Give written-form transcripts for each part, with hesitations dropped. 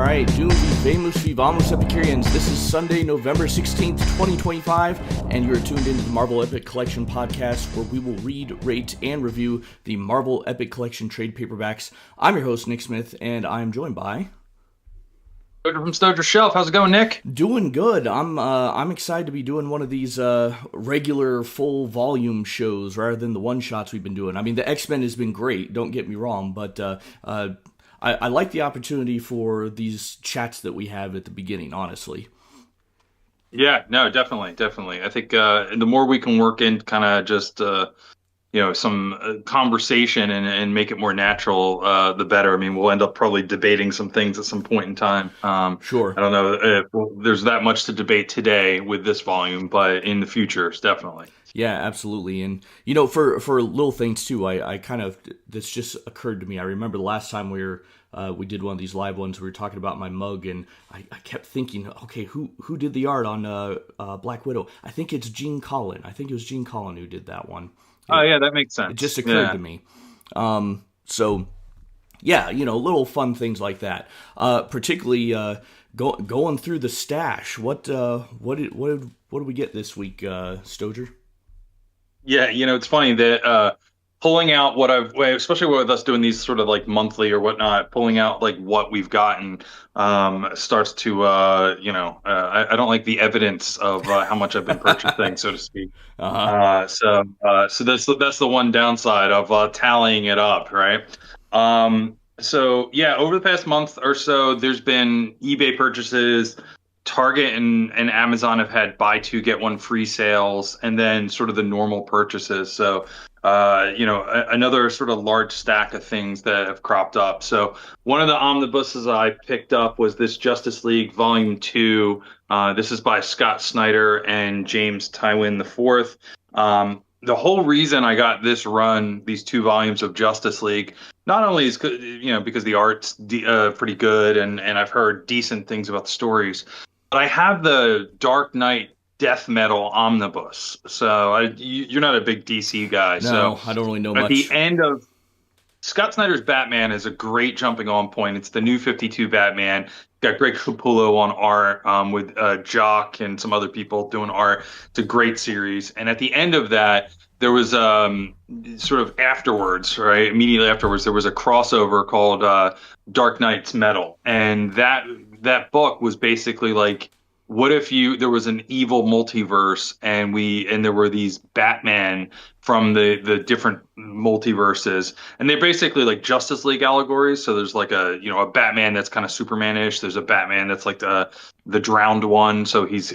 right, Dooms, Vamos, Vivamos, Epicureans. This is Sunday, November 16th, 2025, and you're tuned into the Marvel Epic Collection podcast, where we will read, rate, and review the Marvel Epic Collection trade paperbacks. I'm your host, Nick Smith, and I'm joined by... From Stojr Shelf. How's it going, Nick? Doing good. I'm excited to be doing one of these regular full volume shows rather than the one shots we've been doing. I mean, the X-Men has been great. Don't get me wrong, but I like the opportunity for these chats that we have at the beginning. Honestly. Yeah, no, definitely. I think the more we can work in kind of just some conversation and make it more natural, the better. I mean, we'll end up probably debating some things at some point in time. Sure. I don't know if there's that much to debate today with this volume, but in the future, definitely. Yeah, absolutely. And, for little things too, I kind of, this just occurred to me. I remember the last time we did one of these live ones, we were talking about my mug, and I kept thinking, okay, who did the art on Black Widow? I think it's Gene Collin. I think it was Gene Collin who did that one. Oh, yeah, that makes sense. It just occurred to me. So, yeah, little fun things like that. Particularly going through the stash. What did we get this week, Stojr? Yeah, it's funny that pulling out especially with us doing these sort of like monthly or whatnot, pulling out like what we've gotten starts to, I don't like the evidence of how much I've been purchasing, so to speak. So that's the one downside of tallying it up, right? So yeah, over the past month or so, there's been eBay purchases. Target and Amazon have had buy two get one free sales, and then sort of the normal purchases. So, another sort of large stack of things that have cropped up. So one of the omnibuses I picked up was this Justice League Volume 2. This is by Scott Snyder and James Tywin IV. The whole reason I got this run, these two volumes of Justice League, not only is because the art's pretty good and I've heard decent things about the stories, but I have the Dark Knight Death Metal Omnibus. So you're not a big DC guy. No, So I don't really know at much. the end of Scott Snyder's Batman is a great jumping on point. It's the new 52 Batman. Got Greg Capullo on art with Jock and some other people doing art. It's a great series. And at the end of that, there was sort of afterwards, right? Immediately afterwards, there was a crossover called Dark Knight's Metal. And that book was basically like, what if there was an evil multiverse and there were these Batman from the different multiverses, and they're basically like Justice League allegories. So there's like a Batman that's kind of Superman-ish. There's a Batman that's like the drowned one. So it's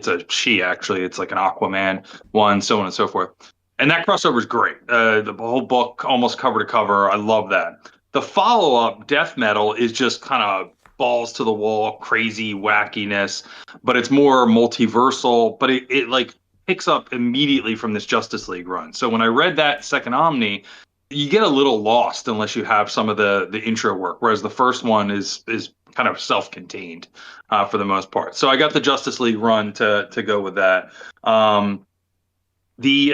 a she actually. It's like an Aquaman one, so on and so forth. And that crossover is great. The whole book almost cover to cover. I love that. The follow-up, Death Metal, is just kind of balls to the wall, crazy wackiness, but it's more multiversal, but it like picks up immediately from this Justice League run. So when I read that second Omni, you get a little lost unless you have some of the intro work, whereas the first one is kind of self-contained for the most part. So I got the Justice League run to go with that. The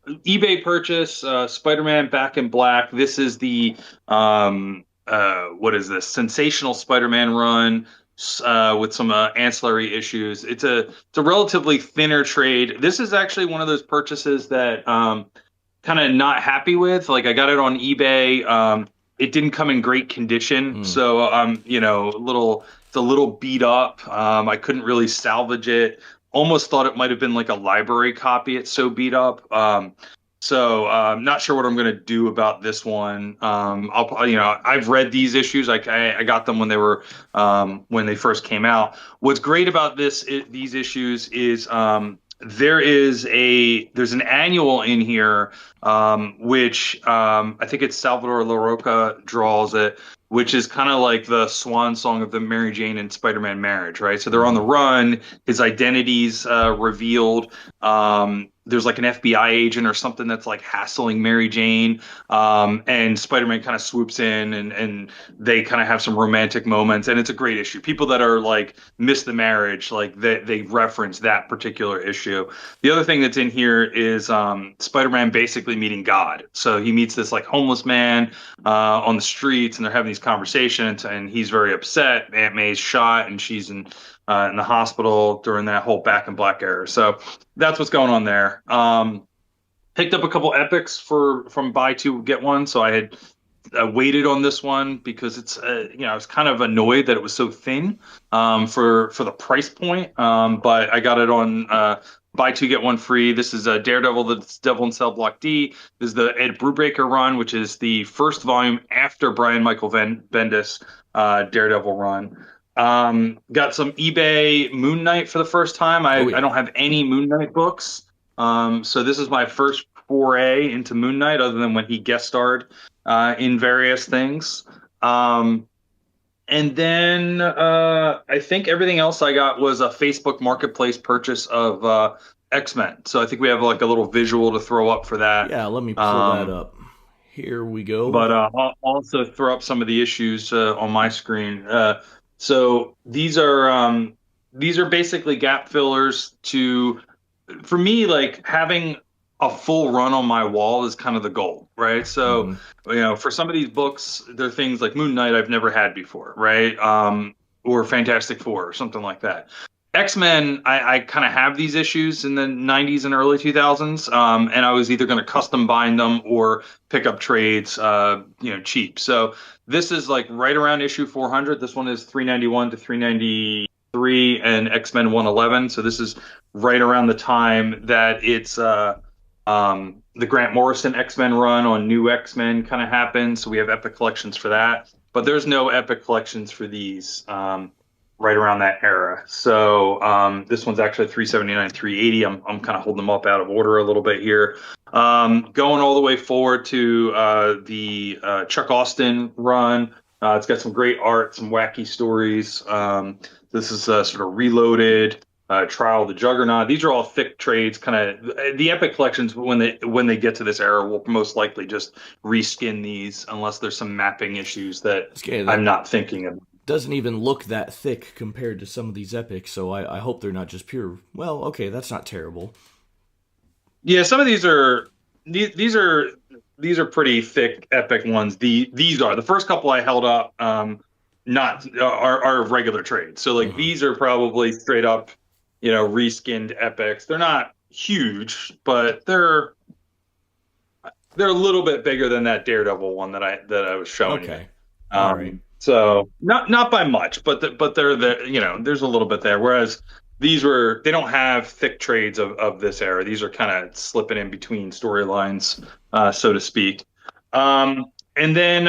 eBay purchase, Spider-Man Back in Black. This is the what is this? Sensational Spider-Man run with some ancillary issues. It's a relatively thinner trade. This is actually one of those purchases that kind of not happy with. Like I got it on eBay. It didn't come in great condition, so it's a little beat up. I couldn't really salvage it. Almost thought it might have been like a library copy. It's so beat up. So I'm not sure what I'm going to do about this one. I've read these issues. I got them when they first came out. What's great about these issues is there's an annual in here, which I think it's Salvador LaRocca draws it, which is kind of like the swan song of the Mary Jane and Spider-Man marriage, right? So they're on the run. His identity's revealed. There's like an FBI agent or something that's like hassling Mary Jane, and Spider-Man kind of swoops in, and they kind of have some romantic moments, and it's a great issue. People that are like miss the marriage, like they reference that particular issue. The other thing that's in here is Spider-Man basically meeting God. So he meets this like homeless man on the streets, and they're having these conversations, and he's very upset. Aunt May's shot, and she's in the hospital during that whole Back in Black era. So that's what's going on there. Picked up a couple epics from buy two get one, so I had waited on this one because it's I was kind of annoyed that it was so thin for the price point. But I got it on buy two get one free. This is Daredevil, the Devil in Cell Block D. This is the Ed Brubaker run, which is the first volume after Brian Michael Bendis Daredevil run. Got some eBay Moon Knight for the first time. Oh yeah. I don't have any Moon Knight books. So this is my first foray into Moon Knight, other than when he guest starred in various things. And then I think everything else I got was a Facebook Marketplace purchase of X-Men. So I think we have like a little visual to throw up for that. Yeah, let me pull that up. Here we go. But I'll also throw up some of the issues on my screen. So these are basically gap fillers to, for me, like having a full run on my wall is kind of the goal, right? So, for some of these books, they're things like Moon Knight I've never had before, right? Or Fantastic Four or something like that. X-Men, I kind of have these issues in the 90s and early 2000s, and I was either going to custom bind them or pick up trades, cheap. So this is like right around issue 400. This one is 391 to 393 and X-Men 111. So this is right around the time that it's the Grant Morrison X-Men run on New X-Men kind of happened. So we have epic collections for that, but there's no epic collections for these right around that era. So this one's actually 379, 380. I'm kind of holding them up out of order a little bit here. Going all the way forward to the Chuck Austin run. It's got some great art, some wacky stories. This is sort of Reloaded, Trial of the Juggernaut. These are all thick trades. Kind of the epic collections when they get to this era will most likely just reskin these unless there's some mapping issues that I'm not thinking of. Doesn't even look that thick compared to some of these epics, so I hope they're not just pure. Well, okay, that's not terrible. Yeah, some of these are pretty thick epic ones. These are the first couple I held up. Not are regular trades. So like these are probably straight up, reskinned epics. They're not huge, but they're a little bit bigger than that Daredevil one that I was showing you. Okay, all right. So not by much, but they're the there's a little bit there. Whereas they don't have thick trades of this era. These are kind of slipping in between storylines, so to speak. And then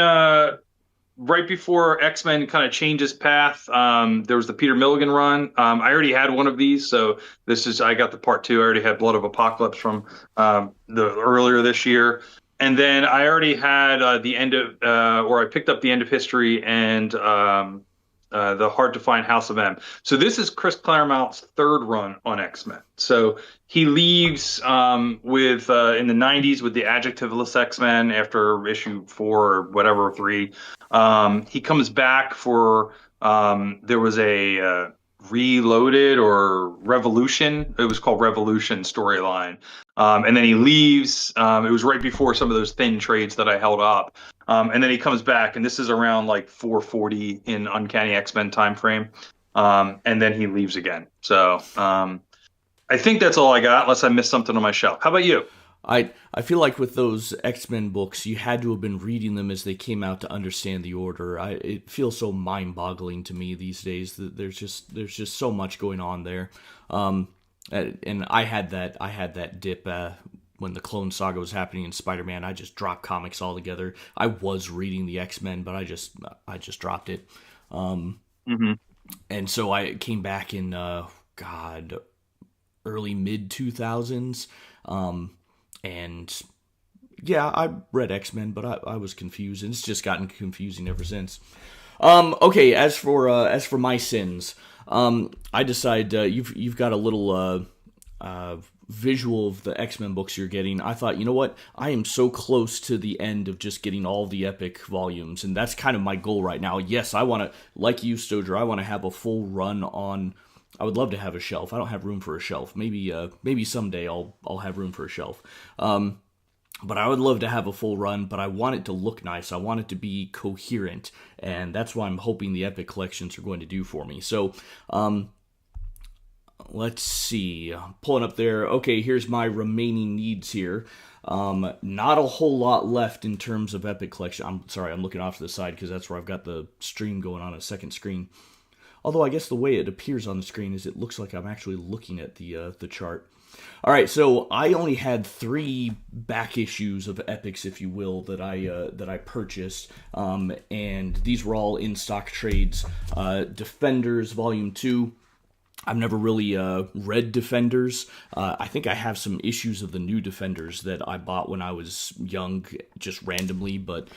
right before X-Men kind of changes path, there was the Peter Milligan run. I already had one of these, so I got the part 2. I already had Blood of Apocalypse from the earlier this year. And then I already had the end of, or I picked up the End of History and the Hard to Find House of M. So this is Chris Claremont's third run on X-Men. So he leaves with in the 90s with the Adjectiveless X-Men after issue 4 or whatever 3. He comes back for there was a Reloaded or Revolution. It was called Revolution storyline. And then he leaves. It was right before some of those thin trades that I held up. And then he comes back, and this is around like 440 in Uncanny X-Men time frame. And then he leaves again. So I think that's all I got, unless I missed something on my shelf. How about you? I feel like with those X-Men books, you had to have been reading them as they came out to understand the order. It feels so mind-boggling to me these days that there's just so much going on there. And I had that dip when the Clone Saga was happening in Spider-Man. I just dropped comics altogether. I was reading the X-Men, but I just dropped it. And so I came back in early mid 2000s. And yeah, I read X-Men, but I was confused, and it's just gotten confusing ever since. Okay, as for my sins, I decide you've got a little visual of the X-Men books you're getting, I thought, you know what? I am so close to the end of just getting all the epic volumes, and that's kind of my goal right now. Yes, I want to, like you, Stojer, I want to have a full run on. I would love to have a shelf. I don't have room for a shelf. Maybe someday I'll have room for a shelf. But I would love to have a full run, but I want it to look nice. I want it to be coherent, and that's what I'm hoping the Epic collections are going to do for me. So, let's see. Pulling up there. Okay, here's my remaining needs here. Not a whole lot left in terms of Epic collection. I'm sorry, I'm looking off to the side because that's where I've got the stream going on a second screen. Although I guess the way it appears on the screen is it looks like I'm actually looking at the chart. All right, so I only had 3 back issues of Epics, if you will, that I purchased, and these were all in stock trades. Defenders Volume 2. I've never really read Defenders. I think I have some issues of the new Defenders that I bought when I was young, just randomly. But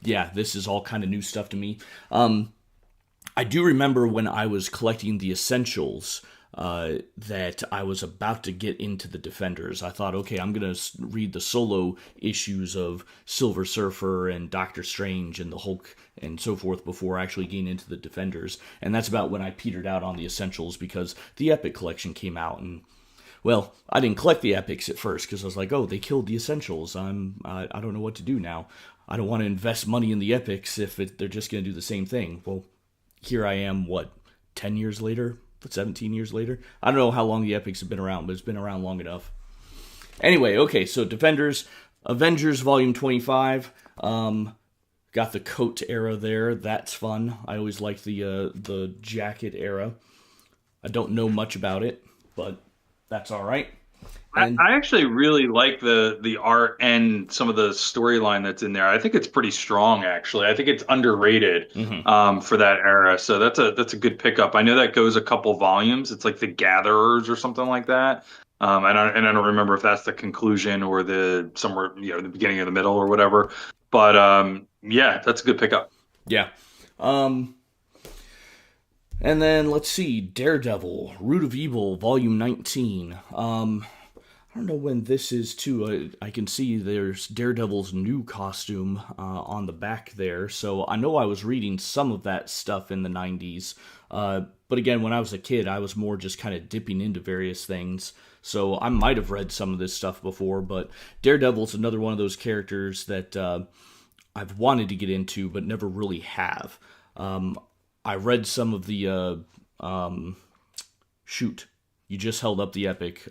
yeah, this is all kind of new stuff to me. I do remember when I was collecting the Essentials that I was about to get into the Defenders. I thought, okay, I'm going to read the solo issues of Silver Surfer and Doctor Strange and the Hulk and so forth before actually getting into the Defenders. And that's about when I petered out on the Essentials because the Epic collection came out. And, well, I didn't collect the Epics at first because I was like, oh, they killed the Essentials. I don't know what to do now. I don't want to invest money in the Epics if they're just going to do the same thing. Well, here I am, 10 years later? 17 years later? I don't know how long the Epics have been around, but it's been around long enough. Anyway, okay, so Defenders, Avengers Volume 25. Got the coat era there. That's fun. I always liked the jacket era. I don't know much about it, but that's all right. And I actually really like the art and some of the storyline that's in there. I think it's pretty strong, actually. I think it's underrated for that era. So that's a good pickup. I know that goes a couple volumes. It's like the Gatherers or something like that. And I don't remember if that's the conclusion or the somewhere the beginning or the middle or whatever. But yeah, that's a good pickup. yeah. And then let's see, Daredevil, Root of Evil, Volume 19. I don't know when this is too. I can see there's Daredevil's new costume on the back there. So I know I was reading some of that stuff in the 90s. But again, when I was a kid, I was more just kind of dipping into various things. So I might have read some of this stuff before. But Daredevil's another one of those characters that I've wanted to get into, but never really have. I read some of the... shoot, you just held up the Epic.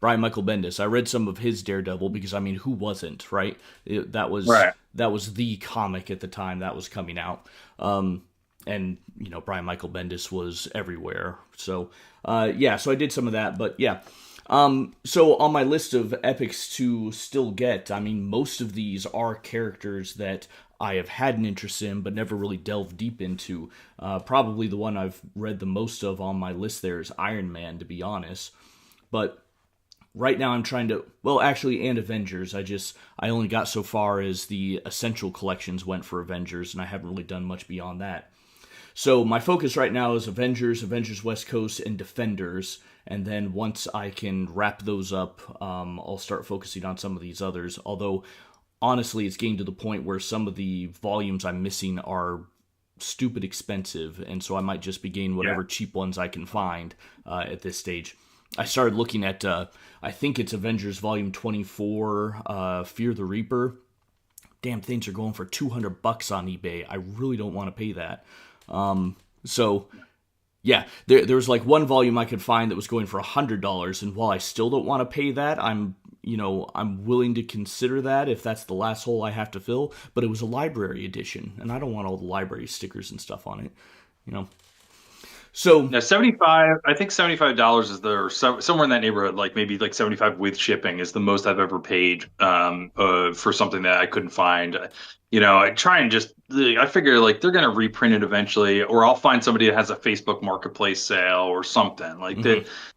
Brian Michael Bendis. I read some of his Daredevil because, I mean, who wasn't, right? That was the comic at the time that was coming out. And, Brian Michael Bendis was everywhere. So, yeah, so I did some of that, but yeah. So on my list of epics to still get, I mean, most of these are characters that I have had an interest in, but never really delved deep into. Probably the one I've read the most of on my list there is Iron Man, to be honest. But right now I'm trying to, and Avengers. I only got so far as the Essential collections went for Avengers, and I haven't really done much beyond that. So my focus right now is Avengers, Avengers West Coast, and Defenders. And then once I can wrap those up, I'll start focusing on some of these others. Although, honestly, it's getting to the point where some of the volumes I'm missing are stupid expensive. And so I might just be getting whatever cheap ones I can find at this stage. I started looking at, I think it's Avengers Volume 24, Fear the Reaper. Damn, things are going for $200 on eBay. I really don't want to pay that. So, yeah, there was like one volume I could find that was going for $100, and while I still don't want to pay that, I'm willing to consider that if that's the last hole I have to fill, but it was a library edition, and I don't want all the library stickers and stuff on it, So now 75, I think $75 is somewhere in that neighborhood, like maybe like 75 with shipping is the most I've ever paid for something that I couldn't find. I try and I figure like they're going to reprint it eventually, or I'll find somebody that has a Facebook Marketplace sale or something. Like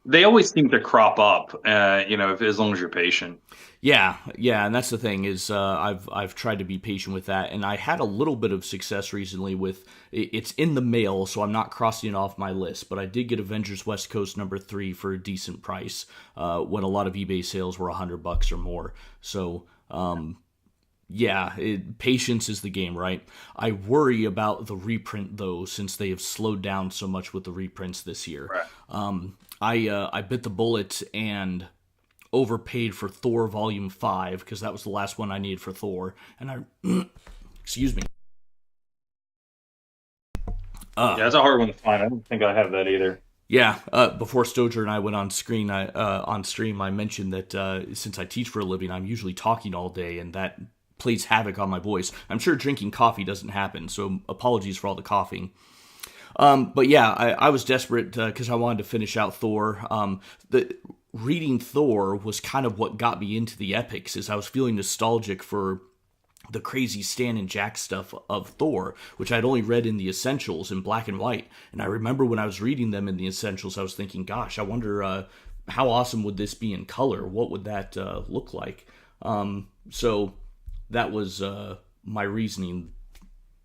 they always seem to crop up, as long as you're patient. Yeah, and that's the thing is I've tried to be patient with that, and I had a little bit of success recently with it's in the mail, so I'm not crossing it off my list. But I did get Avengers West Coast #3 for a decent price when a lot of eBay sales were $100 or more. So yeah, patience is the game, right? I worry about the reprint though, since they have slowed down so much with the reprints this year. Right. I bit the bullet and overpaid for Thor Volume 5 because that was the last one I needed for Thor, and excuse me. Yeah, it's a hard one to find. I don't think I have that either. Yeah, before Stojer and I went on stream, I mentioned that since I teach for a living, I'm usually talking all day, and that plays havoc on my voice. I'm sure drinking coffee doesn't happen, so apologies for all the coughing. But yeah, I was desperate because I wanted to finish out Thor. The reading Thor was kind of what got me into the epics, as I was feeling nostalgic for the crazy Stan and Jack stuff of Thor, which I'd only read in the Essentials in black and white. And I remember when I was reading them in the Essentials, I was thinking, gosh, I wonder how awesome would this be in color? What would that look like? So that was my reasoning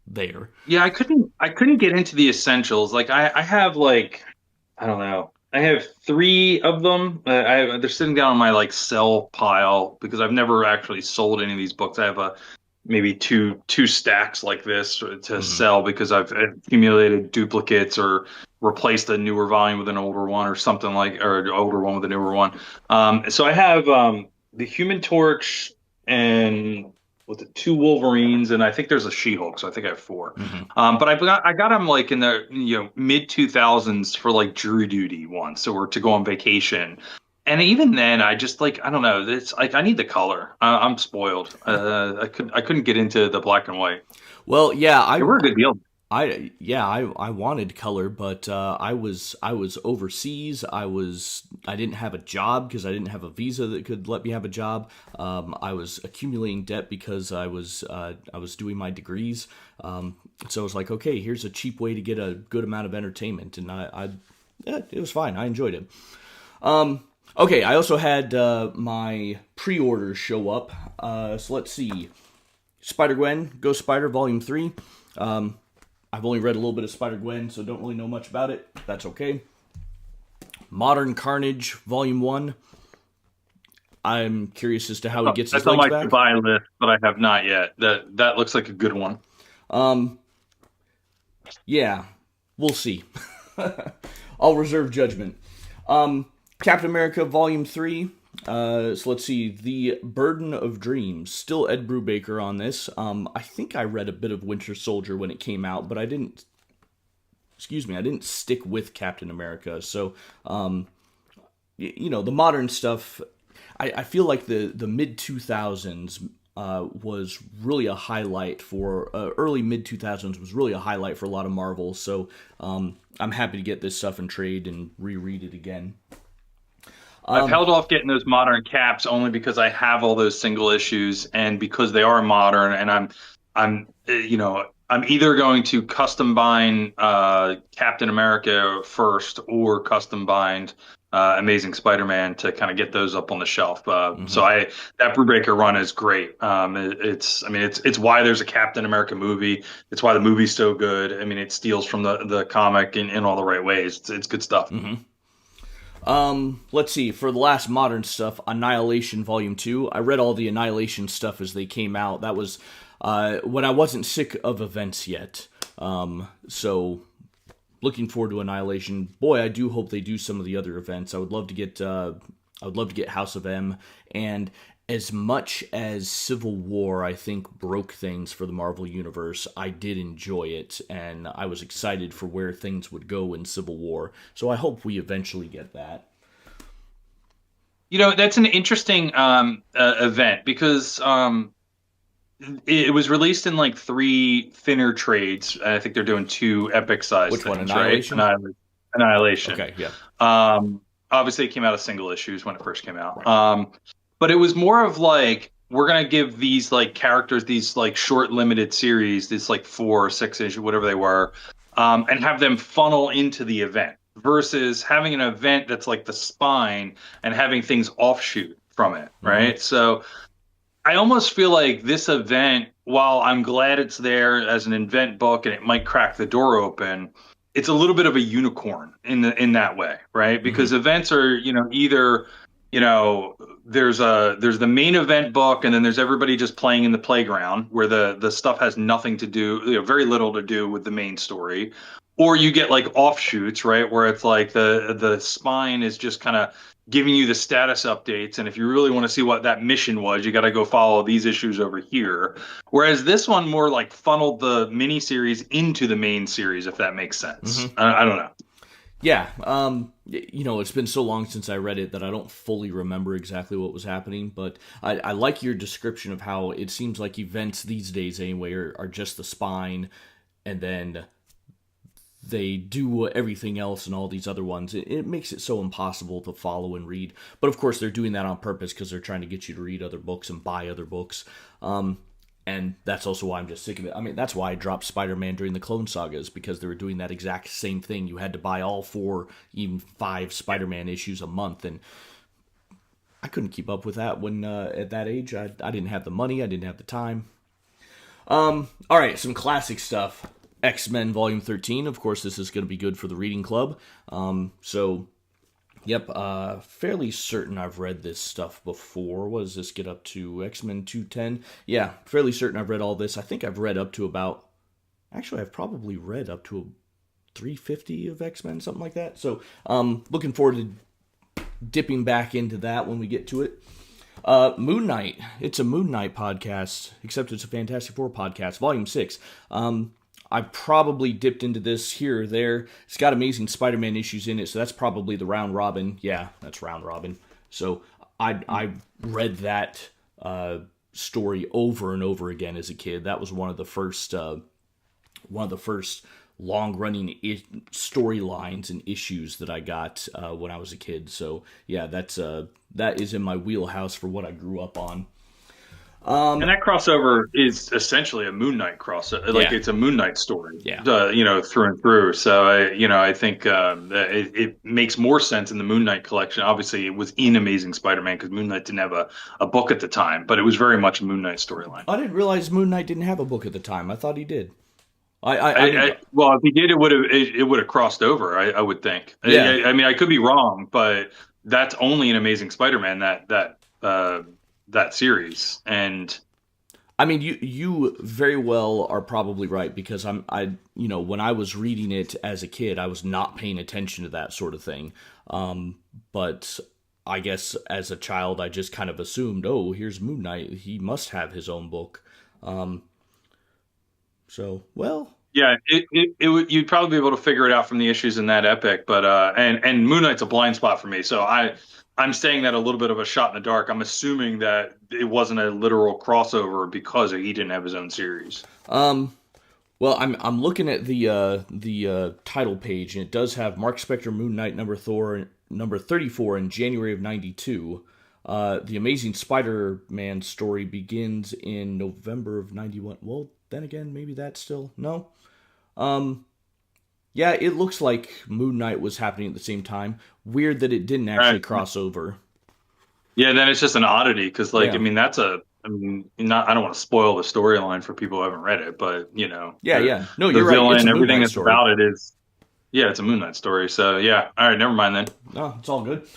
there. Yeah, I couldn't get into the essentials. Like I have like I don't know. I have three of them. They're sitting down on my like sell pile because I've never actually sold any of these books. I have a maybe two stacks like this to Hmm. sell because I've accumulated duplicates or replaced a newer volume with an older one or something like or an older one with a newer one. So I have the Human Torch and with the two Wolverines, and I think there's a She-Hulk, so I think I have four. Hmm. But I got them like in the mid 2000s for like jury duty once, or to go on vacation. And even then, I just like I don't know. It's like I need the color. I'm spoiled. I couldn't get into the black and white. Well, yeah, They were a good deal. I wanted color, but I was overseas. I didn't have a job because I didn't have a visa that could let me have a job. I was accumulating debt because I was doing my degrees. So I was like, okay, here's a cheap way to get a good amount of entertainment, and yeah, it was fine. I enjoyed it. Okay, I also had my pre-orders show up. So let's see. Spider Gwen, Ghost Spider Volume 3. I've only read a little bit of Spider Gwen, so don't really know much about it. That's okay. Modern Carnage Volume 1. I'm curious as to how he gets his That's on legs my to back. buy list, but I have not yet. That looks like a good one. Um, yeah, we'll see. I'll reserve judgment. Captain America Volume 3. So let's see. The Burden of Dreams. Still Ed Brubaker on this. I think I read a bit of Winter Soldier when it came out, but I didn't. Excuse me, I didn't stick with Captain America. So, the modern stuff. I feel like the mid 2000s was really a highlight for early mid 2000s was really a highlight for a lot of Marvel. So I'm happy to get this stuff in trade and reread it again. I've held off getting those modern caps only because I have all those single issues and because they are modern and I'm either going to custom bind Captain America first or custom bind Amazing Spider-Man to kind of get those up on the shelf. So Hmm. I that Brubaker run is great. It's why there's a Captain America movie. It's why the movie's so good. I mean, it steals from the comic in all the right ways. It's good stuff. Hmm. Let's see. For the last modern stuff, Annihilation Volume 2. I read all the Annihilation stuff as they came out. That was when I wasn't sick of events yet. So looking forward to Annihilation. Boy, I do hope they do some of the other events. I would love to get House of M, and as much as Civil War I think broke things for the Marvel universe, I did enjoy it and I was excited for where things would go in Civil War. So I hope we eventually get that. That's an interesting event because it was released in like three thinner trades. I think they're doing two epic size Which one? things, right? Annihilation? Annihilation. Okay, yeah. Obviously, it came out as single issues when it first came out. Right. But it was more of like we're gonna give these like characters these like short limited series, these like 4 or 6 issue, whatever they were, and have them funnel into the event versus having an event that's like the spine and having things offshoot. from it, Mm-hmm. right? So I almost feel like this event, while I'm glad it's there as an event book and it might crack the door open, it's a little bit of a unicorn in that way, right? Mm-hmm. Because events are, either, you know, there's the main event book and then there's everybody just playing in the playground where the stuff has nothing to do, very little to do with the main story. Or you get like offshoots, right? Where it's like the spine is just kind of giving you the status updates. And if you really want to see what that mission was, you got to go follow these issues over here. Whereas this one more like funneled the mini series into the main series, if that makes sense. Mm-hmm. I don't know. Yeah. It's been so long since I read it that I don't fully remember exactly what was happening, but I like your description of how it seems like events these days, anyway, are just the spine, and then they do everything else and all these other ones. It makes it so impossible to follow and read. But of course, they're doing that on purpose because they're trying to get you to read other books and buy other books. And that's also why I'm just sick of it. I mean, that's why I dropped Spider-Man during the Clone Sagas, because they were doing that exact same thing. You had to buy all 4, even 5 Spider-Man issues a month, and I couldn't keep up with that when at that age. I didn't have the money, I didn't have the time. All right, some classic stuff. X-Men Volume 13. Of course, this is going to be good for the reading club. Yep, fairly certain I've read this stuff before. What does this get up to? X-Men 210? Yeah, fairly certain I've read all this. I think I've read up to about... Actually, I've probably read up to 350 of X-Men, something like that. So, looking forward to dipping back into that when we get to it. Moon Knight. It's a Moon Knight podcast, except it's a Fantastic Four podcast, Volume 6. I probably dipped into this here or there. It's got Amazing Spider-Man issues in it, so that's probably the round robin. Yeah, that's round robin. So I read that story over and over again as a kid. That was one of the first long-running storylines and issues that I got when I was a kid. So yeah, that is in my wheelhouse for what I grew up on. And that crossover is essentially a Moon Knight crossover. Like Yeah, it's a Moon Knight story, yeah. through and through. So I think that it makes more sense in the Moon Knight collection. Obviously, it was in Amazing Spider-Man because Moon Knight didn't have a book at the time, but it was very much a Moon Knight storyline. I didn't realize Moon Knight didn't have a book at the time. I thought he did. I didn't. Well, if he did, it would have crossed over. I would think. Yeah. I mean, I could be wrong, but that's only in Amazing Spider-Man that series. And I mean, you very well are probably right, because when I was reading it as a kid, I was not paying attention to that sort of thing. But I guess as a child, I just kind of assumed, oh, here's Moon Knight, he must have his own book. So, well, yeah, you'd probably be able to figure it out from the issues in that epic. But and Moon Knight's a blind spot for me, so I'm saying that a little bit of a shot in the dark. I'm assuming that it wasn't a literal crossover because he didn't have his own series. well, I'm looking at the title page, and it does have Mark Spector Moon Knight number 34 in January of '92. The Amazing Spider-Man story begins in November of '91. Well, then again, maybe that's still no. Yeah, it looks like Moon Knight was happening at the same time. Weird that it didn't actually cross over. Yeah, then it's just an oddity because, like, Yeah. I mean, not. I don't want to spoil the storyline for people who haven't read it, but Yeah, yeah. No, the you're right. It's villain, a Moon everything Knight that's story. about it is, yeah, it's a Moon Knight story. So yeah, all right, never mind then. No, it's all good.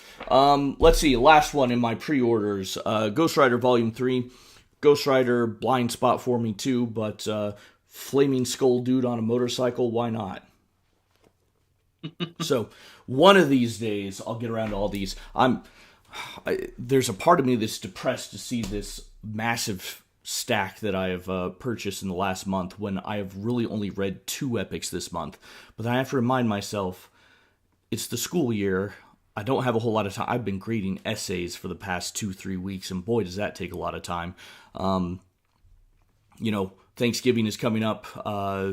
Let's see. Last one in my pre-orders. Ghost Rider Volume 3. Ghost Rider, blind spot for me too, but Flaming Skull Dude on a motorcycle, why not? So, one of these days, I'll get around to all these. There's a part of me that's depressed to see this massive stack that I have purchased in the last month, when I have really only read 2 epics this month. But then I have to remind myself, it's the school year. I don't have a whole lot of time. I've been grading essays for the past 2-3 weeks, and boy, does that take a lot of time. Thanksgiving is coming up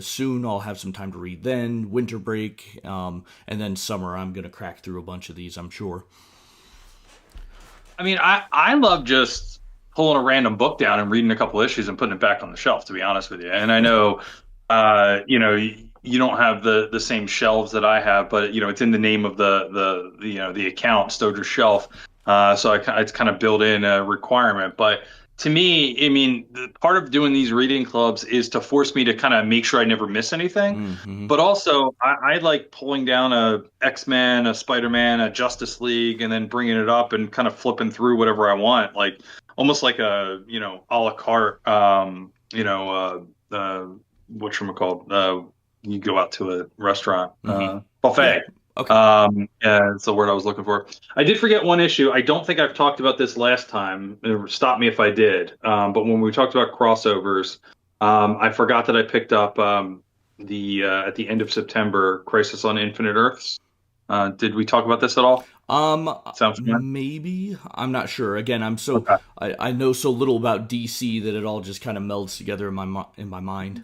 soon. I'll have some time to read then. Winter break, and then summer. I'm going to crack through a bunch of these, I'm sure. I mean, I love just pulling a random book down and reading a couple issues and putting it back on the shelf, to be honest with you. And I know, you don't have the same shelves that I have, but it's in the name of the account, Stoger Shelf. It's kind of built in a requirement. But to me, I mean, part of doing these reading clubs is to force me to kind of make sure I never miss anything. Mm-hmm. But also, I like pulling down a X-Men, a Spider-Man, a Justice League, and then bringing it up and kind of flipping through whatever I want, like almost like a, a la carte, whatchamacallit, you go out to a restaurant, Mm-hmm. Yeah. buffet. Okay. Yeah, that's the word I was looking for. I did forget one issue. I don't think I've talked about this last time. Stop me if I did. But when we talked about crossovers, I forgot that I picked up the at the end of September, Crisis on Infinite Earths. Did we talk about this at all? Sounds familiar? Maybe. I'm not sure. Again, Okay. I know so little about DC that it all just kind of melds together in in my mind.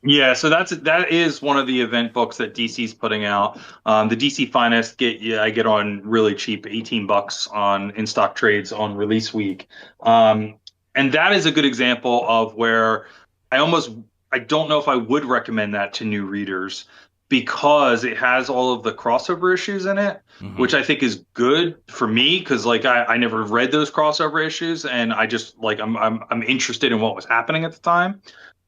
Yeah, so that is one of the event books that DC's putting out. The DC Finest I get on really cheap, $18 on in stock trades on release week. And that is a good example of where I almost I don't know if I would recommend that to new readers because it has all of the crossover issues in it, Mm-hmm. which I think is good for me because like I never read those crossover issues and I just like I'm interested in what was happening at the time.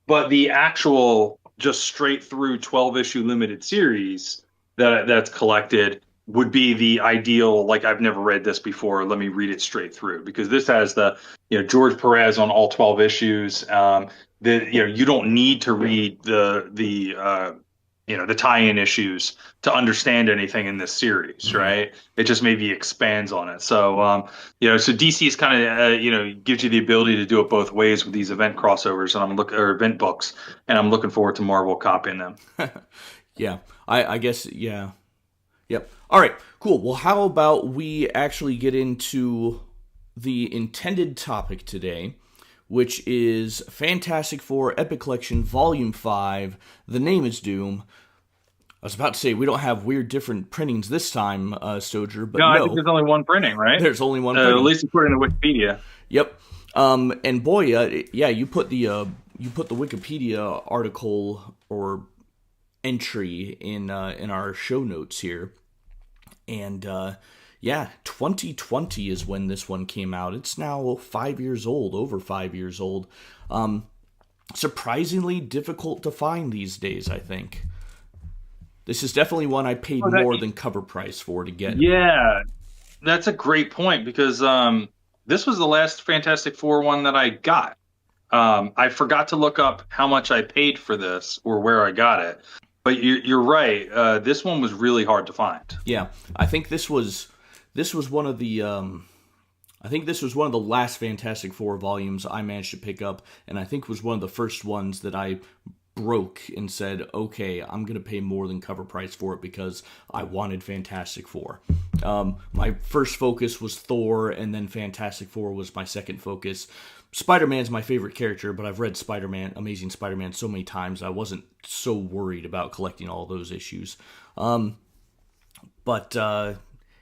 But the actual just straight through 12 issue limited series that's collected would be the ideal. Like I've never read this before. Let me read it straight through because this has the George Perez on all 12 issues. You don't need to read the tie-in issues to understand anything in this series, Mm-hmm. right? It just maybe expands on it. So, so DC is kind of, gives you the ability to do it both ways with these event crossovers, and or event books, and I'm looking forward to Marvel copying them. Yeah. I guess. Yeah. Yep. All right. Cool. Well, how about we actually get into the intended topic today, which is Fantastic Four Epic Collection Volume 5. The name is Doom. I was about to say we don't have weird different printings this time, Stoger, but No, I think no, there's only one printing, right? there's only one At printing. least according to Wikipedia. Yep. And boy, yeah, you put the Wikipedia article or entry in our show notes here, and yeah, 2020 is when this one came out. It's now 5 years old, over 5 years old. Surprisingly difficult to find these days, I think. This is definitely one I paid Oh, that, more than cover price for to get. yeah, that's a great point because this was the last Fantastic Four one that I got. I forgot to look up how much I paid for this or where I got it. But you're right. This one was really hard to find. Yeah, I think this was one of the I think this was one of the last Fantastic Four volumes I managed to pick up, and I think was one of the first ones that I broke and said, okay, I'm going to pay more than cover price for it because I wanted Fantastic Four. My first focus was Thor, and then Fantastic Four was my second focus. Spider-Man's my favorite character, but I've read Spider-Man, Amazing Spider-Man so many times I wasn't so worried about collecting all those issues. But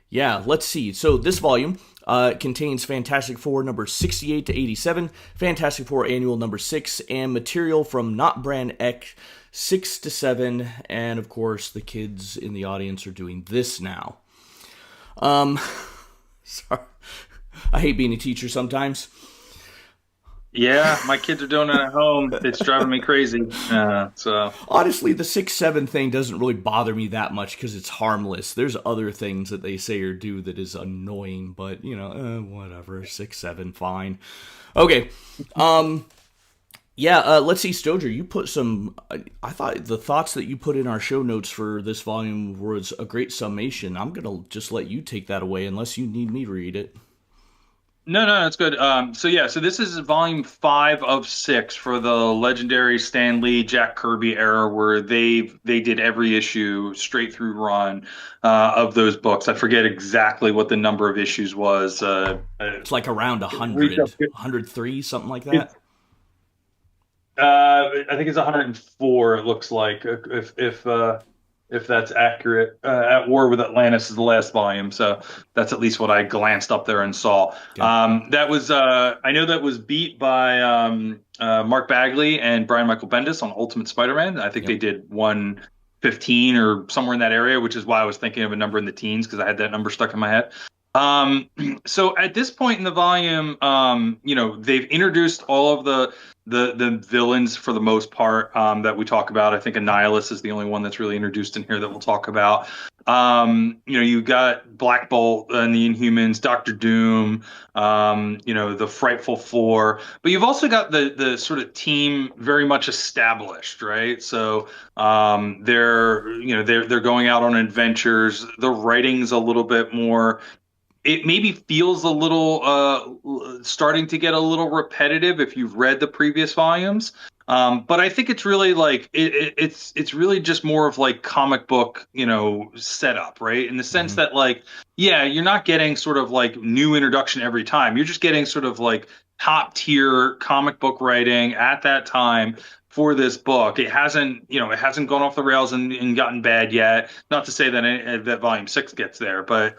yeah, let's see. So this volume contains Fantastic Four number 68 to 87, Fantastic Four Annual number 6, and material from Not Brand X 6 to 7, and of course the kids in the audience are doing this now. Sorry. I hate being a teacher sometimes. Yeah, my kids are doing it at home. It's driving me crazy. So Honestly, the 6-7 thing doesn't really bother me that much because it's harmless. There's other things that they say or do that is annoying, but whatever. 6-7, fine. Okay. Yeah. Let's see, Stoger. You put some. I thought the thoughts that you put in our show notes for this volume was a great summation. I'm gonna just let you take that away, unless you need me to read it. no, that's good. So this is volume 5 of 6 for the legendary Stan Lee, Jack Kirby era, where they did every issue straight through run of those books. I forget exactly what the number of issues was. It's like around Reach up. 103, something like It's, that. I think it's 104. It looks like if that's accurate. At War with Atlantis is the last volume, so that's at least what I glanced up there and saw. Okay. That was I know that was beat by Mark Bagley and Brian Michael Bendis on Ultimate Spider-Man. I think Yep. they did 115 or somewhere in that area, which is why I was thinking of a number in the teens because I had that number stuck in my head. Um, so at this point in the volume, they've introduced all of the villains for the most part that we talk about. I think Annihilus is the only one that's really introduced in here that we'll talk about. You got Black Bolt and the Inhumans, Doctor Doom, the Frightful Four, but you've also got the sort of team very much established, right? So they're going out on adventures. The writing's a little bit more, it maybe feels a little starting to get a little repetitive if you've read the previous volumes. But I think it's really like it's really just more of like comic book, setup, right? In the sense Hmm. that like, yeah, you're not getting sort of like new introduction every time. You're just getting sort of like top tier comic book writing at that time for this book. It hasn't gone off the rails and gotten bad yet. Not to say that that volume six gets there, but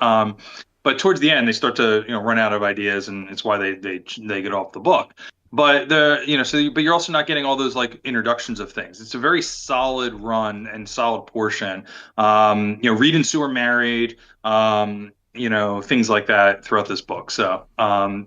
towards the end they start to run out of ideas, and it's why they get off the book. But but you're also not getting all those like introductions of things. It's a very solid run and solid portion. Reed and Sue are married. Things like that throughout this book. So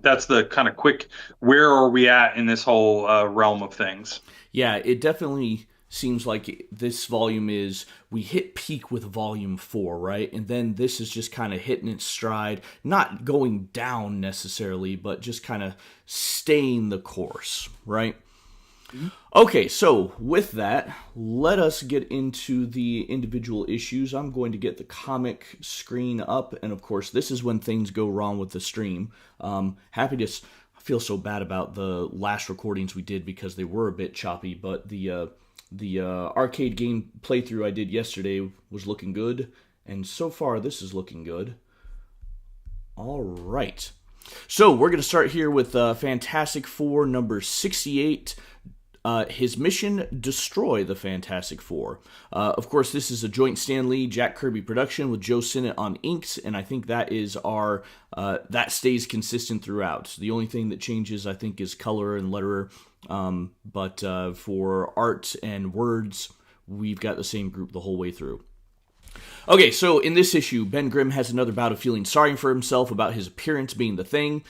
that's the kind of quick, where are we at in this whole realm of things. Yeah, it definitely seems like this volume is, we hit peak with volume 4, right? And then this is just kind of hitting its stride, not going down necessarily, but just kind of staying the course, right? Okay, so with that, let us get into the individual issues. I'm going to get the comic screen up, and of course, this is when things go wrong with the stream. Happy to. I feel so bad about the last recordings we did because they were a bit choppy, but the arcade game playthrough I did yesterday was looking good, and so far this is looking good. All right. So we're going to start here with Fantastic Four number 68. His mission: destroy the Fantastic Four. Of course, this is a joint Stan Lee, Jack Kirby production with Joe Sinnott on inks, and I think that is our that stays consistent throughout. The only thing that changes, I think, is color and letterer. But for art and words, we've got the same group the whole way through. Okay, so in this issue, Ben Grimm has another bout of feeling sorry for himself about his appearance being the thing.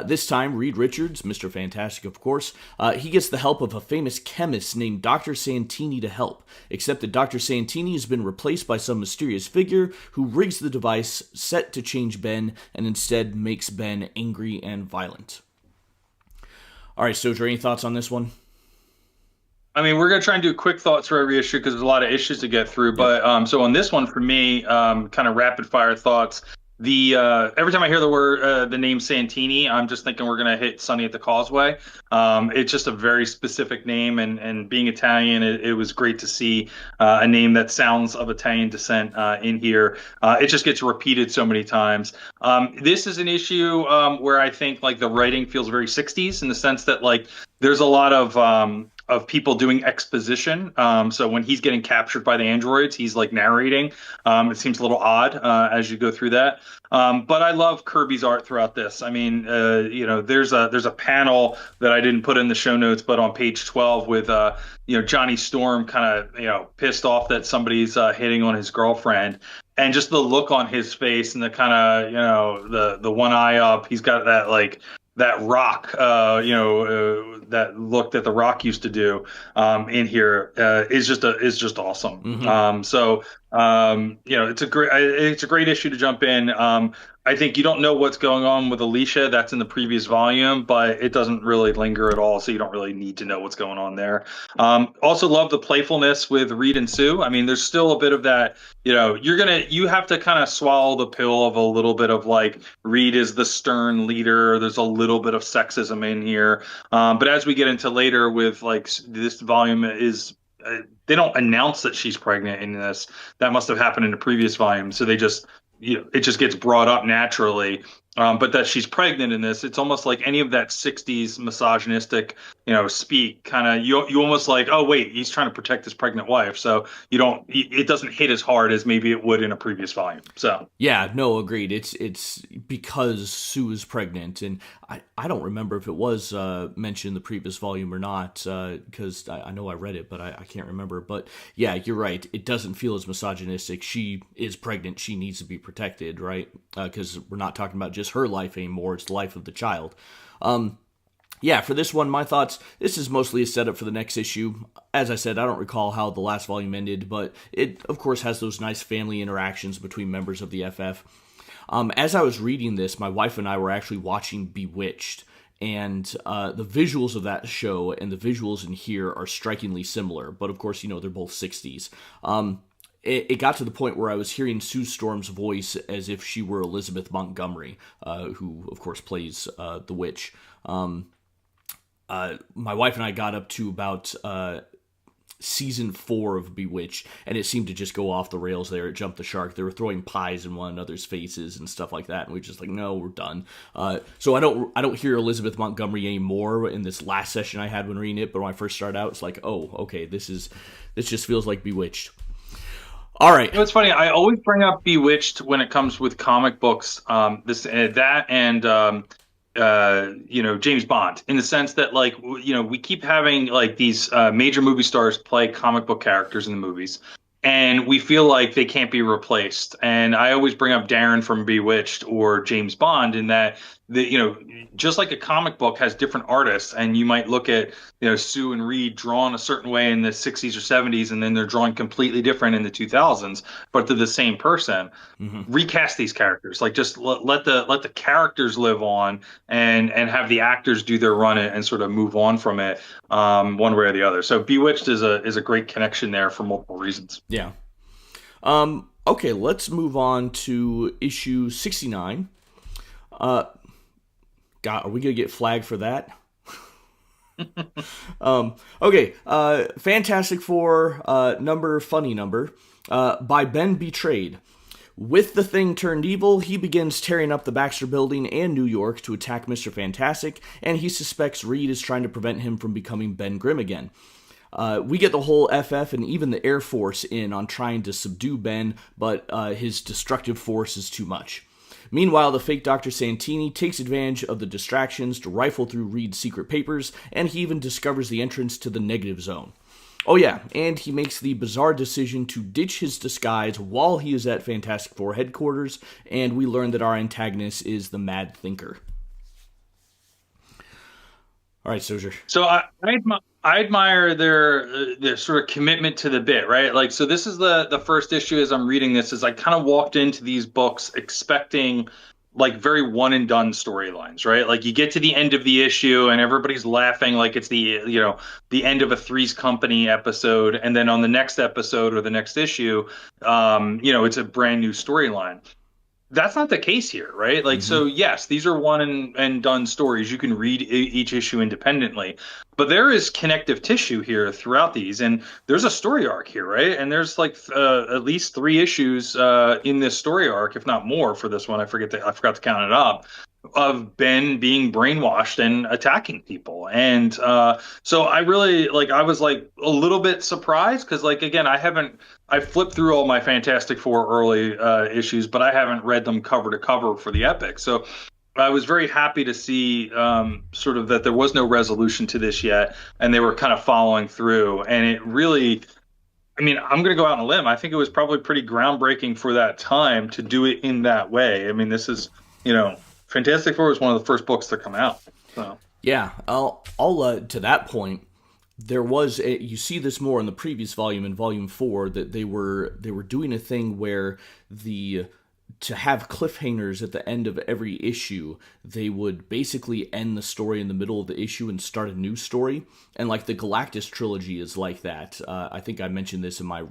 This time, Reed Richards, Mr. Fantastic, of course, he gets the help of a famous chemist named Dr. Santini to help, except that Dr. Santini has been replaced by some mysterious figure who rigs the device set to change Ben and instead makes Ben angry and violent. All right, Stojr, any thoughts on this one? I mean, we're gonna try and do quick thoughts for every issue because there's a lot of issues to get through. Yep. But so on this one for me, kind of rapid fire thoughts. The every time I hear the name Santini, I'm just thinking we're gonna hit Sunny at the Causeway. It's just a very specific name, and being Italian, it was great to see a name that sounds of Italian descent in here. It just gets repeated so many times. This is an issue where I think like the writing feels very 60s in the sense that like there's a lot of people doing exposition. So when he's getting captured by the androids, he's like narrating. It seems a little odd as you go through that. But I love Kirby's art throughout this. I mean, there's a panel that I didn't put in the show notes, but on page 12 with Johnny Storm kind of pissed off that somebody's hitting on his girlfriend. And just the look on his face and the kind of the one eye up, he's got that like that rock, that look that the Rock used to do in here is just awesome. Mm-hmm. It's a great issue to jump in. I think you don't know what's going on with Alicia. That's in the previous volume, but it doesn't really linger at all, so you don't really need to know what's going on there. Also, love the playfulness with Reed and Sue. I mean, there's still a bit of that. You have to kind of swallow the pill of a little bit of like Reed is the stern leader. There's a little bit of sexism in here, but as we get into later with like this volume is. They don't announce that she's pregnant in this. That must have happened in the previous volume. So they just it just gets brought up naturally. But that she's pregnant in this, it's almost like any of that 60s misogynistic speak, kind of you almost like, oh wait, he's trying to protect his pregnant wife, so you don't it doesn't hit as hard as maybe it would in a previous volume. So Yeah, no, agreed. It's because Sue is pregnant, and I don't remember if it was mentioned in the previous volume or not, because I know I read it, but I can't remember. But yeah, you're right. It doesn't feel as misogynistic. She is pregnant. She needs to be protected, right? Because we're not talking about just her life anymore. It's the life of the child. Yeah, for this one, my thoughts, this is mostly a setup for the next issue. As I said, I don't recall how the last volume ended, but it, of course, has those nice family interactions between members of the FF. As I was reading this, my wife and I were actually watching Bewitched, and the visuals of that show and the visuals in here are strikingly similar, but of course, they're both 60s. It got to the point where I was hearing Sue Storm's voice as if she were Elizabeth Montgomery, who, of course, plays the witch. My wife and I got up to about season 4 of Bewitched, and it seemed to just go off the rails there. It jumped the shark. They were throwing pies in one another's faces and stuff like that, and we were just like, no, we're done. So I don't hear Elizabeth Montgomery anymore in this last session I had when reading it, but when I first started out, it's like, oh, okay, this just feels like Bewitched. All right. it's funny. I always bring up Bewitched when it comes with comic books. This that and James Bond, in the sense that, like, we keep having like these major movie stars play comic book characters in the movies, and we feel like they can't be replaced. And I always bring up Darren from Bewitched or James Bond, in that just like a comic book has different artists, and you might look at Sue and Reed drawn a certain way in the 60s or 70s, and then they're drawn completely different in the 2000s, but they're the same person. Mm-hmm. Recast these characters, like, just let the characters live on, and have the actors do their run it and sort of move on from it, one way or the other. So Bewitched is a great connection there for multiple reasons. Yeah. Okay, let's move on to issue 69. God, are we gonna get flagged for that? Okay, Fantastic Four, funny number, by Ben Betrayed. With the Thing turned evil, he begins tearing up the Baxter Building and New York to attack Mr. Fantastic, and he suspects Reed is trying to prevent him from becoming Ben Grimm again. We get the whole FF and even the Air Force in on trying to subdue Ben, but his destructive force is too much. Meanwhile, the fake Dr. Santini takes advantage of the distractions to rifle through Reed's secret papers, and he even discovers the entrance to the negative zone. Oh yeah, and he makes the bizarre decision to ditch his disguise while he is at Fantastic Four headquarters, and we learn that our antagonist is the Mad Thinker. All right, Stojr. So I admire their sort of commitment to the bit, right? Like, so this is the first issue as I'm reading this, is I kind of walked into these books expecting like very one and done storylines, right? Like, you get to the end of the issue and everybody's laughing like it's the end of a Three's Company episode, and then on the next episode or the next issue, it's a brand new storyline. That's not the case here, right? Like, Mm-hmm. so yes, these are one and done stories. You can read each issue independently, but there is connective tissue here throughout these, and there's a story arc here, right? And there's like at least 3 issues in this story arc, if not more, for this one. I forgot to count it up, of Ben being brainwashed and attacking people. And so I really, like, I was like a little bit surprised, because, like, again, I flipped through all my Fantastic Four early issues, but I haven't read them cover to cover for the Epic. So I was very happy to see sort of that there was no resolution to this yet, and they were kind of following through. And it really, I mean, I'm going to go out on a limb. I think it was probably pretty groundbreaking for that time to do it in that way. I mean, this is, Fantastic Four was one of the first books to come out. So. Yeah, I'll to that point, you see this more in the previous volume, in volume 4, that they were doing a thing where to have cliffhangers at the end of every issue, they would basically end the story in the middle of the issue and start a new story. And like the Galactus trilogy is like that. I think I mentioned this in my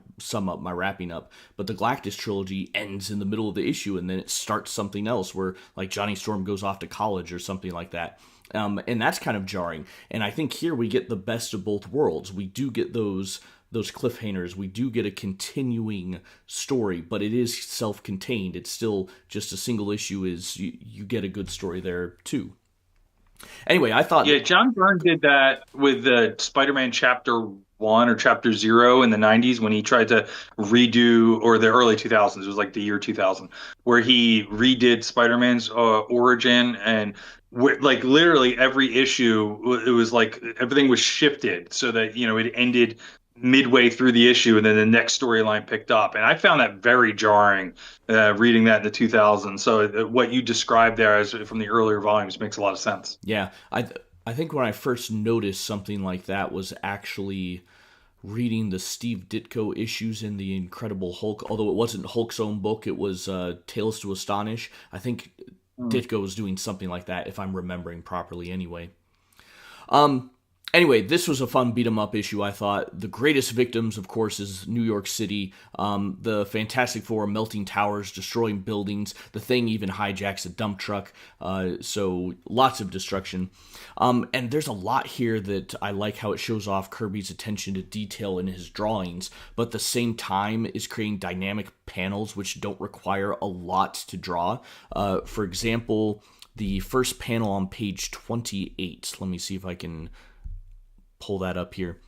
wrapping up, but the Galactus trilogy ends in the middle of the issue and then it starts something else where like Johnny Storm goes off to college or something like that. And that's kind of jarring. And I think here we get the best of both worlds. We do get those cliffhangers. We do get a continuing story, but it is self-contained. It's still just a single issue. You get a good story there too. Anyway, I thought, Yeah, John Byrne did that with the Spider-Man Chapter 1 or Chapter 0 in the 90s when he tried to redo, or the early 2000s, it was like the year 2000, where he redid Spider-Man's origin and like literally every issue, it was like everything was shifted so that, it ended midway through the issue and then the next storyline picked up. And I found that very jarring reading that in the 2000s. So what you described there as from the earlier volumes makes a lot of sense. yeah, I think when I first noticed something like that was actually reading the Steve Ditko issues in the Incredible Hulk. Although it wasn't Hulk's own book, it was Tales to Astonish. I think Ditko was doing something like that, if I'm remembering properly. Um, anyway, this was a fun beat 'em up issue. I thought the greatest victims, of course, is New York City. The Fantastic Four melting towers, destroying buildings. The Thing even hijacks a dump truck. So lots of destruction. And there's a lot here that I like how it shows off Kirby's attention to detail in his drawings, but at the same time is creating dynamic panels which don't require a lot to draw. For example, the first panel on page 28. Let me see if I can pull that up here.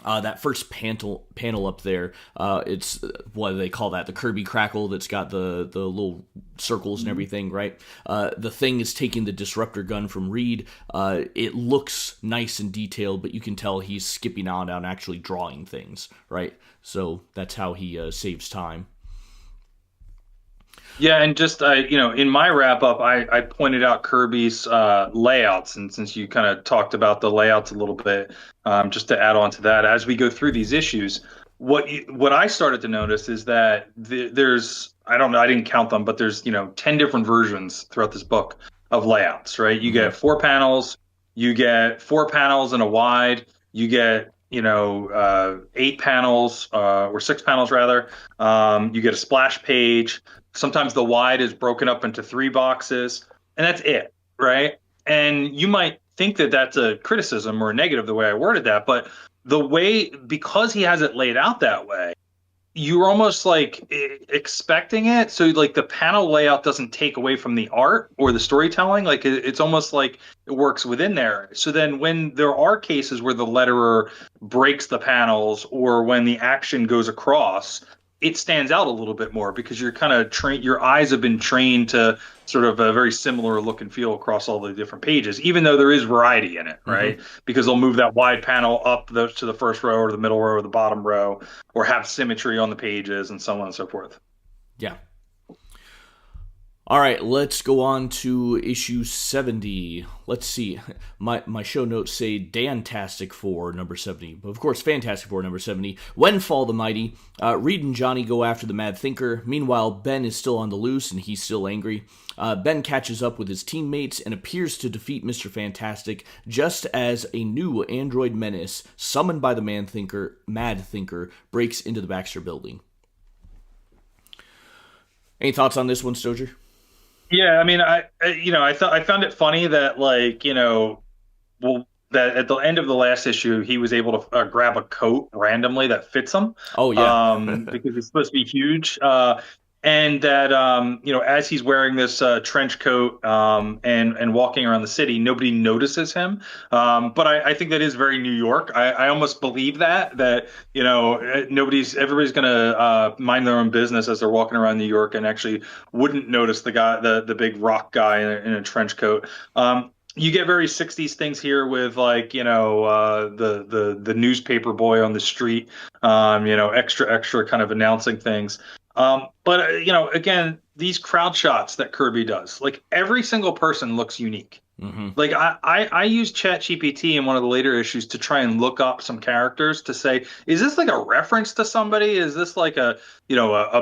That first panel up there, it's what do they call that? The Kirby crackle that's got the little circles and everything, right? The Thing is taking the disruptor gun from Reed. It looks nice and detailed, but you can tell he's skipping out on actually drawing things, right? So that's how he saves time. Yeah, and just in my wrap up, I pointed out Kirby's layouts, and since you kind of talked about the layouts a little bit, just to add on to that, as we go through these issues, what I started to notice is that there's I don't know, I didn't count them, but there's 10 different versions throughout this book of layouts, right? You Mm-hmm. get four panels, you get four panels and a wide, you get eight panels or six panels rather. You get a splash page. Sometimes the wide is broken up into three boxes, and that's it, right? And you might think that that's a criticism or a negative the way I worded that, but because he has it laid out that way, you're almost like expecting it. So like the panel layout doesn't take away from the art or the storytelling. Like it's almost like it works within there. So then when there are cases where the letterer breaks the panels or when the action goes across, it stands out a little bit more because you're kind of trained, your eyes have been trained to sort of a very similar look and feel across all the different pages, even though there is variety in it, Mm-hmm. right? Because they'll move that wide panel up to the first row or the middle row or the bottom row, or have symmetry on the pages and so on and so forth. Yeah. All right, let's go on to issue 70. Let's see. My show notes say Dantastic Four, number 70. But of course, Fantastic Four, number 70. When Fall the Mighty, Reed and Johnny go after the Mad Thinker. Meanwhile, Ben is still on the loose and he's still angry. Ben catches up with his teammates and appears to defeat Mr. Fantastic just as a new android menace, summoned by the Mad Thinker, breaks into the Baxter building. Any thoughts on this one, Stoger? Yeah, I mean, I found it funny that well, that at the end of the last issue, he was able to grab a coat randomly that fits him, Oh, yeah. because it's supposed to be huge, and that as he's wearing this trench coat and walking around the city, nobody notices him. But I think that is very New York. I almost believe that everybody's gonna mind their own business as they're walking around New York and actually wouldn't notice the guy, the big rock guy in a trench coat. You get very 60s things here with like the newspaper boy on the street, extra kind of announcing things. But again, these crowd shots that Kirby does, like every single person looks unique. Mm-hmm. Like I used ChatGPT in one of the later issues to try and look up some characters to say, is this like a reference to somebody? Is this like a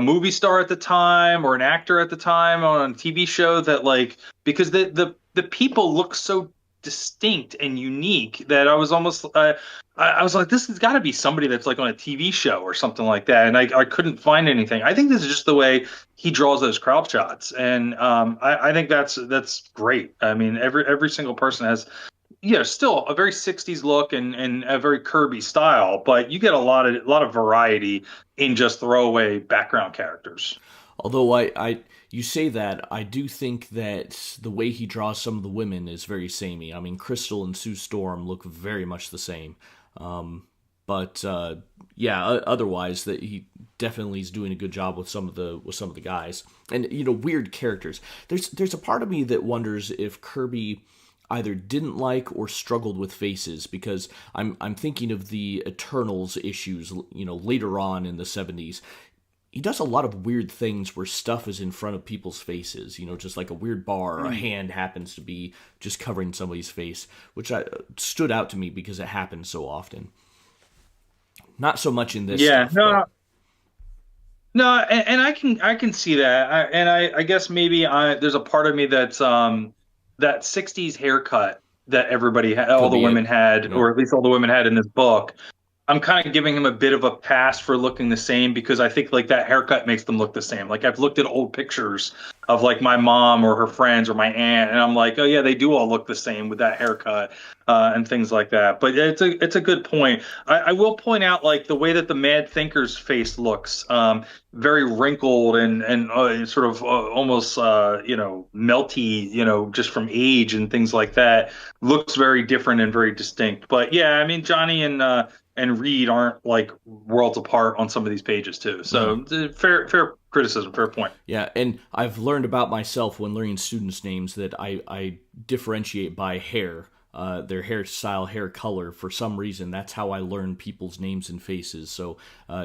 movie star at the time or an actor at the time on a TV show that like, because the people look so distinct and unique that I was almost I was like, this has got to be somebody that's like on a TV show or something like that, and I couldn't find anything. I think this is just the way he draws those crowd shots, and I think that's great. I mean, every single person has still a very 60s look and a very Kirby style, but you get a lot of variety in just throwaway background characters. Although you say that, I do think that the way he draws some of the women is very samey. I mean, Crystal and Sue Storm look very much the same. But yeah, otherwise, that he definitely is doing a good job with some of the guys, and weird characters. There's a part of me that wonders if Kirby either didn't like or struggled with faces, because I'm thinking of the Eternals issues, later on in the 70s. He does a lot of weird things where stuff is in front of people's faces, just like a weird bar or a hand happens to be just covering somebody's face, which stood out to me because it happens so often. Not so much in this Yeah, stuff, but no, no, and I can see that, I guess maybe there's a part of me that's that '60s haircut that everybody had, all could the be women it. had, Yeah. or at least all the women had in this book. I'm kind of giving him a bit of a pass for looking the same because I think like that haircut makes them look the same. Like I've looked at old pictures of like my mom or her friends or my aunt, and I'm like, oh yeah, they do all look the same with that haircut and things like that. But it's a good point. I will point out like the way that the Mad Thinker's face looks, very wrinkled and sort of almost melty, just from age and things like that. Looks very different and very distinct. But yeah, I mean Johnny and Reed aren't like worlds apart on some of these pages too. Mhm. So fair criticism, fair point. Yeah, and I've learned about myself when learning students' names that I differentiate by hair, their hairstyle, hair color. For some reason, that's how I learn people's names and faces. So,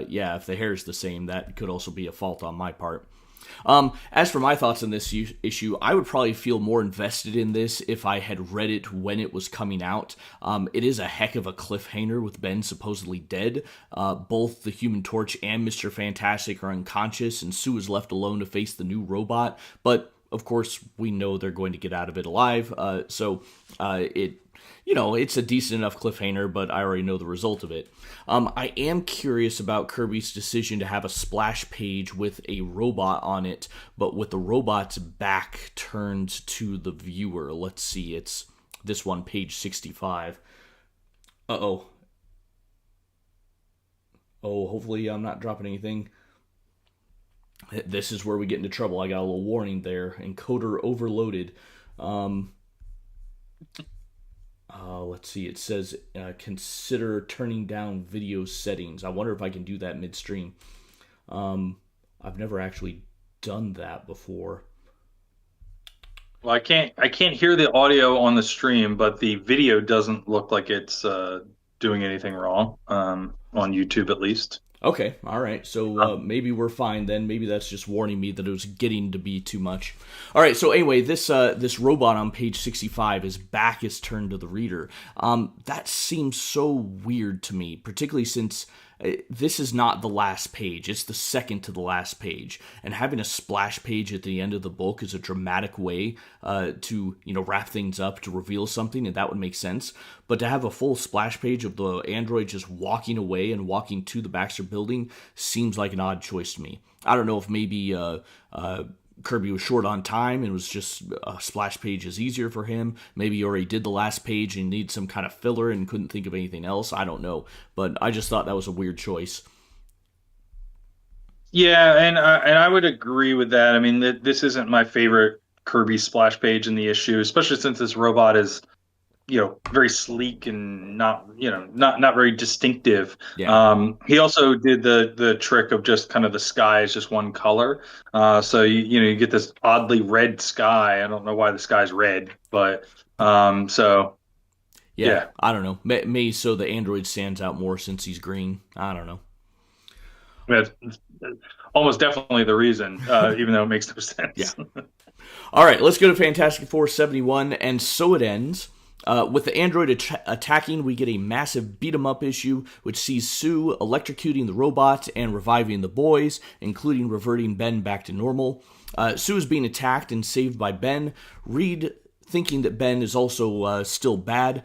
yeah, if the hair is the same, that could also be a fault on my part. As for my thoughts on this issue, I would probably feel more invested in this if I had read it when it was coming out. It is a heck of a cliffhanger with Ben supposedly dead. Both the Human Torch and Mr. Fantastic are unconscious, and Sue is left alone to face the new robot. But of course, we know they're going to get out of it alive. It's a decent enough cliffhanger, but I already know the result of it. I am curious about Kirby's decision to have a splash page with a robot on it, but with the robot's back turned to the viewer. Let's see, it's this one, page 65. Uh-oh. Oh, hopefully I'm not dropping anything. This is where we get into trouble. I got a little warning there. Encoder overloaded. Um, let's see. It says consider turning down video settings. I wonder if I can do that midstream. I've never actually done that before. Well, I can't hear the audio on the stream, but the video doesn't look like it's doing anything wrong, on YouTube at least. Okay, all right. So Uh, maybe we're fine then. Maybe that's just warning me that it was getting to be too much. All right. So anyway, this robot on page 65, his back is turned to the reader. That seems so weird to me, particularly since this is not the last page. It's the second to the last page, and having a splash page at the end of the book is a dramatic way to wrap things up, to reveal something, and that would make sense. But to have a full splash page of the android just walking away and walking to the Baxter building seems like an odd choice to me. I don't know if maybe Kirby was short on time and was just a splash page is easier for him. Maybe he already did the last page and needed some kind of filler and couldn't think of anything else. I don't know, but I just thought that was a weird choice. yeah, and I would agree with that. I mean, this isn't my favorite Kirby splash page in the issue, especially since this robot is very sleek and not very distinctive. Yeah, He also did the trick of just kind of the sky is just one color. So you get this oddly red sky. I don't know why the sky's red, but so yeah. yeah. I don't know. May so the android stands out more since he's green. I don't know. That's almost definitely the reason, even though it makes no Yeah. sense. All right, let's go to Fantastic Four 71, and so it ends. With the android attacking, we get a massive beat 'em up issue, which sees Sue electrocuting the robot and reviving the boys, including reverting Ben back to normal. Sue is being attacked and saved by Ben. Reed, thinking that Ben is also still bad,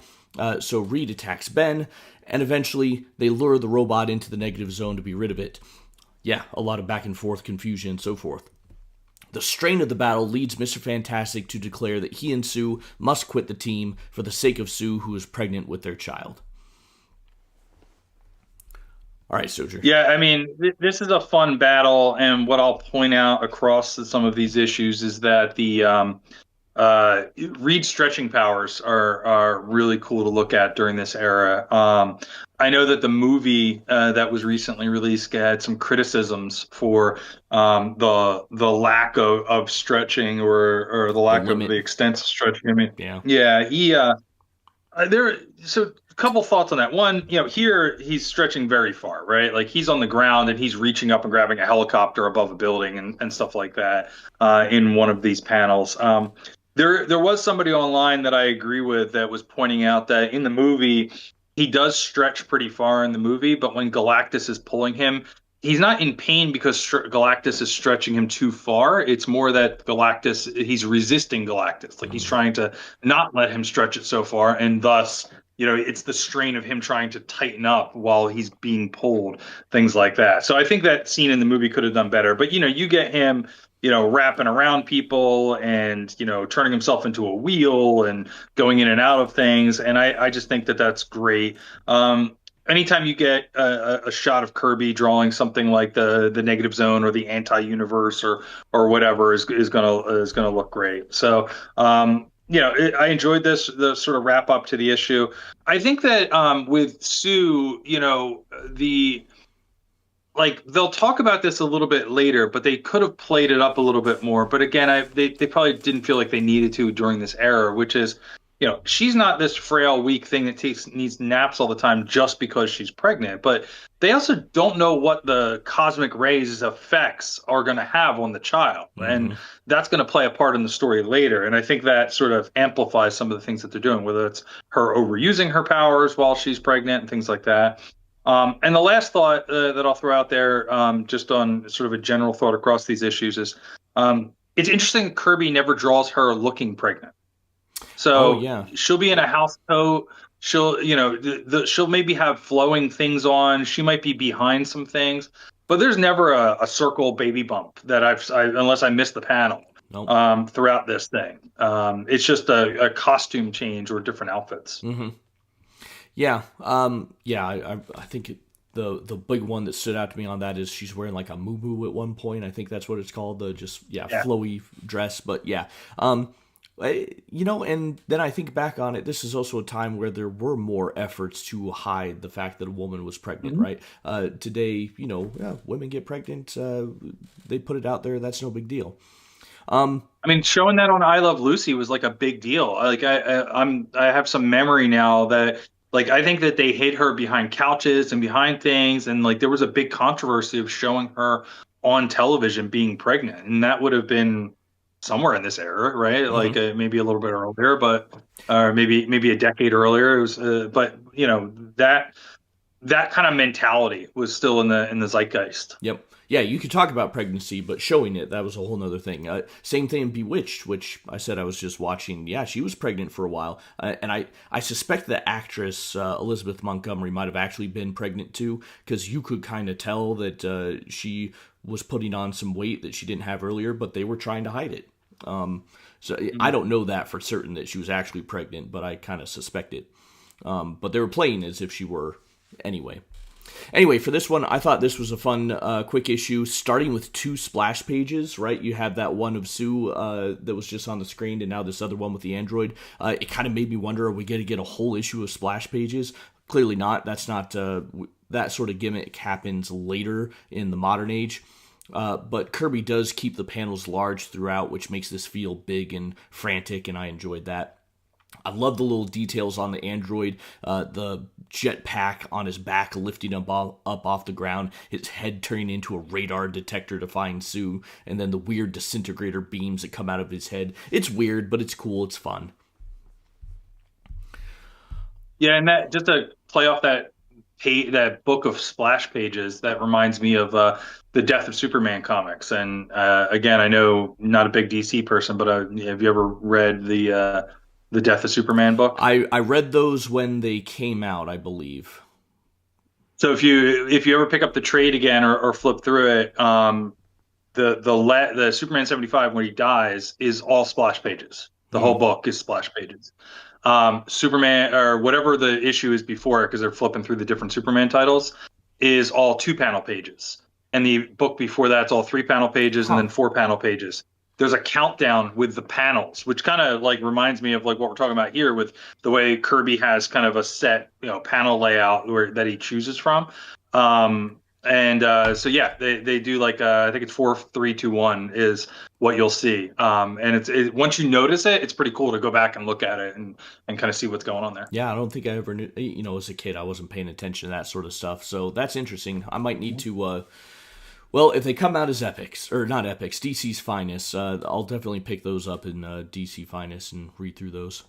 so Reed attacks Ben, and eventually they lure the robot into the negative zone to be rid of it. Yeah, a lot of back and forth confusion and so forth. The strain of the battle leads Mr. Fantastic to declare that he and Sue must quit the team for the sake of Sue, who is pregnant with their child. All right, Sojourn. Yeah, I mean, this is a fun battle, and what I'll point out across some of these issues is that the Reed's stretching powers are really cool to look at during this era. I know that the movie that was recently released had some criticisms for the lack of stretching or the The lack of limit. the extensive stretching. I mean, Yeah. yeah, he there. So a couple thoughts on that. One, here he's stretching very far, right? Like he's on the ground and he's reaching up and grabbing a helicopter above a building and stuff like that in one of these panels. There was somebody online that I agree with that was pointing out that in the movie he does stretch pretty far in the movie, but when Galactus is pulling him, he's not in pain because Galactus is stretching him too far. It's more that he's resisting Galactus, like he's Mm-hmm. trying to not let him stretch it so far, and thus, it's the strain of him trying to tighten up while he's being pulled, things like that. So I think that scene in the movie could have done better. But you get him, wrapping around people and turning himself into a wheel and going in and out of things, and I just think that that's great. Anytime you get a shot of Kirby drawing something like the negative zone or the anti-universe or whatever is gonna look great. So I enjoyed the sort of wrap up to the issue. I think that with Sue, the like they'll talk about this a little bit later, but they could have played it up a little bit more. But again, they probably didn't feel like they needed to during this era, which is, she's not this frail, weak thing that needs naps all the time just because she's pregnant. But they also don't know what the cosmic rays effects are going to have on the child, Mm-hmm. and that's going to play a part in the story later. And I think that sort of amplifies some of the things that they're doing, whether it's her overusing her powers while she's pregnant and things like that. And the last thought that I'll throw out there, just on sort of a general thought across these issues, is it's interesting Kirby never draws her looking pregnant. Oh So yeah. she'll be in a house coat. She'll maybe have flowing things on. She might be behind some things, but there's never a circle baby bump that unless I missed the panel Nope. throughout this thing. It's just a costume change or different outfits. Mm-hmm. Yeah. Yeah. I think the big one that stood out to me on that is she's wearing like a muumuu at one point. I think that's what it's called. The just Yeah. flowy dress. But yeah. And then I think back on it. This is also a time where there were more efforts to hide the fact that a woman was pregnant. Mhm. Right. Today, yeah, women get pregnant. They put it out there. That's no big deal. I mean, showing that on I Love Lucy was like a big deal. Like I have some memory now that like I think that they hid her behind couches and behind things, and like there was a big controversy of showing her on television being pregnant, and that would have been somewhere in this era, right? Like Mm-hmm. maybe a little bit earlier, but or maybe a decade earlier. It was, but that kind of mentality was still in the zeitgeist. Yep. Yeah, you could talk about pregnancy, but showing it, that was a whole nother thing. Same thing in Bewitched, which I said I was just watching. Yeah, she was pregnant for a while. And I suspect the actress, Elizabeth Montgomery, might have actually been pregnant too, because you could kind of tell that she was putting on some weight that she didn't have earlier, but they were trying to hide it. So I don't know that for certain that she was actually pregnant, but I kind of suspect it. But they were playing as if she were anyway. Anyway, for this one, I thought this was a fun, quick issue, starting with 2 splash pages, right? You have that one of Sue that was just on the screen, and now this other one with the android. It kind of made me wonder, are we going to get a whole issue of splash pages? Clearly not. That's not, that sort of gimmick happens later in the modern age. But Kirby does keep the panels large throughout, which makes this feel big and frantic, and I enjoyed that. I love the little details on the android, the jetpack on his back lifting him up off the ground, his head turning into a radar detector to find Sue, and then the weird disintegrator beams that come out of his head. It's weird, but it's cool, it's fun. Yeah, and that just to play off that book of splash pages, that reminds me of the Death of Superman comics. And again, I know not a big DC person, but have you ever read the Death of Superman book? I read those when they came out, I believe. So if you ever pick up the trade again or flip through it, the Superman 75 when he dies is all splash pages. The Hmm. whole book is splash pages. Superman or whatever the issue is before it, because they're flipping through the different Superman titles, is all 2-panel pages, and the book before that's all 3-panel pages, and Huh. then 4-panel pages. There's a countdown with the panels, which kind of like reminds me of like what we're talking about here with the way Kirby has kind of a set, panel layout where that he chooses from. And so yeah, they do like I think it's 4-3-2-1 is what you'll see. And once you notice it, it's pretty cool to go back and look at it and kind of see what's going on there. Yeah, I don't think I ever knew. As a kid, I wasn't paying attention to that sort of stuff. So that's interesting. I might need to. Well, if they come out as epics or not epics, DC's finest, I'll definitely pick those up in DC finest and read through those.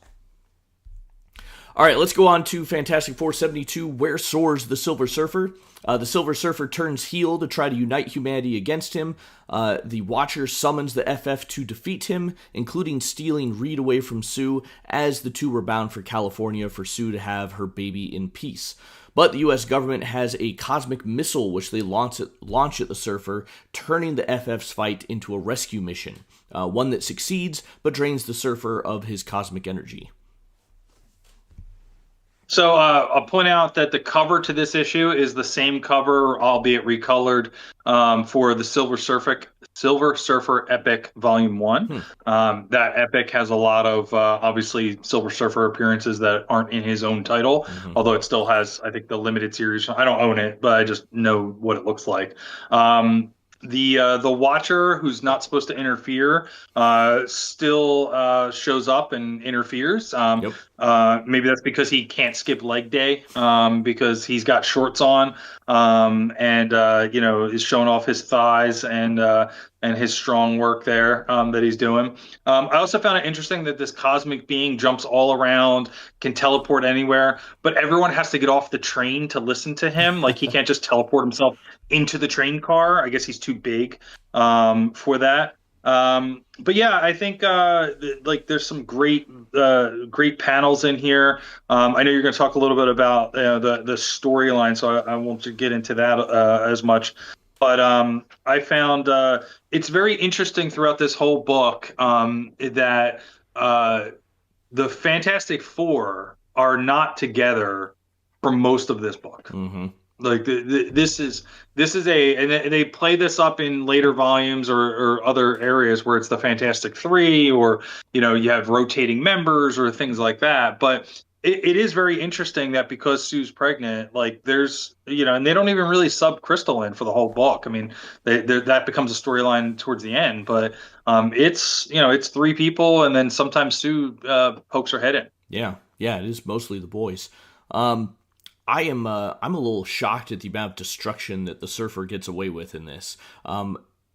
All right, let's go on to Fantastic Four 72. Where soars the Silver Surfer? The Silver Surfer turns heel to try to unite humanity against him. The Watcher summons the FF to defeat him, including stealing Reed away from Sue, as the two were bound for California for Sue to have her baby in peace. But the U.S. government has a cosmic missile which they launch at the Surfer, turning the FF's fight into a rescue mission. One that succeeds, but drains the Surfer of his cosmic energy. So I'll point out that the cover to this issue is the same cover, albeit recolored, for the Silver Surfer Epic Volume 1. That Epic has a lot of obviously Silver Surfer appearances that aren't in his own title, although it still has, I think, the limited series. I don't own it, but I just know what it looks like. The Watcher, who's not supposed to interfere, still shows up and interferes. Yep. Maybe that's because he can't skip leg day, because he's got shorts on, and is showing off his thighs and his strong work there that he's doing. I also found it interesting that this cosmic being jumps all around, can teleport anywhere, but everyone has to get off the train to listen to him. Like he can't just teleport himself into the train car. I guess he's too big for that. But yeah, I think like there's some great panels in here. I know you're going to talk a little bit about the storyline, so I won't get into that as much. But I found it's very interesting throughout this whole book that the Fantastic Four are not together for most of this book. Mm-hmm. Like this is and they play this up in later volumes or other areas where it's the Fantastic Three, or you have rotating members or things like that. But it is very interesting that because Sue's pregnant, like there's and they don't even really sub Crystal in for the whole book. I mean, that becomes a storyline towards the end, but it's 3 people, and then sometimes Sue pokes her head in. Yeah, it is mostly the boys. I'm a little shocked at the amount of destruction that the Surfer gets away with in this.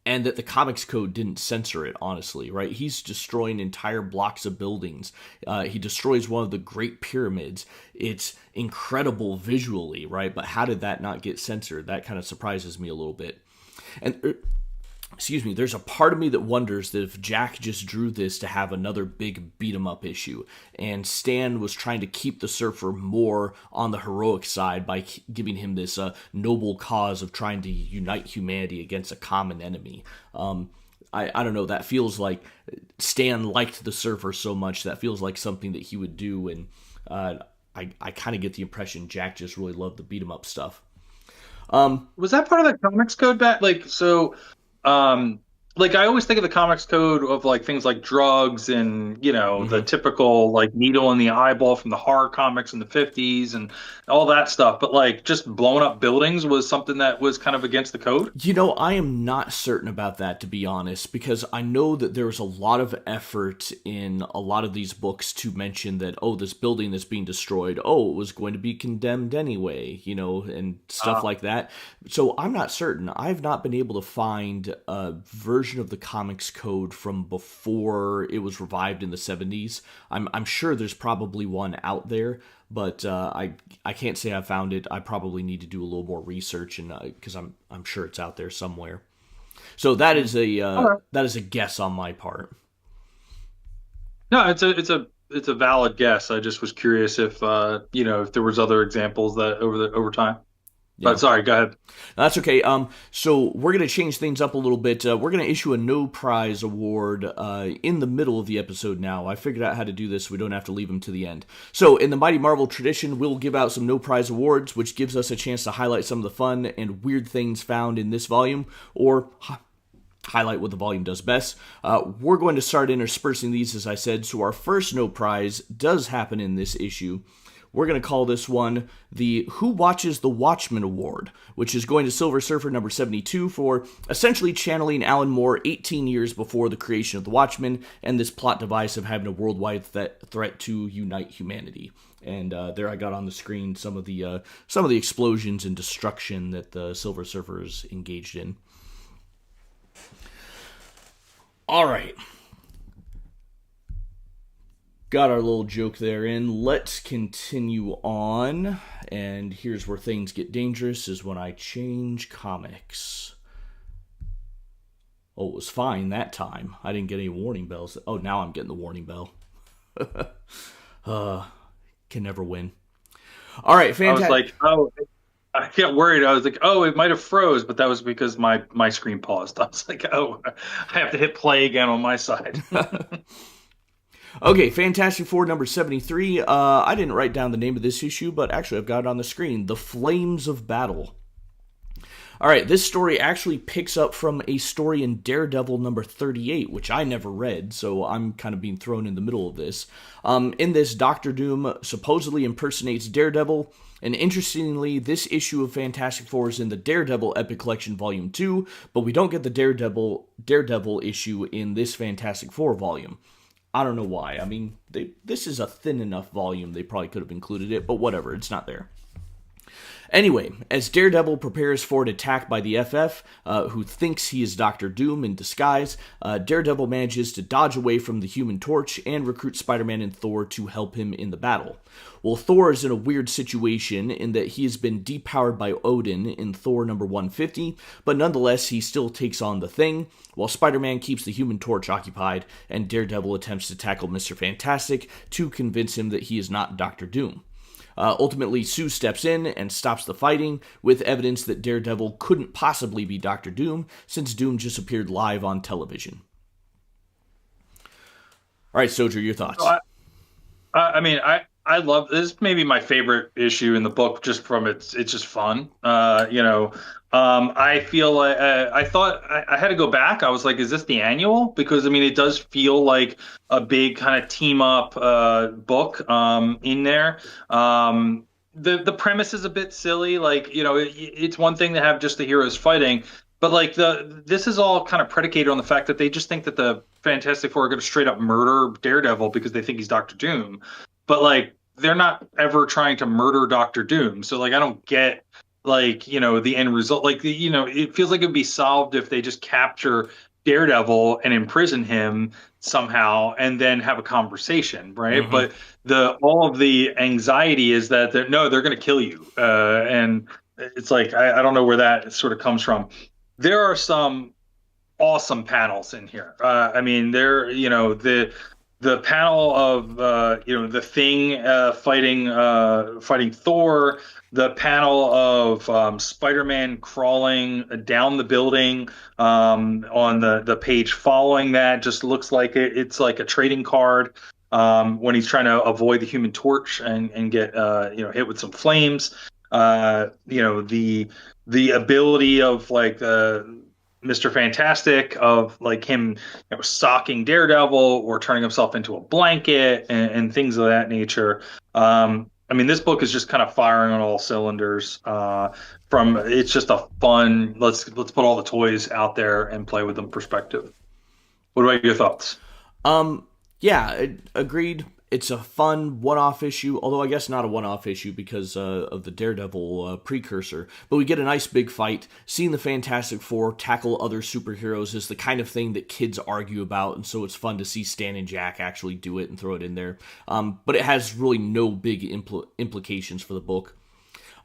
And that the Comics Code didn't censor it, honestly, right? He's destroying entire blocks of buildings. He destroys one of the Great Pyramids. It's incredible visually, right? But how did that not get censored? That kind of surprises me a little bit. And excuse me, there's a part of me that wonders that if Jack just drew this to have another big beat 'em up issue, and Stan was trying to keep the Surfer more on the heroic side by giving him this noble cause of trying to unite humanity against a common enemy. I don't know, that feels like Stan liked the Surfer so much, that feels like something that he would do, and I kind of get the impression Jack just really loved the beat 'em up stuff. Was that part of the Comics Code back? Like I always think of the Comics Code of like things like drugs and the typical like needle in the eyeball from the horror comics in the 50s and all that stuff, but like just blowing up buildings was something that was kind of against the code. I am not certain about that, to be honest, because I know that there was a lot of effort in a lot of these books to mention that, this building that's being destroyed, it was going to be condemned anyway, and stuff like that. So I'm not certain. I've not been able to find a version of the Comics Code from before it was revived in the 70s. I'm sure there's probably one out there, but I can't say I found it. I probably need to do a little more research, and because I'm sure it's out there somewhere. So that is a guess on my part. No, it's a valid guess. I just was curious if if there was other examples that over time. Yeah. But sorry, go ahead. That's okay. So we're going to change things up a little bit. We're going to issue a no prize award in the middle of the episode now. I figured out how to do this so we don't have to leave them to the end. So in the Mighty Marvel tradition, we'll give out some no prize awards, which gives us a chance to highlight some of the fun and weird things found in this volume, or highlight what the volume does best. We're going to start interspersing these, as I said, so our first no prize does happen in this issue. We're going to call this one the Who Watches the Watchmen Award, which is going to Silver Surfer number 72 for essentially channeling Alan Moore 18 years before the creation of the Watchmen and this plot device of having a worldwide threat to unite humanity. And there I got on the screen some of the explosions and destruction that the Silver Surfers engaged in. All right. Got our little joke there in. Let's continue on. And here's where things get dangerous, is when I change comics. Oh, it was fine that time. I didn't get any warning bells. Oh, now I'm getting the warning bell. Can never win. All right, fantastic. I was like, oh, I get worried. I was like, oh, it might have froze, but that was because my screen paused. I was like, oh, I have to hit play again on my side. Okay, Fantastic Four number 73. I didn't write down the name of this issue, but actually I've got it on the screen. The Flames of Battle. All right, this story actually picks up from a story in Daredevil number 38, which I never read, so I'm kind of being thrown in the middle of this. In this, Doctor Doom supposedly impersonates Daredevil, and interestingly, this issue of Fantastic Four is in the Daredevil Epic Collection Volume 2, but we don't get the Daredevil issue in this Fantastic Four volume. I don't know why. I mean, this is a thin enough volume, they probably could have included it, but whatever, it's not there. Anyway, as Daredevil prepares for an attack by the FF, who thinks he is Doctor Doom in disguise, Daredevil manages to dodge away from the Human Torch and recruit Spider-Man and Thor to help him in the battle. Well, Thor is in a weird situation in that he has been depowered by Odin in Thor number 150, but nonetheless he still takes on the Thing, while Spider-Man keeps the Human Torch occupied, and Daredevil attempts to tackle Mr. Fantastic to convince him that he is not Doctor Doom. Ultimately, Sue steps in and stops the fighting, with evidence that Daredevil couldn't possibly be Doctor Doom, since Doom just appeared live on television. All right, Stojr, your thoughts? I love this. Maybe my favorite issue in the book, just from it's just fun. I feel like I thought I had to go back. I was like, is this the annual? Because I mean, it does feel like a big kind of team up book in there. The premise is a bit silly. Like, it's one thing to have just the heroes fighting, but like this is all kind of predicated on the fact that they just think that the Fantastic Four are going to straight up murder Daredevil because they think he's Doctor Doom. But like, they're not ever trying to murder Doctor Doom. So like, I don't get like, the end result. Like, it feels like it would be solved if they just capture Daredevil and imprison him somehow and then have a conversation, right? Mm-hmm. But all of the anxiety is that they're going to kill you. And it's like, I don't know where that sort of comes from. There are some awesome panels in here. I mean, the panel of the Thing fighting Thor, the panel of Spider-Man crawling down the building on the page following that just looks like it's like a trading card when he's trying to avoid the Human Torch and get hit with some flames. The ability of like Mr. Fantastic, of like him socking Daredevil or turning himself into a blanket and things of that nature. I mean, this book is just kind of firing on all cylinders. It's just a fun, let's put all the toys out there and play with them perspective. What about your thoughts? Yeah, agreed. It's a fun one-off issue, although I guess not a one-off issue because of the Daredevil precursor. But we get a nice big fight. Seeing the Fantastic Four tackle other superheroes is the kind of thing that kids argue about, and so it's fun to see Stan and Jack actually do it and throw it in there. But it has really no big implications for the book.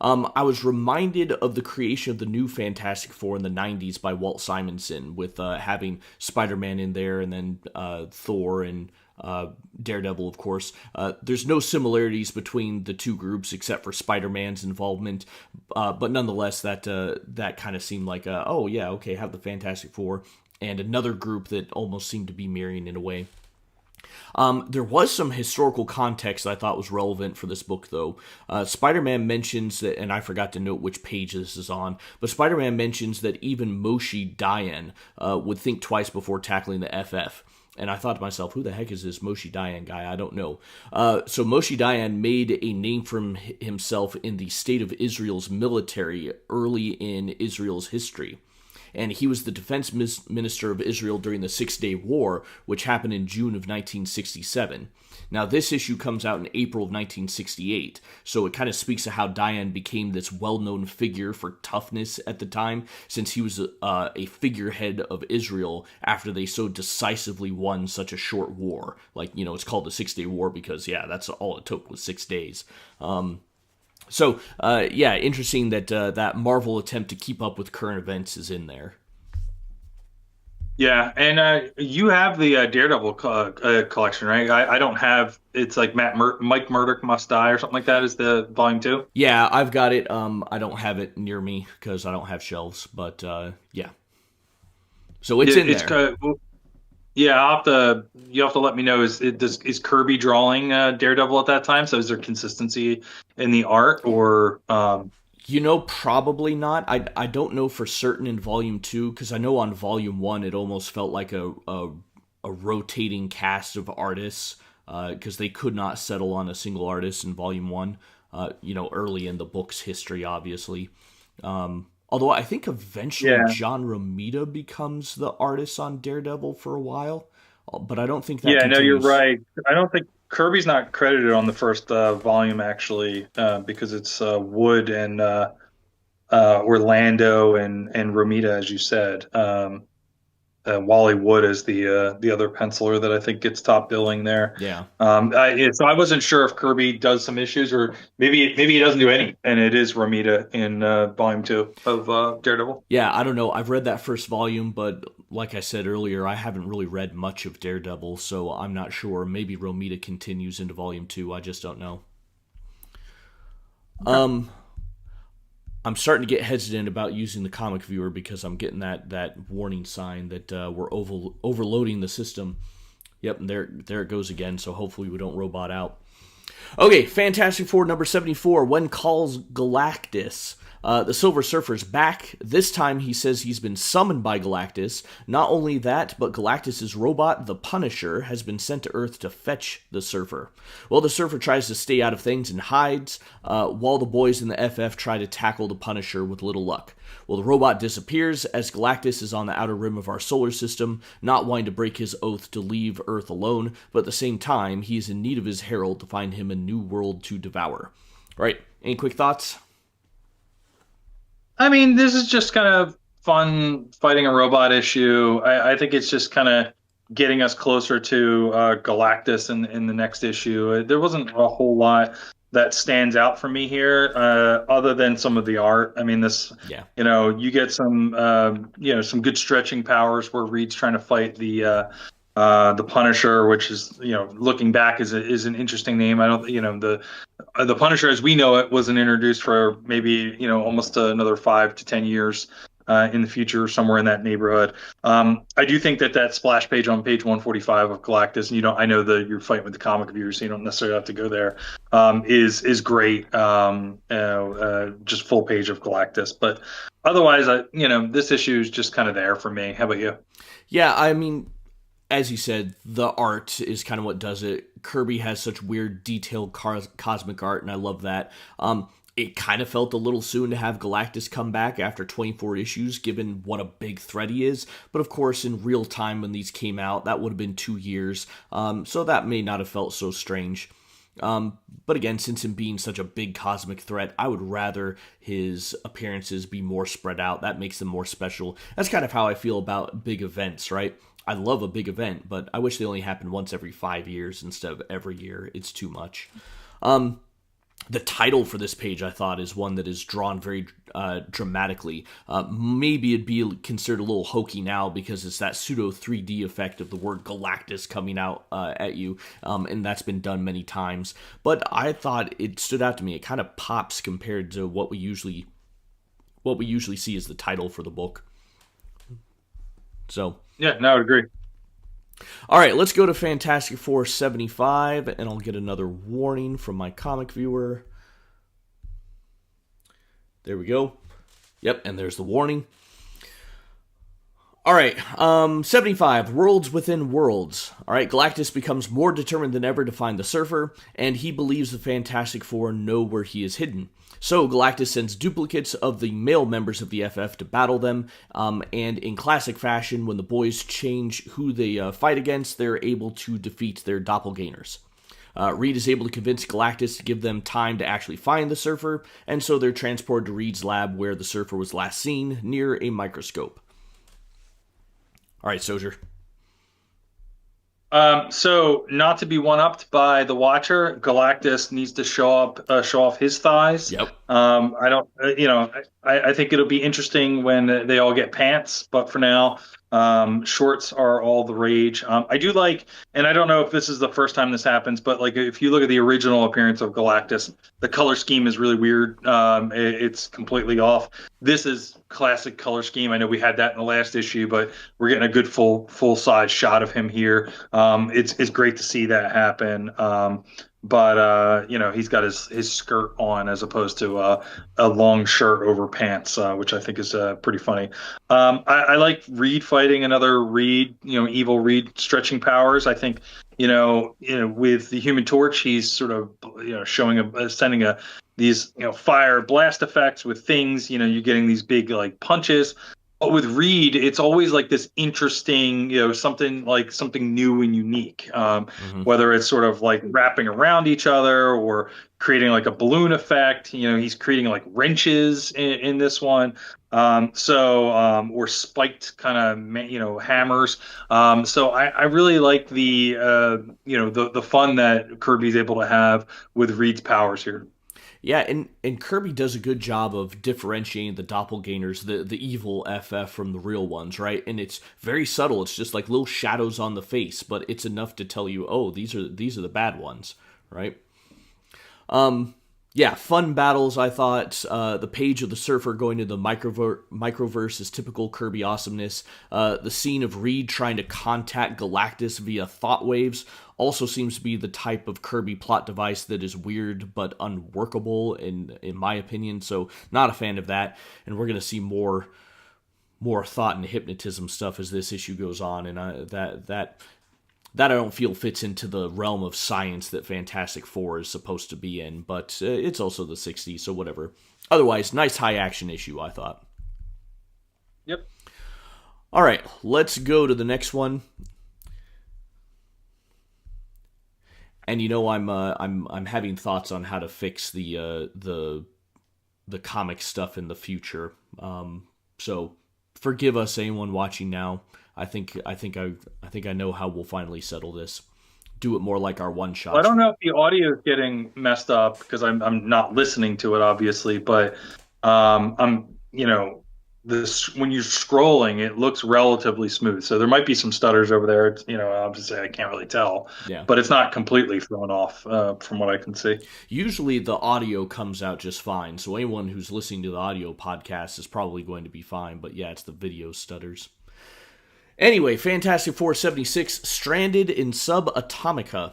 I was reminded of the creation of the new Fantastic Four in the 90s by Walt Simonson, with having Spider-Man in there and then Thor and Daredevil, of course. There's no similarities between the two groups except for Spider-Man's involvement, but nonetheless, that kind of seemed like, oh yeah, okay, have the Fantastic Four and another group that almost seemed to be mirroring in a way. There was some historical context that I thought was relevant for this book, though. Spider-Man mentions that, and I forgot to note which page this is on, but Spider-Man mentions that even Moshe Dayan would think twice before tackling the FF. And I thought to myself, who the heck is this Moshe Dayan guy? I don't know. So Moshe Dayan made a name for himself in the State of Israel's military early in Israel's history. And he was the defense minister of Israel during the Six-Day War, which happened in June of 1967. Now, this issue comes out in April of 1968, so it kind of speaks to how Dayan became this well-known figure for toughness at the time, since he was a figurehead of Israel after they so decisively won such a short war. Like, it's called the Six-Day War because, yeah, that's all it took was 6 days. So, interesting that that Marvel attempt to keep up with current events is in there. Yeah, and you have the Daredevil collection, right? I don't have. It's like Mike Murdock Must Die or something like that. Is the volume 2? Yeah, I've got it. I don't have it near me because I don't have shelves, but yeah. So it's in there. Yeah, you have to let me know. Is Kirby drawing Daredevil at that time? So is there consistency in the art, or Probably not. I don't know for certain in Volume 2, because I know on Volume 1 it almost felt like a rotating cast of artists, because they could not settle on a single artist in Volume 1, early in the book's history, obviously. Although I think eventually John Romita becomes the artist on Daredevil for a while, but I don't think that no, you're continues. right. I don't think Kirby's not credited on the first volume actually, because it's Wood and Orlando and Romita, as you said. Wally Wood is the other penciler that I think gets top billing there. Yeah. So I wasn't sure if Kirby does some issues, or maybe he doesn't do any, and it is Romita in volume 2 of Daredevil. Yeah, I don't know. I've read that first volume, but like I said earlier, I haven't really read much of Daredevil, so I'm not sure. Maybe Romita continues into volume 2. I just don't know. Okay. I'm starting to get hesitant about using the comic viewer because I'm getting that warning sign that we're overloading the system. Yep, and there it goes again, so hopefully we don't robot out. Okay, Fantastic Four number 74, When Calls Galactus. The Silver Surfer's back. This time he says he's been summoned by Galactus. Not only that, but Galactus' robot, the Punisher, has been sent to Earth to fetch the Surfer. Well, the Surfer tries to stay out of things and hides, while the boys in the FF try to tackle the Punisher with little luck. Well, the robot disappears as Galactus is on the outer rim of our solar system, not wanting to break his oath to leave Earth alone, but at the same time, he is in need of his herald to find him a new world to devour. All right, any quick thoughts? I mean, this is just kind of fun fighting a robot issue. I think it's just kind of getting us closer to Galactus in the next issue. There wasn't a whole lot that stands out for me here, other than some of the art. I mean, you get some good stretching powers where Reed's trying to fight the Punisher, which is, looking back is an interesting name. I don't, the Punisher as we know it wasn't introduced for maybe, almost another 5 to 10 years in the future, somewhere in that neighborhood. I do think that splash page on page 145 of Galactus, and I know that you're fighting with the comic viewers, so you don't necessarily have to go there, is great. Just full page of Galactus, but otherwise, this issue is just kind of there for me. How about you? Yeah, I mean, as you said, the art is kind of what does it. Kirby has such weird, detailed cosmic art, and I love that. It kind of felt a little soon to have Galactus come back after 24 issues, given what a big threat he is. But of course, in real time when these came out, that would have been 2 years. So that may not have felt so strange. But again, since him being such a big cosmic threat, I would rather his appearances be more spread out. That makes them more special. That's kind of how I feel about big events, right? I love a big event, but I wish they only happened once every 5 years instead of every year. It's too much. The title for this page, I thought, is one that is drawn very dramatically. Maybe it'd be considered a little hokey now because it's that pseudo 3D effect of the word Galactus coming out at you, and that's been done many times. But I thought it stood out to me. It kind of pops compared to what we usually see as the title for the book. So Yeah, no, I would agree. all right, let's go to Fantastic Four 75, and I'll get another warning from my comic viewer. There we go. Yep, and there's the warning. All right, 75, Worlds Within Worlds. All right, Galactus becomes more determined than ever to find the Surfer, and he believes the Fantastic Four know where he is hidden. So Galactus sends duplicates of the male members of the FF to battle them, and in classic fashion, when the boys change who they fight against, they're able to defeat their doppelgangers. Reed is able to convince Galactus to give them time to actually find the Surfer, and so they're transported to Reed's lab where the Surfer was last seen, near a microscope. All right, Stojr. So not to be one-upped by the Watcher, Galactus needs to show off his thighs. Yep. I don't, I think it'll be interesting when they all get pants, but for now, shorts are all the rage. I do like, and I don't know if this is the first time this happens, but like if you look at the original appearance of Galactus, the color scheme is really weird. It's completely off. This is classic color scheme. I know we had that in the last issue, but we're getting a good full size shot of him here. It's great to see that happen. But he's got his skirt on as opposed to a long shirt over pants, which I think is pretty funny. I like Reed fighting another Reed, evil Reed stretching powers. I think with the Human Torch, he's sort of sending these fire blast effects with things. You're getting these big like punches. But with Reed, it's always like this interesting, something new and unique. Whether it's sort of like wrapping around each other or creating like a balloon effect. He's creating like wrenches in this one. Or spiked kind of hammers. So I really like the fun that Kirby's able to have with Reed's powers here. Yeah, and Kirby does a good job of differentiating the doppelgangers, the evil FF from the real ones, right? And it's very subtle. It's just like little shadows on the face, but it's enough to tell you, oh, these are the bad ones, right? Yeah, fun battles, I thought. The page of the Surfer going to the microverse is typical Kirby awesomeness. The scene of Reed trying to contact Galactus via thought waves also seems to be the type of Kirby plot device that is weird but unworkable, in my opinion. So, not a fan of that. And we're going to see more thought and hypnotism stuff as this issue goes on, and that I don't feel fits into the realm of science that Fantastic Four is supposed to be in, but it's also the 60s, so whatever. Otherwise, nice high action issue, I thought. Yep. All right, let's go to the next one. And I'm having thoughts on how to fix the comic stuff in the future. So forgive us, anyone watching now. I think I know how we'll finally settle this. Do it more like our one shot. Well, I don't know if the audio is getting messed up because I'm not listening to it, obviously, but this when you're scrolling, it looks relatively smooth. So there might be some stutters over there. It's, obviously I can't really tell. Yeah. But it's not completely thrown off from what I can see. Usually the audio comes out just fine. So anyone who's listening to the audio podcast is probably going to be fine. But yeah, it's the video stutters. Anyway, Fantastic Four 76, stranded in Subatomica.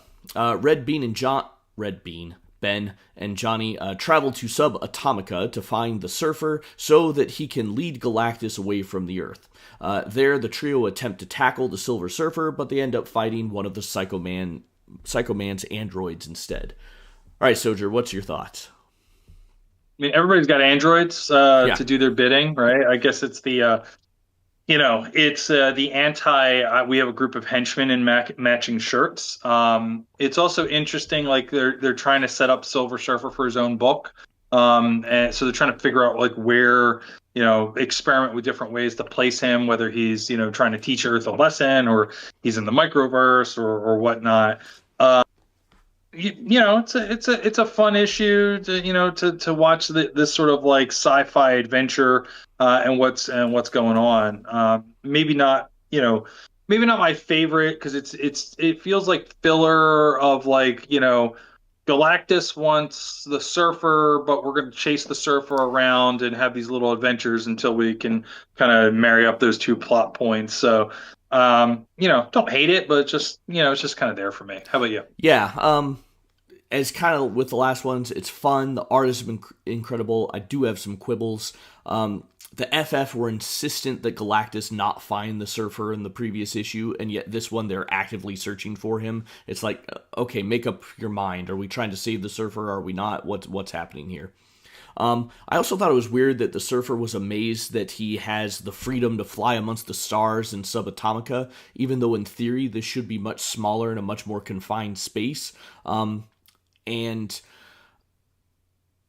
Ben and Johnny travel to Subatomica to find the Surfer so that he can lead Galactus away from the Earth. There, the trio attempt to tackle the Silver Surfer, but they end up fighting one of the Psycho Man's androids instead. All right, Stojr, what's your thoughts? I mean, everybody's got androids to do their bidding, right? I guess it's the it's the anti. We have a group of henchmen in matching shirts. It's also interesting, like they're trying to set up Silver Surfer for his own book, and so they're trying to figure out like where experiment with different ways to place him, whether he's trying to teach Earth a lesson or he's in the microverse or whatnot. it's a fun issue to to watch this sort of like sci-fi adventure and what's going on. Maybe not maybe not my favorite because it feels like filler of like Galactus wants the surfer, but we're going to chase the surfer around and have these little adventures until we can kind of marry up those two plot points. So, don't hate it, but it's just kind of there for me. How about you? Yeah, as kind of with the last ones, it's fun. The art has been incredible. I do have some quibbles. The FF were insistent that Galactus not find the Surfer in the previous issue, and yet this one they're actively searching for him. It's like, okay, make up your mind. Are we trying to save the Surfer? Are we not? What's happening here? I also thought it was weird that the Surfer was amazed that he has the freedom to fly amongst the stars in Subatomica, even though in theory this should be much smaller in a much more confined space. And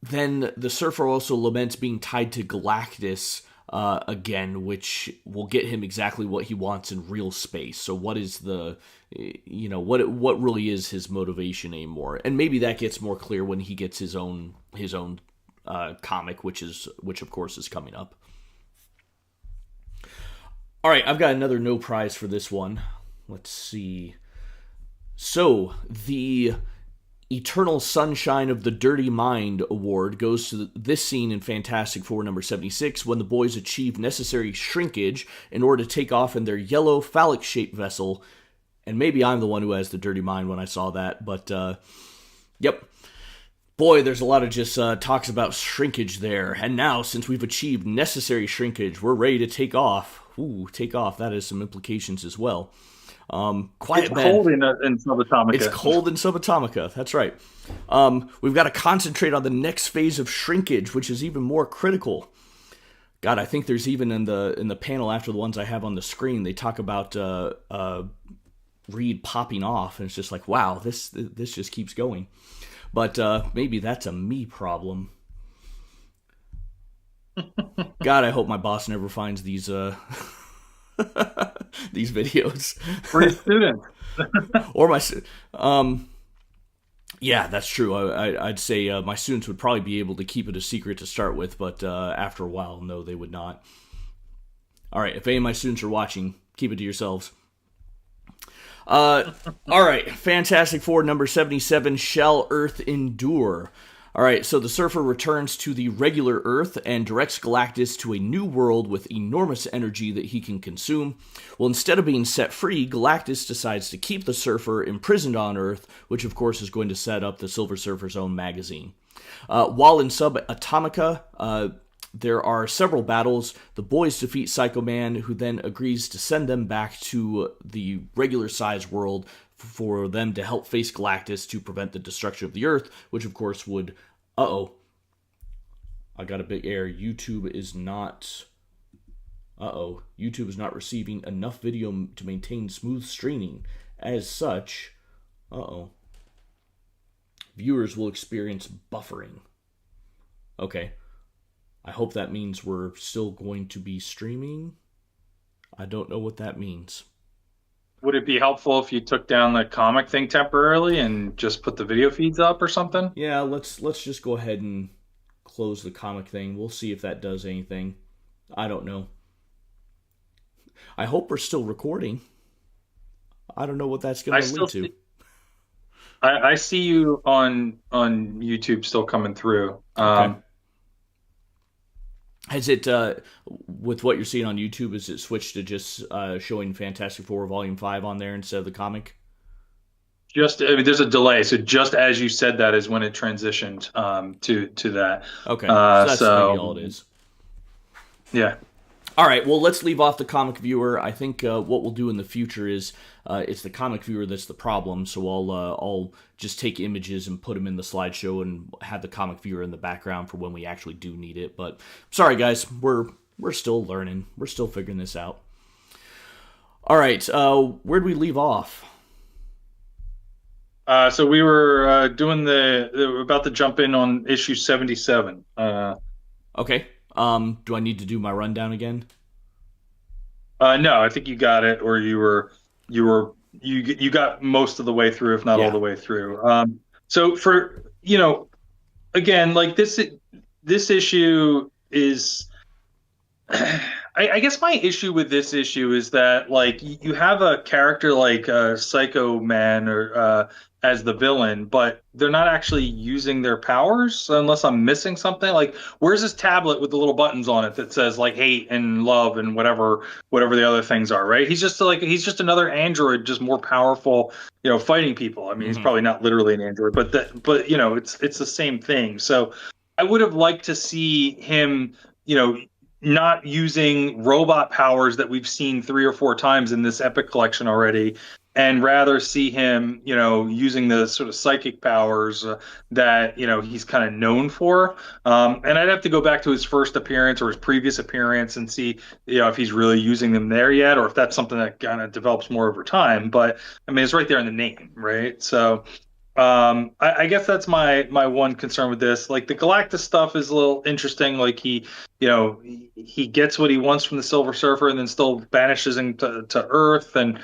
then the Surfer also laments being tied to Galactus again, which will get him exactly what he wants in real space. So what is what really is his motivation anymore? And maybe that gets more clear when he gets his own comic, which of course is coming up. All right, I've got another no prize for this one. Let's see. So the Eternal Sunshine of the Dirty Mind award goes to this scene in Fantastic Four number 76 when the boys achieve necessary shrinkage in order to take off in their yellow phallic-shaped vessel. And maybe I'm the one who has the dirty mind when I saw that, but yep. Boy, there's a lot of just talks about shrinkage there. And now, since we've achieved necessary shrinkage, we're ready to take off. Ooh, take off. That has some implications as well. Quiet It's Ben. cold in Subatomica. It's cold in Subatomica. That's right. We've got to concentrate on the next phase of shrinkage, which is even more critical. God, I think there's even in the panel after the ones I have on the screen, they talk about Reed popping off, and it's just like, wow, this just keeps going. But maybe that's a me problem. God, I hope my boss never finds these these videos. For his students. Or my yeah, that's true. I'd say my students would probably be able to keep it a secret to start with, but after a while, no, they would not. All right, if any of my students are watching, keep it to yourselves. All right, Fantastic Four number 77, Shall Earth Endure? All right, so the Surfer returns to the regular Earth and directs Galactus to a new world with enormous energy that he can consume. Well, instead of being set free, Galactus decides to keep the Surfer imprisoned on Earth, which of course is going to set up the Silver Surfer's own magazine. While in Subatomica, there are several battles. The boys defeat Psycho Man, who then agrees to send them back to the regular-sized world for them to help face Galactus to prevent the destruction of the Earth, which of course would... Uh-oh. I got a big error. YouTube is not receiving enough video to maintain smooth streaming. As such, viewers will experience buffering. Okay. I hope that means we're still going to be streaming. I don't know what that means. Would it be helpful if you took down the comic thing temporarily and just put the video feeds up or something? Yeah, let's just go ahead and close the comic thing. We'll see if that does anything. I don't know. I hope we're still recording. I don't know what that's going to lead to. I see you on YouTube still coming through. Okay. Has it, with what you're seeing on YouTube, is it switched to just showing Fantastic Four Volume 5 on there instead of the comic? There's a delay. So just as you said that is when it transitioned to that. Okay, so that's maybe all it is. Yeah. All right, well, let's leave off the comic viewer. I think what we'll do in the future is it's the comic viewer that's the problem, so I'll just take images and put them in the slideshow and have the comic viewer in the background for when we actually do need it. But sorry, guys, we're still learning. We're still figuring this out. All right, where'd we leave off? So we were doing about to jump in on issue 77. Okay. Do I need to do my rundown again? No, I think you got it, or you got most of the way through, if not all the way through. So for, again, like this issue is I guess my issue with this issue is that like you have a character like Psycho Man or as the villain, but they're not actually using their powers unless I'm missing something. Like, where's this tablet with the little buttons on it that says like hate and love and whatever the other things are, right? He's just another android, just more powerful, fighting people. I mean, he's Hmm. probably not literally an android, but it's the same thing. So I would have liked to see him, you know, not using robot powers that we've seen 3 or 4 times in this epic collection already, and rather see him, using the sort of psychic powers that he's kind of known for. And I'd have to go back to his first appearance or his previous appearance and see, if he's really using them there yet, or if that's something that kind of develops more over time. But I mean, it's right there in the name, right? So I guess that's my one concern with this. Like the Galactus stuff is a little interesting. Like he gets what he wants from the Silver Surfer and then still banishes him to Earth, and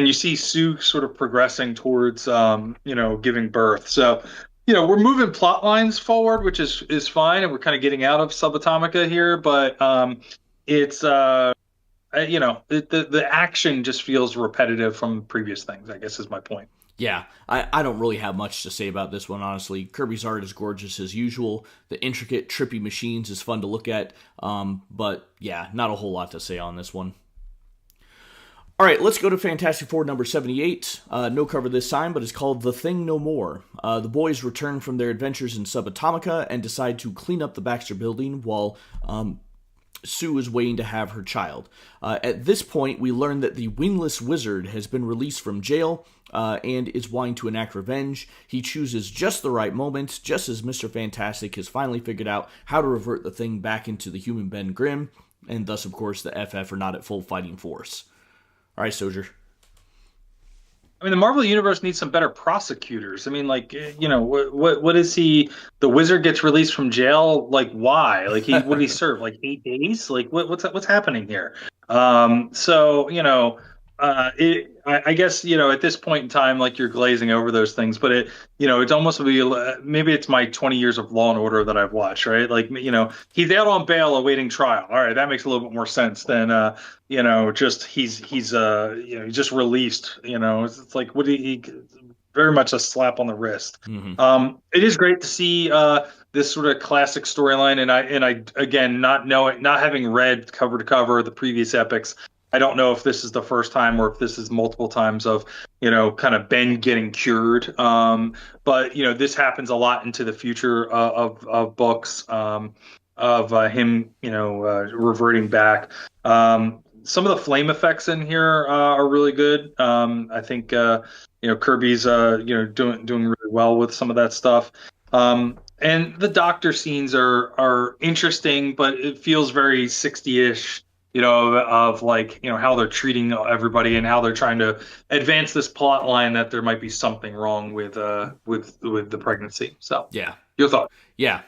you see Sue sort of progressing towards giving birth. So we're moving plot lines forward, which is fine, and we're kind of getting out of Subatomica here, but it's the action just feels repetitive from previous things, I guess is my point. Yeah, I don't really have much to say about this one, honestly. Kirby's art is gorgeous as usual. The intricate, trippy machines is fun to look at. But yeah, not a whole lot to say on this one. All right, let's go to Fantastic Four number 78. No cover this time, but it's called The Thing No More. The boys return from their adventures in Subatomica and decide to clean up the Baxter building while Sue is waiting to have her child. At this point, we learn that the wingless wizard has been released from jail and is wanting to enact revenge. He chooses just the right moment, just as Mr. Fantastic has finally figured out how to revert the thing back into the human Ben Grimm, and thus, of course, the FF are not at full fighting force. All right, Stojr. I mean, the Marvel Universe needs some better prosecutors. I mean, like, what is he? The Wizard gets released from jail. Like, why? Like, what did he serve? Like 8 days? Like, what's happening here? So I guess at this point in time, like you're glazing over those things, but it's almost maybe it's my 20 years of Law and Order that I've watched, right? Like, he's out on bail awaiting trial. All right, that makes a little bit more sense than just he's just released. It's like what he very much a slap on the wrist. Mm-hmm. It is great to see this sort of classic storyline, and I again not having read cover to cover the previous epics. I don't know if this is the first time or if this is multiple times of kind of Ben getting cured. But this happens a lot into the future of books, of him reverting back. Some of the flame effects in here are really good. I think Kirby's doing really well with some of that stuff. And the doctor scenes are interesting, but it feels very 60-ish, of like, how they're treating everybody and how they're trying to advance this plot line that there might be something wrong with the pregnancy. So, Yeah. your thought? Yeah,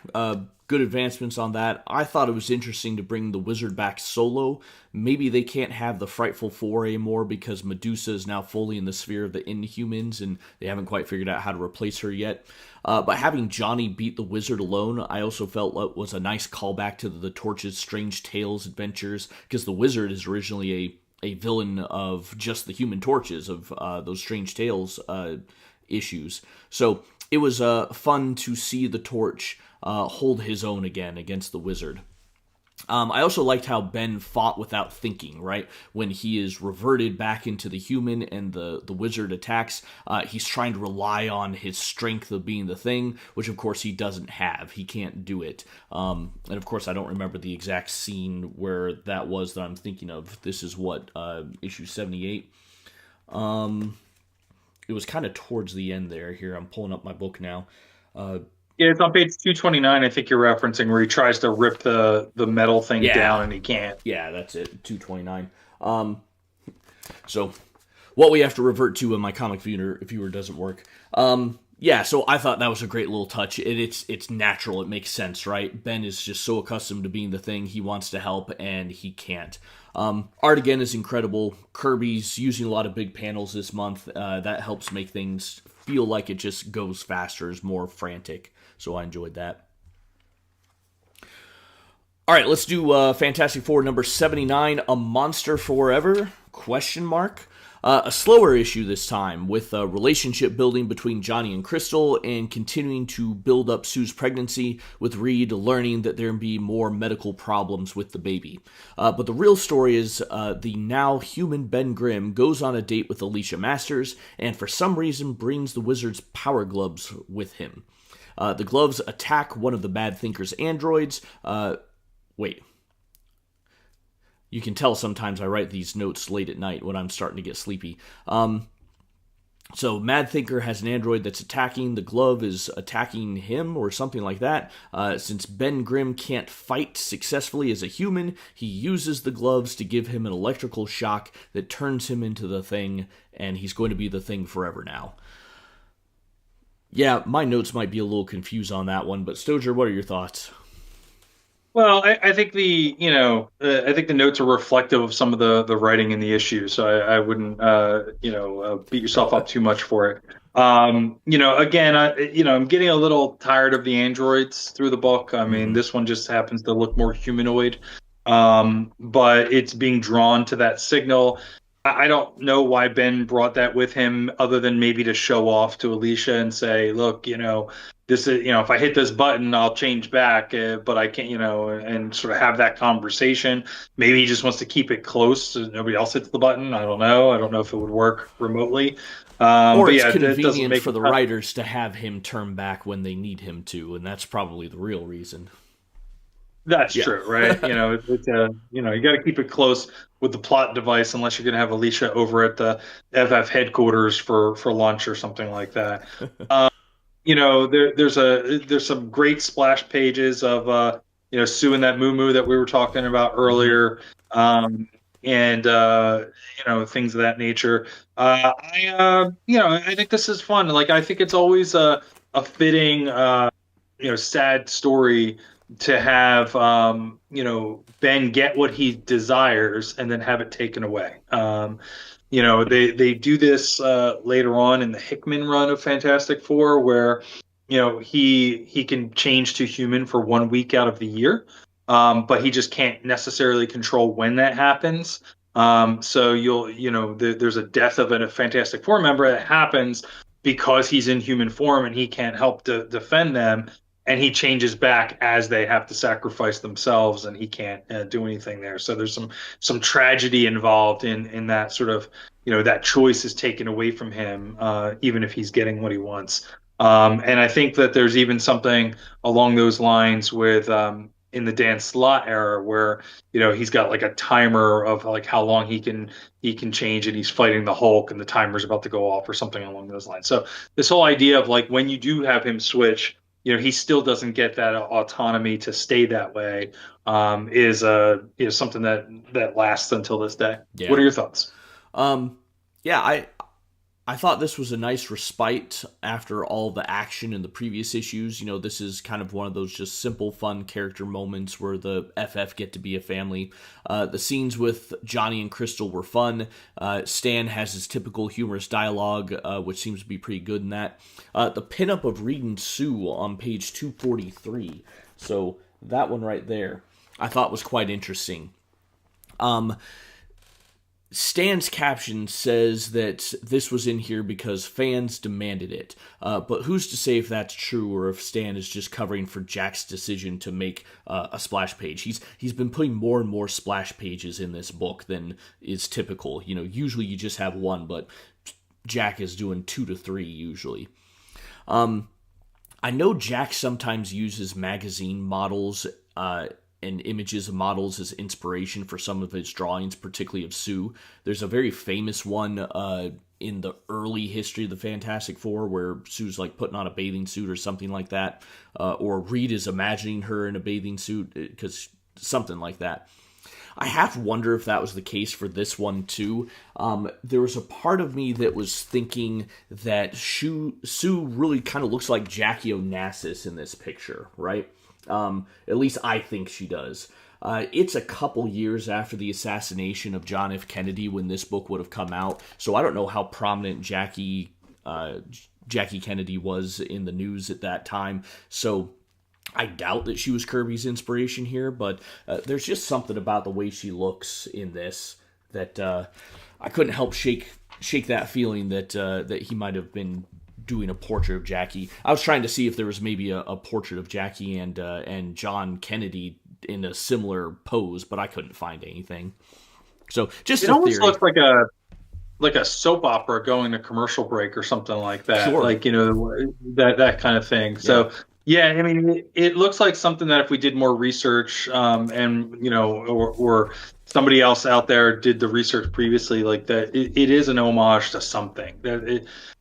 good advancements on that. I thought it was interesting to bring the wizard back solo. Maybe they can't have the Frightful Four anymore because Medusa is now fully in the sphere of the Inhumans, and they haven't quite figured out how to replace her yet. But having Johnny beat the wizard alone, I also felt was a nice callback to the Torch's Strange Tales adventures, because the wizard is originally a villain of just the Human Torches, of those Strange Tales issues. So it was fun to see the Torch hold his own again against the wizard. I also liked how Ben fought without thinking, right? When he is reverted back into the human and the wizard attacks, he's trying to rely on his strength of being the thing, which of course he doesn't have. He can't do it. And of course I don't remember the exact scene where that was that I'm thinking of. This is what, issue 78. It was kind of towards the end there. Here, I'm pulling up my book now. Yeah, it's on page 229. I think you're referencing where he tries to rip the metal thing Yeah. down and he can't. Yeah, that's it. 229. So, what we have to revert to when my comic viewer doesn't work. Yeah, so I thought that was a great little touch. It's natural. It makes sense, right? Ben is just so accustomed to being the thing. He wants to help, and he can't. Art again is incredible. Kirby's using a lot of big panels this month. That helps make things feel like it just goes faster, is more frantic. So I enjoyed that. All right, let's do Fantastic Four number 79, A Monster Forever? Question mark. A slower issue this time, with relationship building between Johnny and Crystal, and continuing to build up Sue's pregnancy, with Reed learning that there be more medical problems with the baby. But the real story is the now human Ben Grimm goes on a date with Alicia Masters, and for some reason brings the wizard's power gloves with him. The gloves attack one of the Mad Thinker's androids. Wait. You can tell sometimes I write these notes late at night when I'm starting to get sleepy. So Mad Thinker has an android that's attacking. The glove is attacking him or something like that. Since Ben Grimm can't fight successfully as a human, he uses the gloves to give him an electrical shock that turns him into the Thing, and he's going to be the Thing forever now. Yeah, my notes might be a little confused on that one, but Stojer, what are your thoughts? Well, I think I think the notes are reflective of some of the writing in the issue, so I wouldn't, beat yourself up too much for it. Again, I'm getting a little tired of the androids through the book. I mean, Mm-hmm. this one just happens to look more humanoid, but it's being drawn to that signal. I don't know why Ben brought that with him, other than maybe to show off to Alicia and say, look, this is, if I hit this button, I'll change back, but I can't, and sort of have that conversation. Maybe he just wants to keep it close so nobody else hits the button. I don't know. I don't know if it would work remotely. Or But it's yeah, it doesn't convenient make for a the ton. writers to have him turn back when they need him to, and that's probably the real reason. That's Yeah. true, right? You got to keep it close with the plot device, unless you're going to have Alicia over at the FF headquarters for lunch or something like that. There's some great splash pages of Sue and that moo that we were talking about Hmm. earlier, and things of that nature. I think this is fun. Like, I think it's always a fitting sad story to have Ben get what he desires and then have it taken away. They do this later on in the Hickman run of Fantastic Four, where he can change to human for 1 week out of the year, but he just can't necessarily control when that happens. So there's a death of a Fantastic Four member that happens because he's in human form and he can't help to defend them, and he changes back as they have to sacrifice themselves, and he can't do anything there. So there's some tragedy involved in that sort of, that choice is taken away from him, even if he's getting what he wants. And I think that there's even something along those lines with in the Dan Slott era, where he's got like a timer of like how long he can change, and he's fighting the Hulk and the timer's about to go off or something along those lines. So this whole idea of like, when you do have him switch, he still doesn't get that autonomy to stay that way, is something that lasts until this day. What Yeah. are your thoughts? Um, yeah, I thought this was a nice respite after all the action in the previous issues. This is kind of one of those just simple, fun character moments where the FF get to be a family. The scenes with Johnny and Crystal were fun. Stan has his typical humorous dialogue, which seems to be pretty good in that. The pinup of Reed and Sue on page 243. So that one right there, I thought was quite interesting. Um, Stan's caption says that this was in here because fans demanded it. But who's to say if that's true, or if Stan is just covering for Jack's decision to make a splash page? He's been putting more and more splash pages in this book than is typical. Usually you just have one, but Jack is doing 2 to 3 usually. I know Jack sometimes uses magazine models and images of models as inspiration for some of his drawings, particularly of Sue. There's a very famous one in the early history of the Fantastic Four where Sue's like putting on a bathing suit or something like that, or Reed is imagining her in a bathing suit, because something like that. I have to wonder if that was the case for this one too. There was a part of me that was thinking that Sue really kind of looks like Jackie Onassis in this picture, right? At least I think she does. It's a couple years after the assassination of John F. Kennedy when this book would have come out, so I don't know how prominent Jackie Kennedy was in the news at that time. So I doubt that she was Kirby's inspiration here, but there's just something about the way she looks in this that I couldn't help shake that feeling that that he might have been doing a portrait of Jackie. I was trying to see if there was maybe a portrait of Jackie and John Kennedy in a similar pose, but I couldn't find anything. So just it a almost theory. looks like a soap opera going to commercial break or something like that. Sure. Like, that kind of thing. So yeah, I mean, it looks like something that if we did more research, and or somebody else out there did the research previously, like that, it is an homage to something.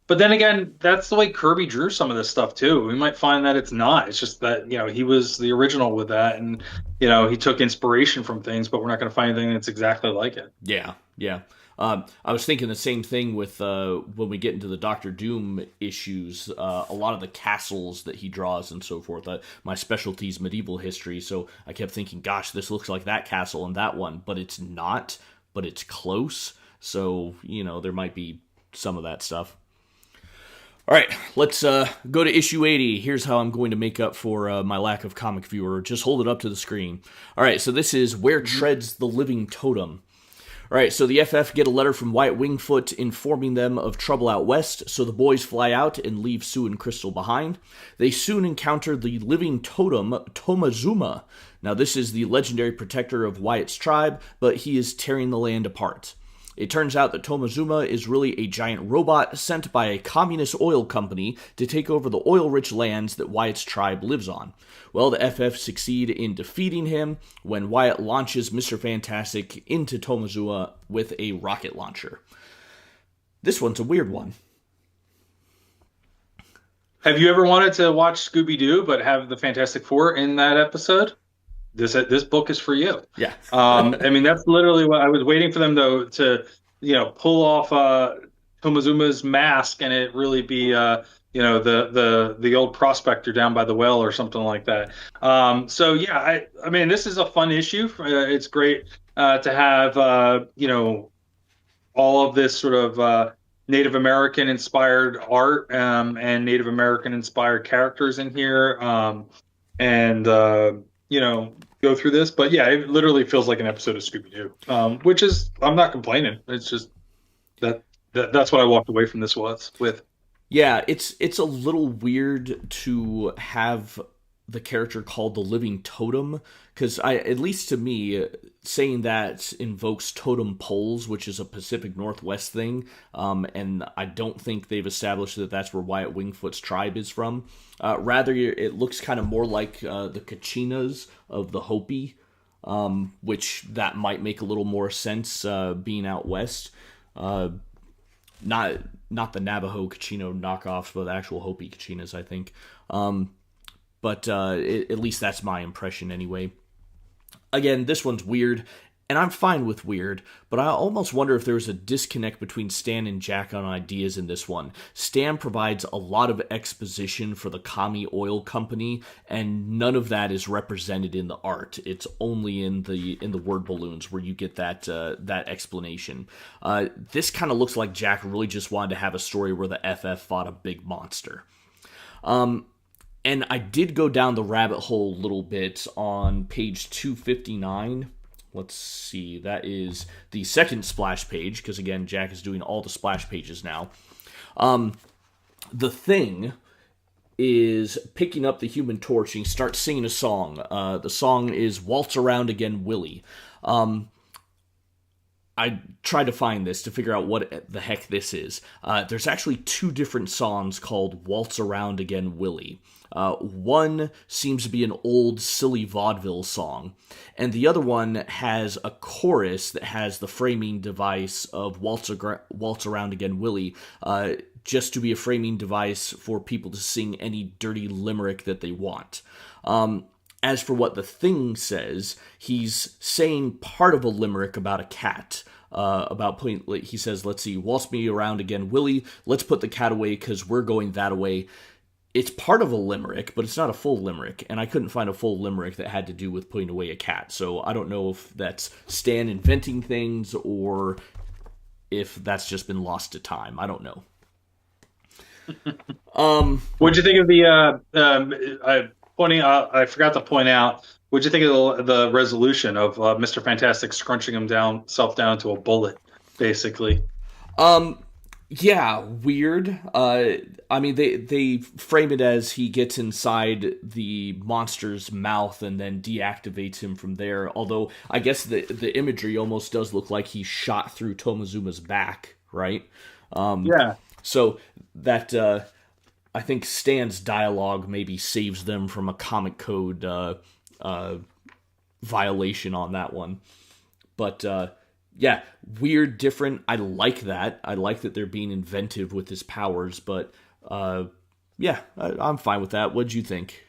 But then again, that's the way Kirby drew some of this stuff too. We might find that it's not. It's just that he was the original with that, and he took inspiration from things, but we're not going to find anything that's exactly like it. Yeah, yeah. I was thinking the same thing with when we get into the Doctor Doom issues. A lot of the castles that he draws and so forth. My specialty is medieval history, so I kept thinking, gosh, this looks like that castle and that one, but it's not. But it's close, so there might be some of that stuff. All right, let's go to issue 80. Here's how I'm going to make up for my lack of comic viewer. Just hold it up to the screen. All right, so this is Where Treads the Living Totem. All right, so the FF get a letter from Wyatt Wingfoot informing them of trouble out west, so the boys fly out and leave Sue and Crystal behind. They soon encounter the living totem, Tomazuma. Now, this is the legendary protector of Wyatt's tribe, but he is tearing the land apart. It turns out that Tomazuma is really a giant robot sent by a communist oil company to take over the oil-rich lands that Wyatt's tribe lives on. Well, the FF succeed in defeating him when Wyatt launches Mr. Fantastic into Tomazuma with a rocket launcher. This one's a weird one. Have you ever wanted to watch Scooby-Doo but have the Fantastic Four in that episode? This book is for you. Yeah. I mean, that's literally what I was waiting for them to pull off Tomazuma's mask and it really be the old prospector down by the well or something like that. So yeah, I mean, this is a fun issue. It's great to have all of this sort of Native American inspired art and Native American inspired characters in here, and go through this. But yeah, it literally feels like an episode of Scooby-Doo, which is, I'm not complaining. It's just that's what I walked away from this with. Yeah, it's a little weird to have the character called the Living Totem, because at least to me, saying that invokes totem poles, which is a Pacific Northwest thing, and I don't think they've established that that's where Wyatt Wingfoot's tribe is from. Rather, it looks kind of more like the Kachinas of the Hopi, which that might make a little more sense being out west. Not the Navajo Kachino knockoffs, but the actual Hopi Kachinas, I think. But at least that's my impression anyway. Again, this one's weird, and I'm fine with weird, but I almost wonder if there's a disconnect between Stan and Jack on ideas in this one. Stan provides a lot of exposition for the commie oil company, and none of that is represented in the art. It's only in the word balloons where you get that explanation. This kind of looks like Jack really just wanted to have a story where the FF fought a big monster. And I did go down the rabbit hole a little bit on page 259. Let's see, that is the second splash page, because again, Jack is doing all the splash pages now. The Thing is picking up the Human Torch and he starts singing a song. The song is Waltz Around Again, Willie. I tried to find this to figure out what the heck this is. There's actually two different songs called Waltz Around Again, Willie. One seems to be an old, silly vaudeville song, and the other one has a chorus that has the framing device of Waltz Around Again, Willie, just to be a framing device for people to sing any dirty limerick that they want. As for what the thing says, he's saying part of a limerick about a cat. About putting, he says, let's see, waltz me around again, Willie. Let's put the cat away because we're going that away. It's part of a limerick, but it's not a full limerick, and I couldn't find a full limerick that had to do with putting away a cat. So I don't know if that's Stan inventing things or if that's just been lost to time. I don't know. What'd you think of the pointing out? I forgot to point out. What'd you think of the resolution of Mr. Fantastic scrunching himself down to a bullet, basically? Um, yeah, weird. I mean, they frame it as he gets inside the monster's mouth and then deactivates him from there. Although I guess the imagery almost does look like he shot through Tomazuma's back, right? Yeah. So that I think Stan's dialogue maybe saves them from a comic code violation on that one. But yeah, weird, different. I like that. I like that they're being inventive with his powers. But yeah, I'm fine with that. What'd you think?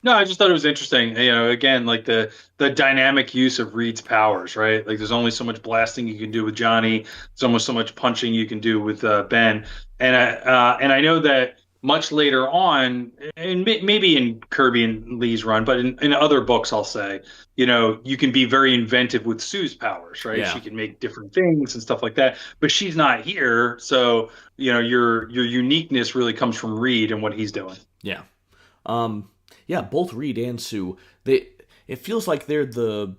No, I just thought it was interesting. Again, like the dynamic use of Reed's powers, right? Like there's only so much blasting you can do with Johnny. There's almost so much punching you can do with Ben. And I know that much later on, and maybe in Kirby and Lee's run, but in other books, I'll say, you can be very inventive with Sue's powers, right? Yeah, She can make different things and stuff like that. But she's not here, so your uniqueness really comes from Reed and what he's doing. yeah. Yeah, both Reed and Sue. It feels like they're the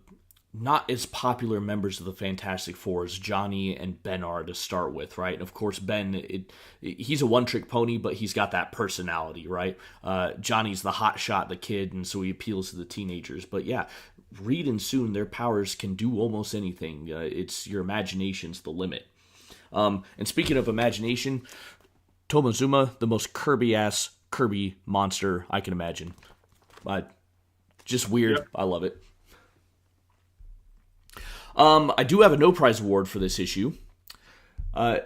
not as popular members of the Fantastic Four as Johnny and Ben are to start with, right? And of course, Ben, he's a one-trick pony, but he's got that personality, right? Johnny's the hot shot, the kid, and so he appeals to the teenagers. But yeah, Reed and Sue, their powers can do almost anything. It's your imagination's the limit. And speaking of imagination, Tomazuma, the most Kirby-ass Kirby monster I can imagine. Just weird. Yep. I love it. I do have a no prize award for this issue.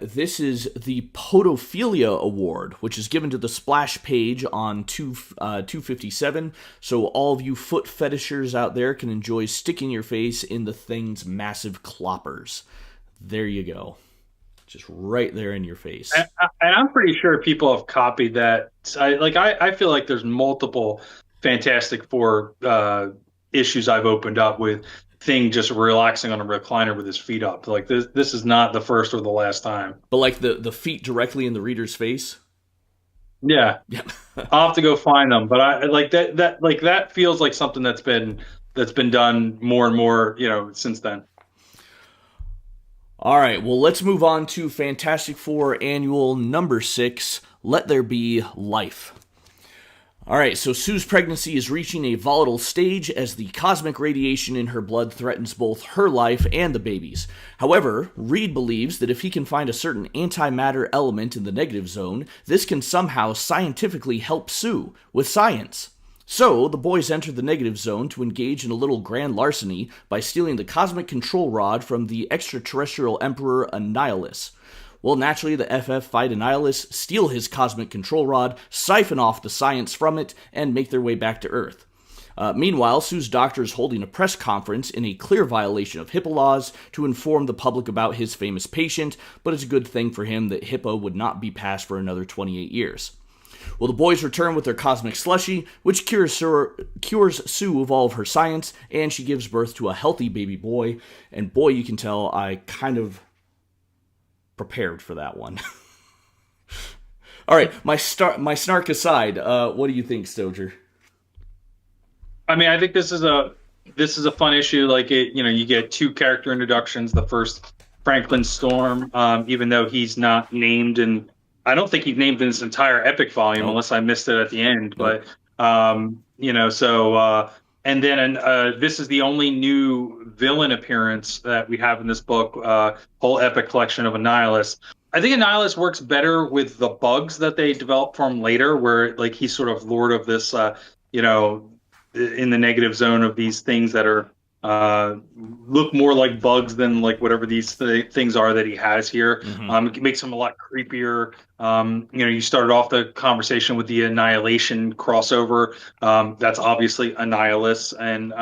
This is the Podophilia Award, which is given to the splash page on 257. So all of you foot fetishers out there can enjoy sticking your face in the thing's massive cloppers. There you go. Just right there in your face. And I'm pretty sure people have copied that. I feel like there's multiple Fantastic Four issues I've opened up with Thing just relaxing on a recliner with his feet up. Like this is not the first or the last time. But like the feet directly in the reader's face. Yeah, Yeah. I'll have to go find them. But I like that feels like something that's been done more and more, since then. All right, well, let's move on to Fantastic Four Annual number 6, Let There Be Life. All right, so Sue's pregnancy is reaching a volatile stage as the cosmic radiation in her blood threatens both her life and the baby's. However, Reed believes that if he can find a certain antimatter element in the negative zone, this can somehow scientifically help Sue with science. So, the boys enter the negative zone to engage in a little grand larceny by stealing the cosmic control rod from the extraterrestrial emperor Annihilus. Well, naturally, the FF fight Annihilus, steal his cosmic control rod, siphon off the science from it, and make their way back to Earth. Meanwhile, Sue's doctor is holding a press conference in a clear violation of HIPAA laws to inform the public about his famous patient, but it's a good thing for him that HIPAA would not be passed for another 28 years. Well, the boys return with their cosmic slushy, which cures Sue of all of her science, and she gives birth to a healthy baby boy. And boy, you can tell I kind of prepared for that one. All right, my snark aside, what do you think, Stoger? I mean, I think this is a fun issue. Like you get two character introductions. The first, Franklin Storm, even though he's not named, and I don't think he's named in this entire epic volume, unless I missed it at the end. But and then this is the only new villain appearance that we have in this book, whole epic collection of Annihilus. I think Annihilus works better with the bugs that they develop for him later, where like he's sort of lord of this, in the negative zone of these things that are look more like bugs than like whatever these things are that he has here. Hmm. It makes them a lot creepier. You started off the conversation with the Annihilation crossover. That's obviously Annihilus, and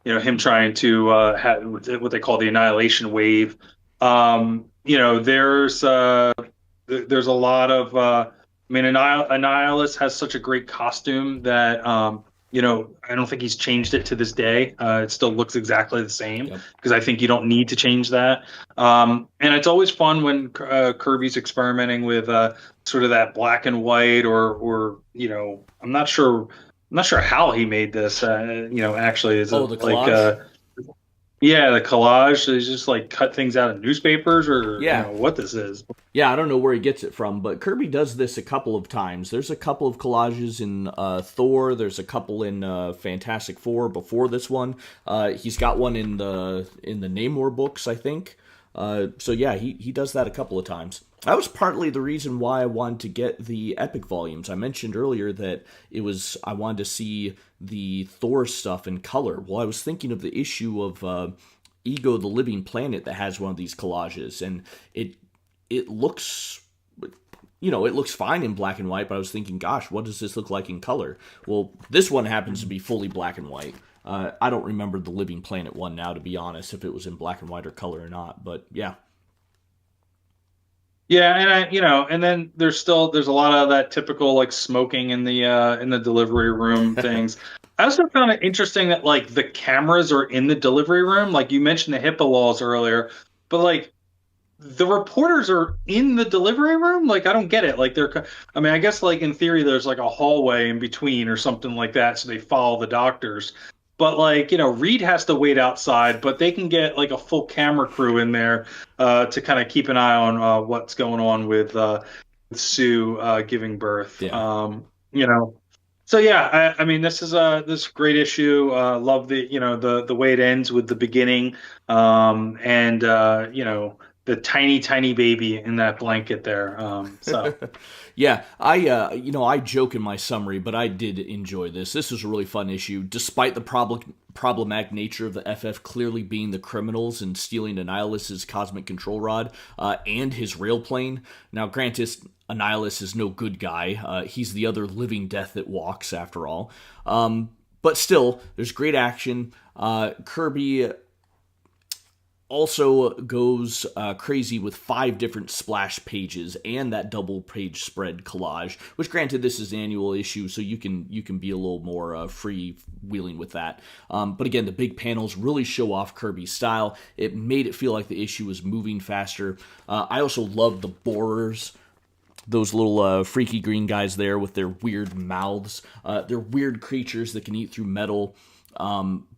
him trying to have what they call the Annihilation wave. There's a lot of I mean, Annihilus has such a great costume that I don't think he's changed it to this day. It still looks exactly the same Yep. because I think you don't need to change that. And it's always fun when Kirby's experimenting with sort of that black and white, or I'm not sure how he made this. Actually, is Oh, it the like collage. yeah, the collage? Is just like cut things out of newspapers, or Yeah. what this is? Yeah, I don't know where he gets it from, but Kirby does this a couple of times. There's a couple of collages in Thor. There's a couple in Fantastic Four before this one. He's got one in the Namor books, I think. So yeah, he does that a couple of times. That was partly the reason why I wanted to get the Epic volumes. I mentioned earlier that I wanted to see the Thor stuff in color. Well, I was thinking of the issue of Ego the Living Planet that has one of these collages, and it looks, it looks fine in black and white, but I was thinking, gosh, what does this look like in color? Well, this one happens to be fully black and white. I don't remember the Living Planet one now, to be honest, if it was in black and white or color or not, but yeah. Yeah, and and then there's a lot of that typical like smoking in the delivery room things. I also found it interesting that like the cameras are in the delivery room. Like you mentioned the HIPAA laws earlier, but like the reporters are in the delivery room. Like I don't get it. Like I mean, I guess like in theory there's like a hallway in between or something like that, so they follow the doctors. But like Reed has to wait outside, but they can get like a full camera crew in there to kind of keep an eye on what's going on with Sue giving birth. Yeah. So yeah, I mean this great issue. Love the way it ends with the beginning, and the tiny baby in that blanket there. Yeah, I joke in my summary, but I did enjoy this. This was a really fun issue, despite the problematic nature of the FF clearly being the criminals and stealing Annihilus's cosmic control rod and his rail plane. Now, granted, Annihilus is no good guy. He's the other living death that walks, after all. But still, there's great action. Kirby also goes crazy with 5 different splash pages and that double page spread collage, which granted this is an annual issue, so you can be a little more free wheeling with that. But again, the big panels really show off Kirby's style. It made it feel like the issue was moving faster. I also love the borers, those little freaky green guys there with their weird mouths. They're weird creatures that can eat through metal,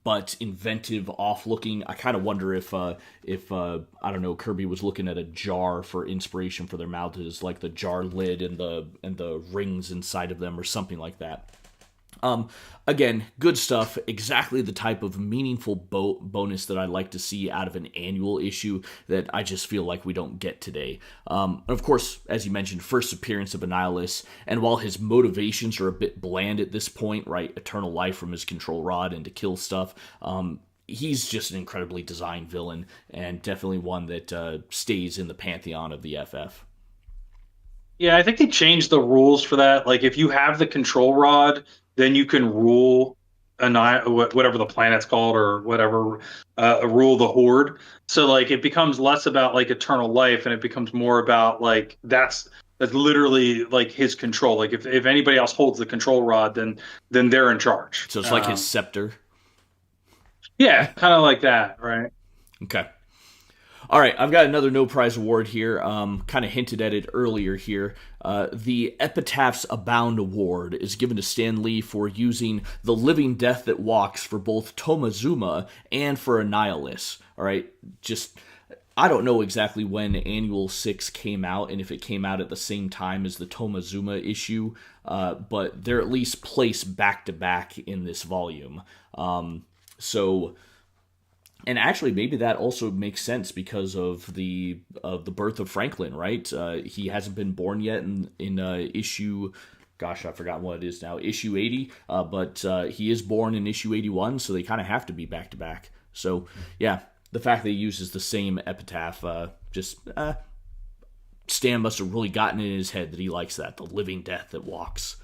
but inventive, off-looking. I kind of wonder if I don't know, Kirby was looking at a jar for inspiration for their mouths, like the jar lid and the rings inside of them, or something like that. Again, good stuff. Exactly the type of meaningful bonus that I like to see out of an annual issue that I just feel like we don't get today. And of course, as you mentioned, first appearance of Annihilus, and while his motivations are a bit bland at this point, right, eternal life from his control rod and to kill stuff, he's just an incredibly designed villain, and definitely one that stays in the pantheon of the FF. Yeah, I think they changed the rules for that. Like if you have the control rod, then you can rule whatever the planet's called, or whatever, rule the horde. So like it becomes less about like eternal life, and it becomes more about like that's literally like his control. Like if anybody else holds the control rod, then they're in charge. So it's like his scepter. Yeah, kind of like that, right? Okay. All right, I've got another no prize award here. Kind of hinted at it earlier here. The Epitaphs Abound Award is given to Stan Lee for using the living death that walks for both Tomazuma and for Annihilus. All right, just I don't know exactly when Annual 6 came out and if it came out at the same time as the Tomazuma issue, but they're at least placed back to back in this volume. So. And actually, maybe that also makes sense because of the birth of Franklin, right? He hasn't been born yet in issue. Gosh, I've forgotten what it is now. Issue 80, but he is born in issue 81, so they kind of have to be back to back. So yeah, the fact that he uses the same epitaph, Stan must have really gotten in his head that he likes that, the living death that walks.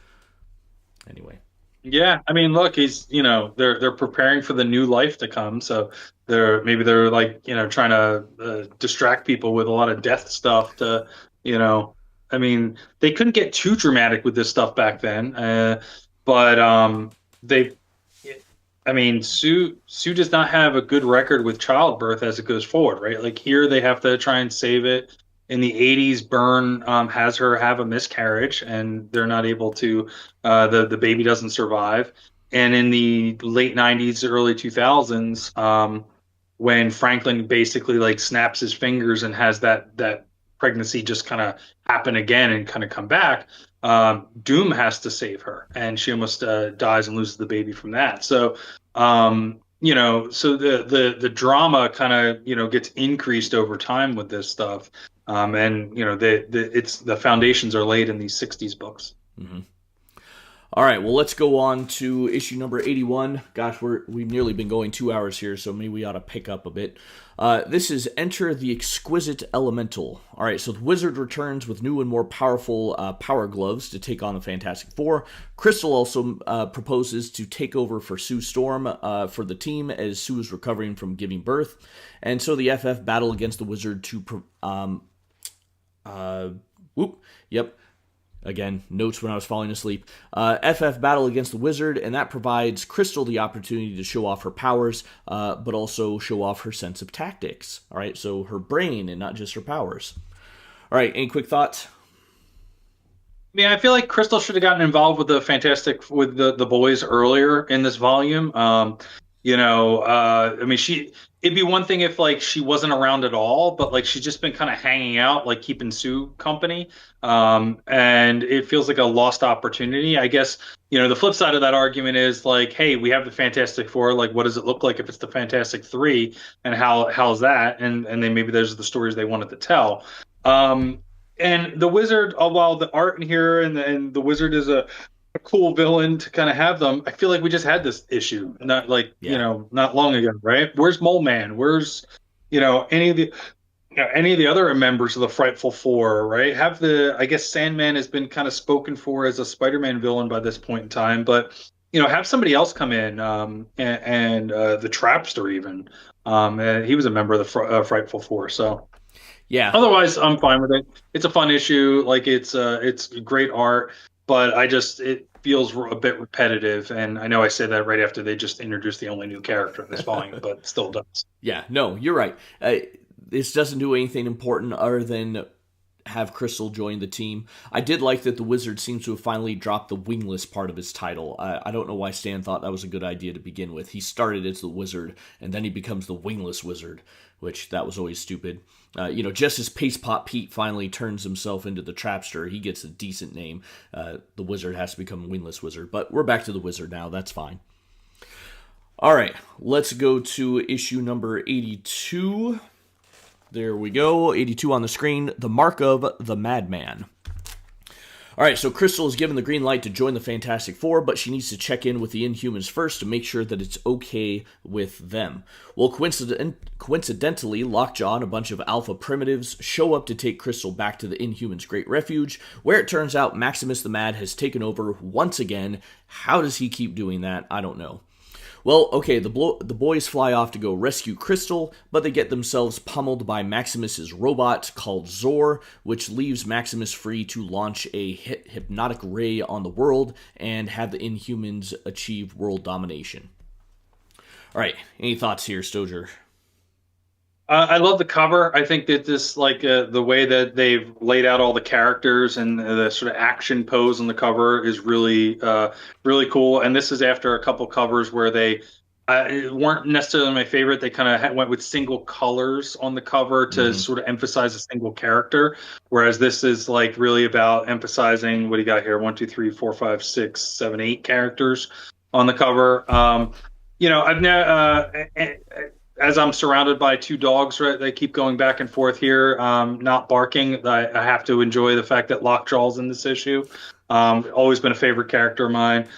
Anyway. Yeah, I mean, look, he's they're preparing for the new life to come, so they're like trying to distract people with a lot of death stuff to you know, I mean, they couldn't get too dramatic with this stuff back then, but they, I mean, Sue does not have a good record with childbirth as it goes forward, right? Like here, they have to try and save it. In the 80s, Byrne has her have a miscarriage, and they're not able to. The baby doesn't survive. And in the late 90s, early 2000s, when Franklin basically like snaps his fingers and has that pregnancy just kind of happen again and kind of come back, Doom has to save her, and she almost dies and loses the baby from that. So so the drama kind of gets increased over time with this stuff, and the foundations are laid in these '60s books. Mm-hmm. All right, well, let's go on to issue number 81. Gosh, we've nearly been going 2 hours here, so maybe we ought to pick up a bit. This is Enter the Exquisite Elemental. All right, so the Wizard returns with new and more powerful power gloves to take on the Fantastic Four. Crystal also proposes to take over for Sue Storm for the team as Sue is recovering from giving birth. And so the FF battle against the Wizard to... Again, notes when I was falling asleep. FF battle against the Wizard, and that provides Crystal the opportunity to show off her powers, but also show off her sense of tactics. All right, so her brain and not just her powers. All right, any quick thoughts? I mean, I feel like Crystal should have gotten involved with the boys earlier in this volume. I mean, it'd be one thing if like she wasn't around at all, but like she's just been kind of hanging out, like keeping Sue company. And it feels like a lost opportunity. I guess, the flip side of that argument is like, hey, we have the Fantastic Four. Like, what does it look like if it's the Fantastic Three? And how's that? And then maybe those are the stories they wanted to tell. And the Wizard, while the art in here and the Wizard is a cool villain to kind of have them. I feel like we just had this issue, not like not long ago, right? Where's Mole Man? Where's any of the other members of the Frightful Four, right? I guess Sandman has been kind of spoken for as a Spider-Man villain by this point in time, but have somebody else come in, and the Trapster even. And he was a member of the Frightful Four, so. Yeah. Otherwise, I'm fine with it. It's a fun issue. Like it's great art, but it feels a bit repetitive. And I know I said that right after they just introduced the only new character in this volume, but it still does. Yeah, no, you're right. This doesn't do anything important other than have Crystal join the team. I did like that the Wizard seems to have finally dropped the wingless part of his title. I don't know why Stan thought that was a good idea to begin with. He started as the Wizard, and then he becomes the wingless Wizard, which that was always stupid. Just as Pace Pot Pete finally turns himself into the Trapster, he gets a decent name. The Wizard has to become wingless Wizard, but we're back to the Wizard now. That's fine. All right, let's go to issue number 82. There we go, 82 on the screen, The Mark of the Madman. All right, so Crystal is given the green light to join the Fantastic Four, but she needs to check in with the Inhumans first to make sure that it's okay with them. Well, coincidentally, Lockjaw and a bunch of Alpha Primitives show up to take Crystal back to the Inhumans' Great Refuge, where it turns out Maximus the Mad has taken over once again. How does he keep doing that? I don't know. Well, okay, the boys fly off to go rescue Crystal, but they get themselves pummeled by Maximus's robot called Zor, which leaves Maximus free to launch a hypnotic ray on the world and have the Inhumans achieve world domination. All right, any thoughts here, Stojr? I love the cover. I think that this, like the way that they've laid out all the characters and the sort of action pose on the cover is really cool. And this is after a couple covers where they weren't necessarily my favorite. They kind of went with single colors on the cover to sort of emphasize a single character, whereas this is like really about emphasizing what do you got here? 1, 2, 3, 4, 5, 6, 7, 8 characters on the cover. I've never. As I'm surrounded by two dogs, right, they keep going back and forth here, not barking. I have to enjoy the fact that Lockjaw's in this issue. Always been a favorite character of mine.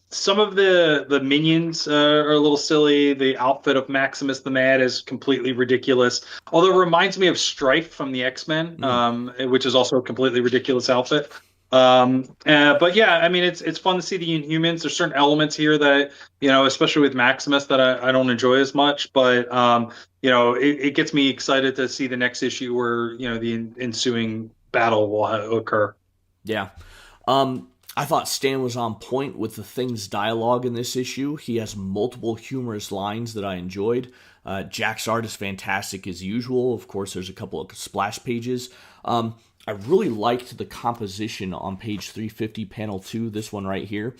some of the minions are a little silly. The outfit of Maximus the Mad is completely ridiculous. Although it reminds me of Strife from the X-Men, Mm, which is also a completely ridiculous outfit. But yeah, I mean, it's fun to see the Inhumans. There's certain elements here that, especially with Maximus, that I don't enjoy as much. But it gets me excited to see the next issue where the ensuing battle will occur. yeah. Um, I thought Stan was on point with the Thing's dialogue in this issue. He has multiple humorous lines that I enjoyed. Jack's art is fantastic as usual. Of course, there's a couple of splash pages. I really liked the composition on page 350, panel 2, this one right here.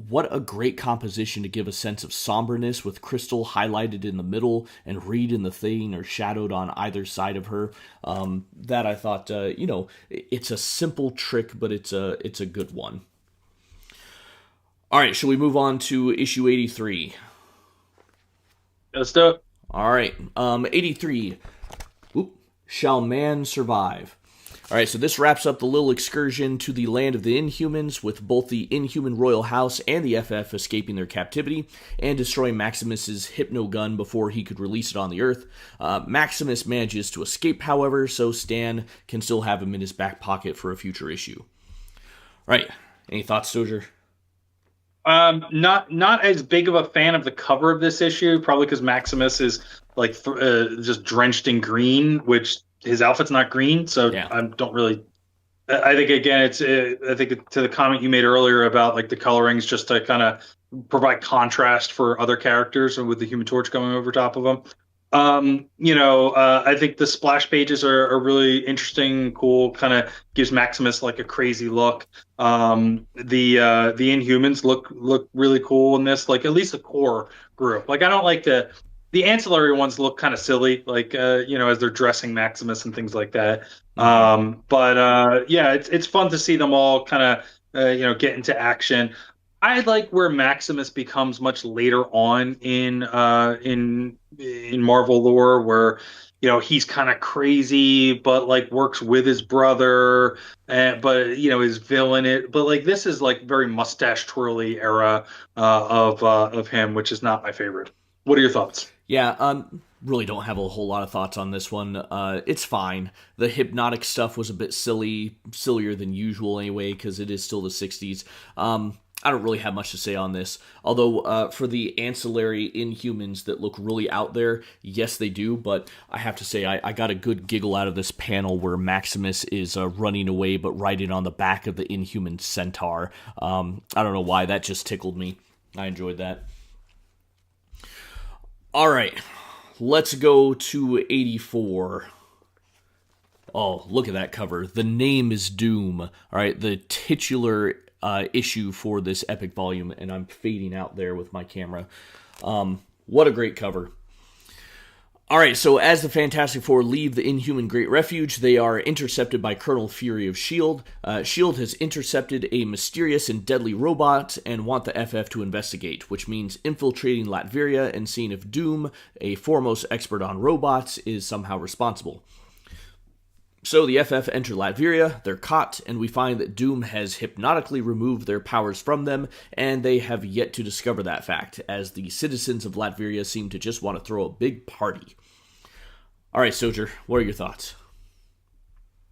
What a great composition to give a sense of somberness with Crystal highlighted in the middle and Reed and the Thing are shadowed on either side of her. That I thought, it's a simple trick, but it's a good one. All right, shall we move on to issue 83? Let's do it. All right, 83. Oop, shall man survive? All right, so this wraps up the little excursion to the land of the Inhumans, with both the Inhuman Royal House and the FF escaping their captivity and destroying Maximus's hypno gun before he could release it on the Earth. Maximus manages to escape, however, so Stan can still have him in his back pocket for a future issue. All right, any thoughts, Stojr? Not as big of a fan of the cover of this issue, probably because Maximus is like just drenched in green, which his outfit's not green, so Yeah. I don't really. I think again, it's I think to the comment you made earlier about like the colorings, just to kind of provide contrast for other characters, and with the Human Torch going over top of them. I think the splash pages are really interesting, cool. Kind of gives Maximus like a crazy look. The Inhumans look really cool in this. Like at least the core group. Like I don't like the ancillary ones look kind of silly, like as they're dressing Maximus and things like that. Mm-hmm. But yeah, it's fun to see them all kind of get into action. I like where Maximus becomes much later on in Marvel lore, where he's kind of crazy, but like works with his brother, but is villain it. But like this is like very mustache twirly era of him, which is not my favorite. What are your thoughts? Yeah, really don't have a whole lot of thoughts on this one. It's fine. The hypnotic stuff was a bit sillier than usual anyway, because it is still the 60s. I don't really have much to say on this. Although, for the ancillary Inhumans that look really out there, yes, they do. But I have to say, I got a good giggle out of this panel where Maximus is running away, but riding on the back of the Inhuman Centaur. I don't know why, that just tickled me. I enjoyed that. All right, let's go to 84. Oh, look at that cover. The name is Doom. All right, the titular issue for this epic volume, and I'm fading out there with my camera. What a great cover. All right, so as the Fantastic Four leave the Inhuman Great Refuge, they are intercepted by Colonel Fury of S.H.I.E.L.D. S.H.I.E.L.D. has intercepted a mysterious and deadly robot and want the FF to investigate, which means infiltrating Latveria and seeing if Doom, a foremost expert on robots, is somehow responsible. So the FF enter Latveria, they're caught, and we find that Doom has hypnotically removed their powers from them, and they have yet to discover that fact, as the citizens of Latveria seem to just want to throw a big party. Alright, Stojr, what are your thoughts?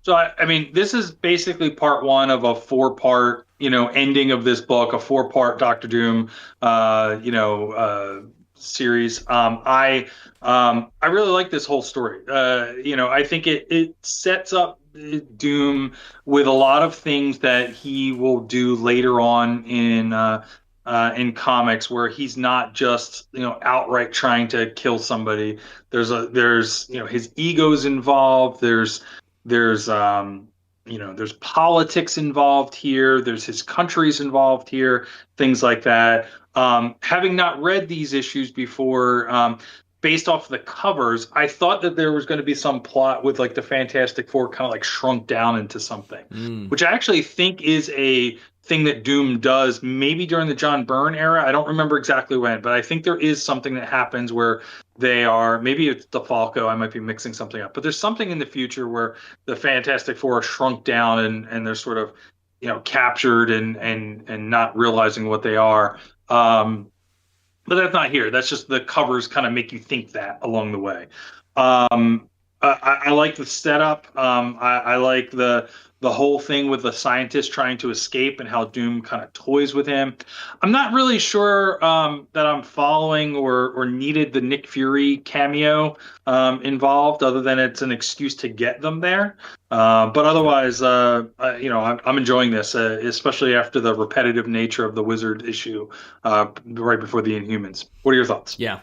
So I mean, this is basically part one of a four-part, ending of this book, a four-part Doctor Doom, series. I really like this whole story. I think it sets up Doom with a lot of things that he will do later on in comics, where he's not just outright trying to kill somebody. There's his ego's involved. There's politics involved here. There's his countries involved here. Things like that. Having not read these issues before, based off the covers, I thought that there was going to be some plot with like the Fantastic Four kind of like shrunk down into something, Mm, which I actually think is a thing that Doom does maybe during the John Byrne era. I don't remember exactly when, but I think there is something that happens where they are, maybe it's DeFalco, I might be mixing something up, but there's something in the future where the Fantastic Four are shrunk down and they're sort of captured and not realizing what they are. But that's not here. That's just the covers kind of make you think that along the way. I like the setup. I like the whole thing with the scientist trying to escape and how Doom kind of toys with him. I'm not really sure that I'm following or needed the Nick Fury cameo involved, other than it's an excuse to get them there. But otherwise, I'm enjoying this, especially after the repetitive nature of the Wizard issue right before the Inhumans. What are your thoughts? Yeah.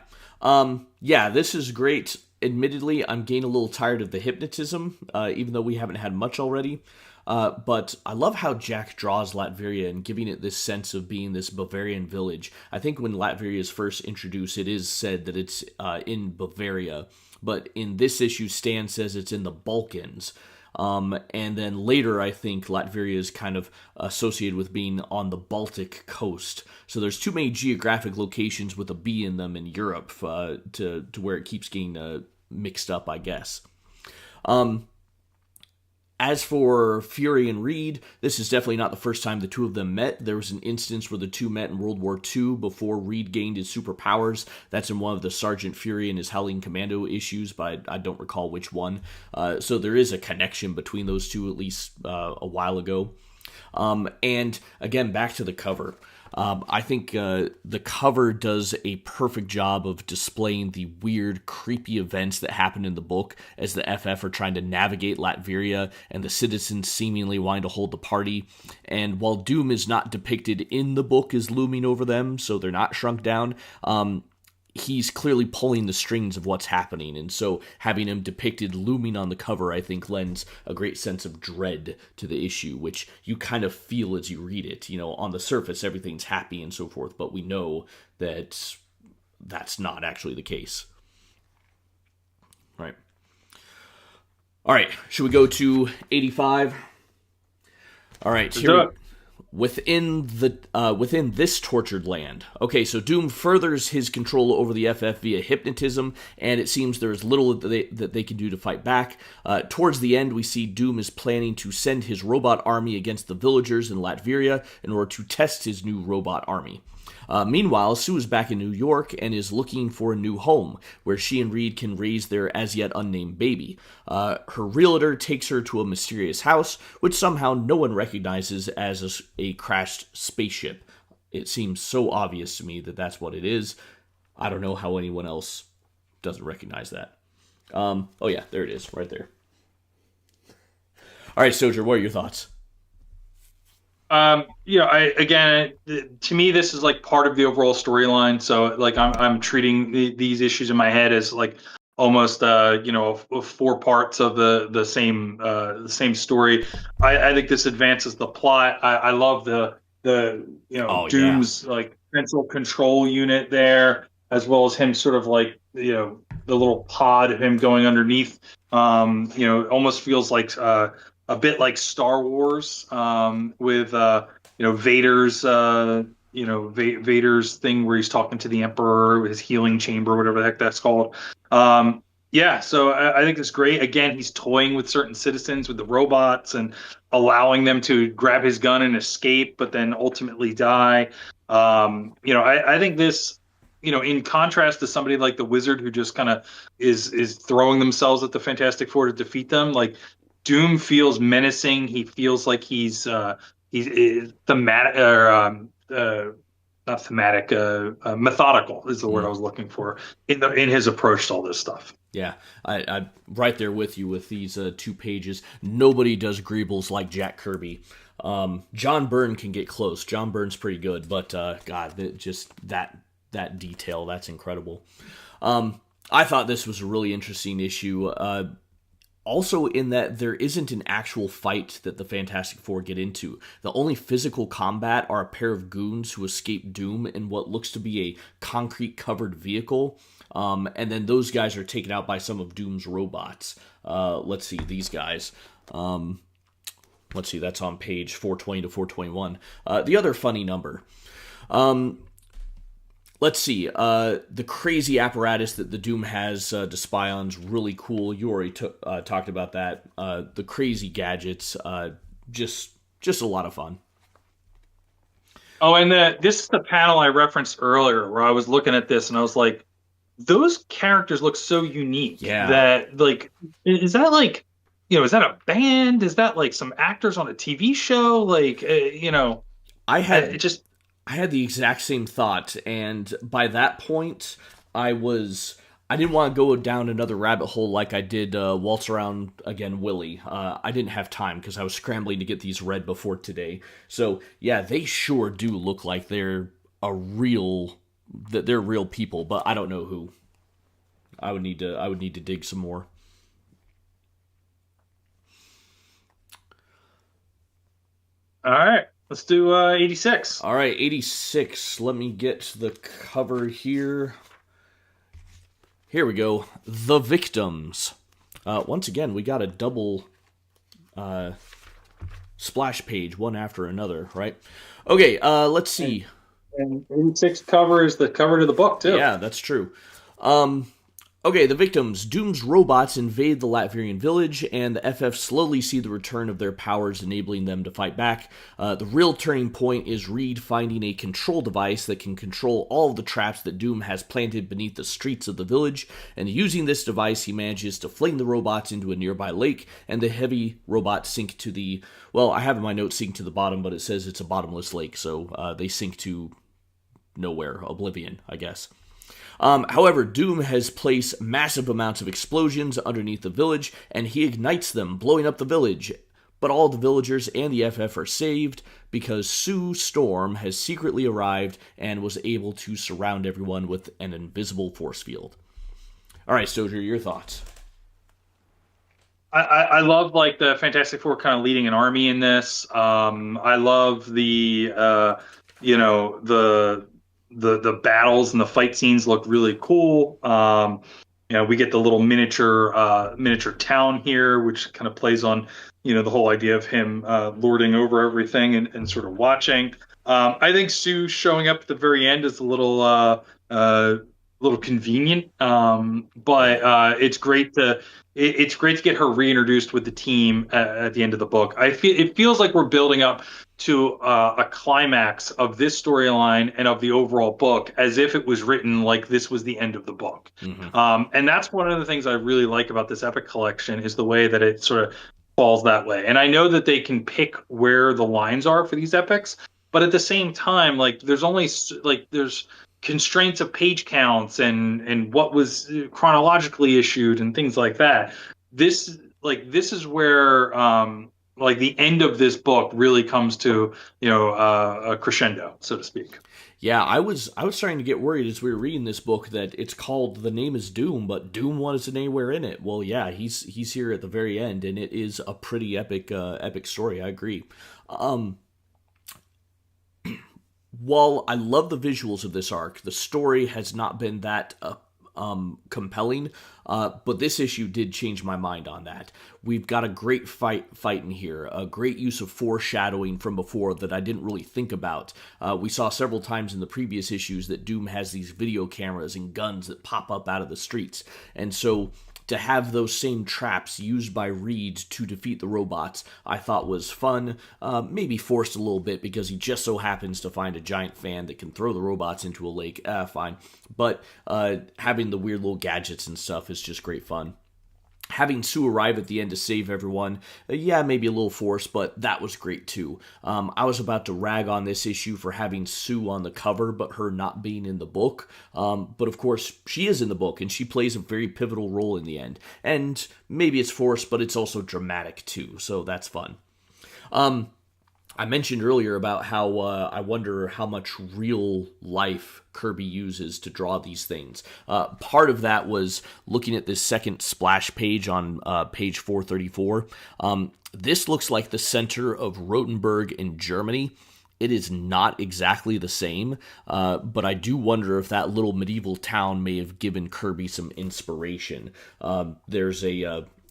Yeah, this is great. Admittedly, I'm getting a little tired of the hypnotism, even though we haven't had much already. But I love how Jack draws Latveria and giving it this sense of being this Bavarian village. I think when Latveria is first introduced, it is said that it's in Bavaria. But in this issue, Stan says it's in the Balkans. And then later, I think Latveria is kind of associated with being on the Baltic coast. So there's too many geographic locations with a B in them in Europe to where it keeps getting mixed up, I guess. As for Fury and Reed, this is definitely not the first time the two of them met. There was an instance where the two met in World War II before Reed gained his superpowers. That's in one of the Sergeant Fury and his Howling Commando issues, but I don't recall which one. So there is a connection between those two, at least a while ago. And again, back to the cover. I think the cover does a perfect job of displaying the weird, creepy events that happen in the book as the FF are trying to navigate Latveria and the citizens seemingly wanting to hold the party. And while Doom is not depicted in the book as looming over them, so they're not shrunk down, he's clearly pulling the strings of what's happening, and so having him depicted looming on the cover, I think, lends a great sense of dread to the issue, which you kind of feel as you read it. On the surface, everything's happy and so forth, but we know that that's not actually the case. Right. All right, should we go to 85? All right, here within this tortured land. Okay, so Doom furthers his control over the FF via hypnotism, and it seems there's little that they can do to fight back. Towards the end, we see Doom is planning to send his robot army against the villagers in Latveria in order to test his new robot army. Meanwhile, Sue is back in New York and is looking for a new home where she and Reed can raise their as yet unnamed baby. Her realtor takes her to a mysterious house, which somehow no one recognizes as a crashed spaceship. It seems so obvious to me that that's what it is. I don't know how anyone else doesn't recognize that. Oh yeah, there it is, right there. All right, Stojr, what are your thoughts? To me, this is like part of the overall storyline. So, like, I'm treating these issues in my head as like almost, four parts of the same story. I think this advances the plot. I love Doom's like central control unit there, as well as him sort of like the little pod of him going underneath. Almost feels like a bit like Star Wars, with Vader's thing where he's talking to the Emperor, his healing chamber, whatever the heck that's called. So I think it's great. Again, he's toying with certain citizens with the robots and allowing them to grab his gun and escape, but then ultimately die. I think this, in contrast to somebody like the Wizard, who just kind of is throwing themselves at the Fantastic Four to defeat them, like Doom feels menacing. He feels like he's thematic, or not thematic. Methodical is the word I was looking for in his approach to all this stuff. Yeah, I'm right there with you with these 2 pages. Nobody does Greebles like Jack Kirby. John Byrne can get close. John Byrne's pretty good, but God, just that detail, that's incredible. I thought this was a really interesting issue. Also, in that there isn't an actual fight that the Fantastic Four get into. The only physical combat are a pair of goons who escape Doom in what looks to be a concrete-covered vehicle. And then those guys are taken out by some of Doom's robots. Let's see, these guys. Let's see, that's on page 420 to 421. The other funny number. Let's see, the crazy apparatus that the Doom has to spy on is really cool. You already talked about that. The crazy gadgets, just just a lot of fun. Oh, and this is the panel I referenced earlier where I was looking at this and I was like, those characters look so unique Yeah, that like is that like is that a band? Is that like some actors on a TV show? Like I it had just I had the exact same thought, and by that point, I didn't want to go down another rabbit hole like I did Waltz Around Again Willie. I didn't have time because I was scrambling to get these read before today. So yeah, they sure do look like they're real people, but I don't know who. I would need to dig some more. all right. Let's do 86. All right, 86. Let me get the cover here. Here we go. The Victims. Once again, we got a double splash page, one after another, right? Okay, let's see. And 86 cover is the cover to the book too. Yeah, that's true. Okay, the victims. Doom's robots invade the Latvian village, and the FF slowly see the return of their powers, enabling them to fight back. The real turning point is Reed finding a control device that can control all of the traps that Doom has planted beneath the streets of the village, and using this device, he manages to fling the robots into a nearby lake, and the heavy robots sink to the... Well, I have in my notes sink to the bottom, but it says it's a bottomless lake, so they sink to nowhere, oblivion, I guess. However, Doom has placed massive amounts of explosions underneath the village, and he ignites them, blowing up the village. But all the villagers and the FF are saved because Sue Storm has secretly arrived and was able to surround everyone with an invisible force field. All right, Stojr, your thoughts? I love like the Fantastic Four kind of leading an army in this. I love the the battles and the fight scenes look really cool. We get the little miniature town here, which kind of plays on the whole idea of him lording over everything and sort of watching. I think Sue showing up at the very end is a little convenient, but it's great to get her reintroduced with the team at the end of the book. It feels like we're building up to a climax of this storyline and of the overall book as if it was written like this was the end of the book. Mm-hmm. And that's one of the things I really like about this epic collection is the way that it sort of falls that way. And I know that they can pick where the lines are for these epics, but at the same time, like there's constraints of page counts and what was chronologically issued and things like that. This is where like the end of this book really comes to a crescendo, so to speak. Yeah, I was starting to get worried as we were reading this book that it's called The Name is Doom, but Doom wasn't anywhere in it. Well, yeah, he's here at the very end, and it is a pretty epic story. I agree. While I love the visuals of this arc, the story has not been that compelling, but this issue did change my mind on that. We've got a great fight in here, a great use of foreshadowing from before that I didn't really think about. We saw several times in the previous issues that Doom has these video cameras and guns that pop up out of the streets, and so to have those same traps used by Reed to defeat the robots, I thought was fun, maybe forced a little bit because he just so happens to find a giant fan that can throw the robots into a lake, fine. But having the weird little gadgets and stuff is just great fun. Having Sue arrive at the end to save everyone, yeah, maybe a little forced, but that was great too. I was about to rag on this issue for having Sue on the cover, but her not being in the book. But of course, she is in the book, and she plays a very pivotal role in the end. And maybe it's forced, but it's also dramatic too, so that's fun. I mentioned earlier about how I wonder how much real life Kirby uses to draw these things. Part of that was looking at this second splash page on page 434. This looks like the center of Rothenburg in Germany. It is not exactly the same, but I do wonder if that little medieval town may have given Kirby some inspiration. There's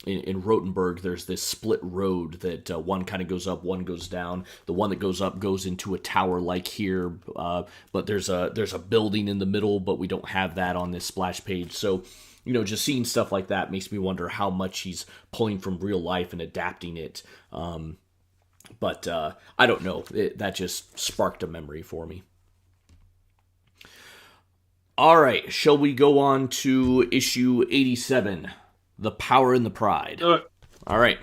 in Rothenburg, there's this split road that one kind of goes up, one goes down. The one that goes up goes into a tower like here, but there's a building in the middle, but we don't have that on this splash page. So, just seeing stuff like that makes me wonder how much he's pulling from real life and adapting it But I don't know. That just sparked a memory for me. All right, shall we go on to issue 87, The Power and the Pride? All right.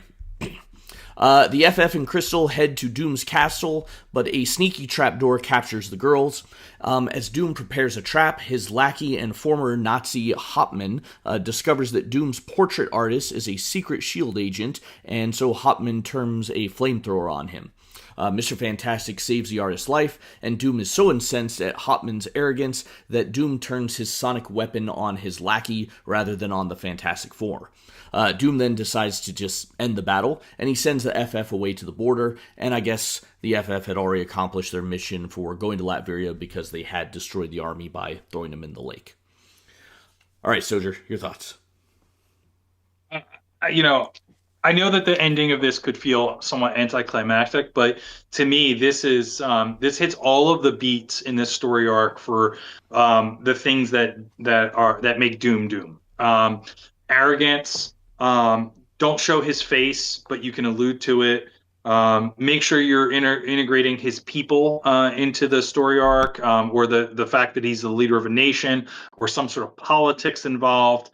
The FF and Crystal head to Doom's castle, but a sneaky trapdoor captures the girls. As Doom prepares a trap, his lackey and former Nazi Hauptmann discovers that Doom's portrait artist is a secret S.H.I.E.L.D. agent, and so Hauptmann turns a flamethrower on him. Mr. Fantastic saves the artist's life, and Doom is so incensed at Hauptmann's arrogance that Doom turns his sonic weapon on his lackey rather than on the Fantastic Four. Doom then decides to just end the battle, and he sends the FF away to the border, and I guess the FF had already accomplished their mission for going to Latveria because they had destroyed the army by throwing them in the lake. All right, Stojr, your thoughts? You know, I know that the ending of this could feel somewhat anticlimactic, but to me, this hits all of the beats in this story arc for the things that make Doom Doom. Arrogance. Don't show his face, but you can allude to it. Make sure you're integrating his people into the story arc, or the fact that he's the leader of a nation, or some sort of politics involved.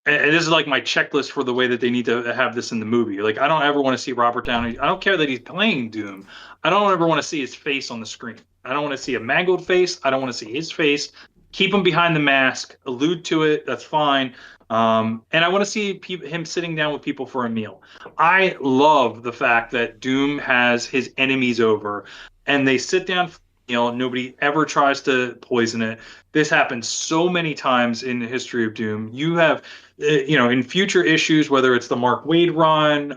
And this is like my checklist for the way that they need to have this in the movie. Like, I don't ever want to see Robert Downey. I don't care that he's playing Doom. I don't ever want to see his face on the screen. I don't want to see a mangled face. I don't want to see his face. Keep him behind the mask. Allude to it. That's fine. And I want to see him sitting down with people for a meal. I love the fact that Doom has his enemies over, and they sit down for a meal. Nobody ever tries to poison it. This happens so many times in the history of Doom. You have, in future issues, whether it's the Mark Waid run,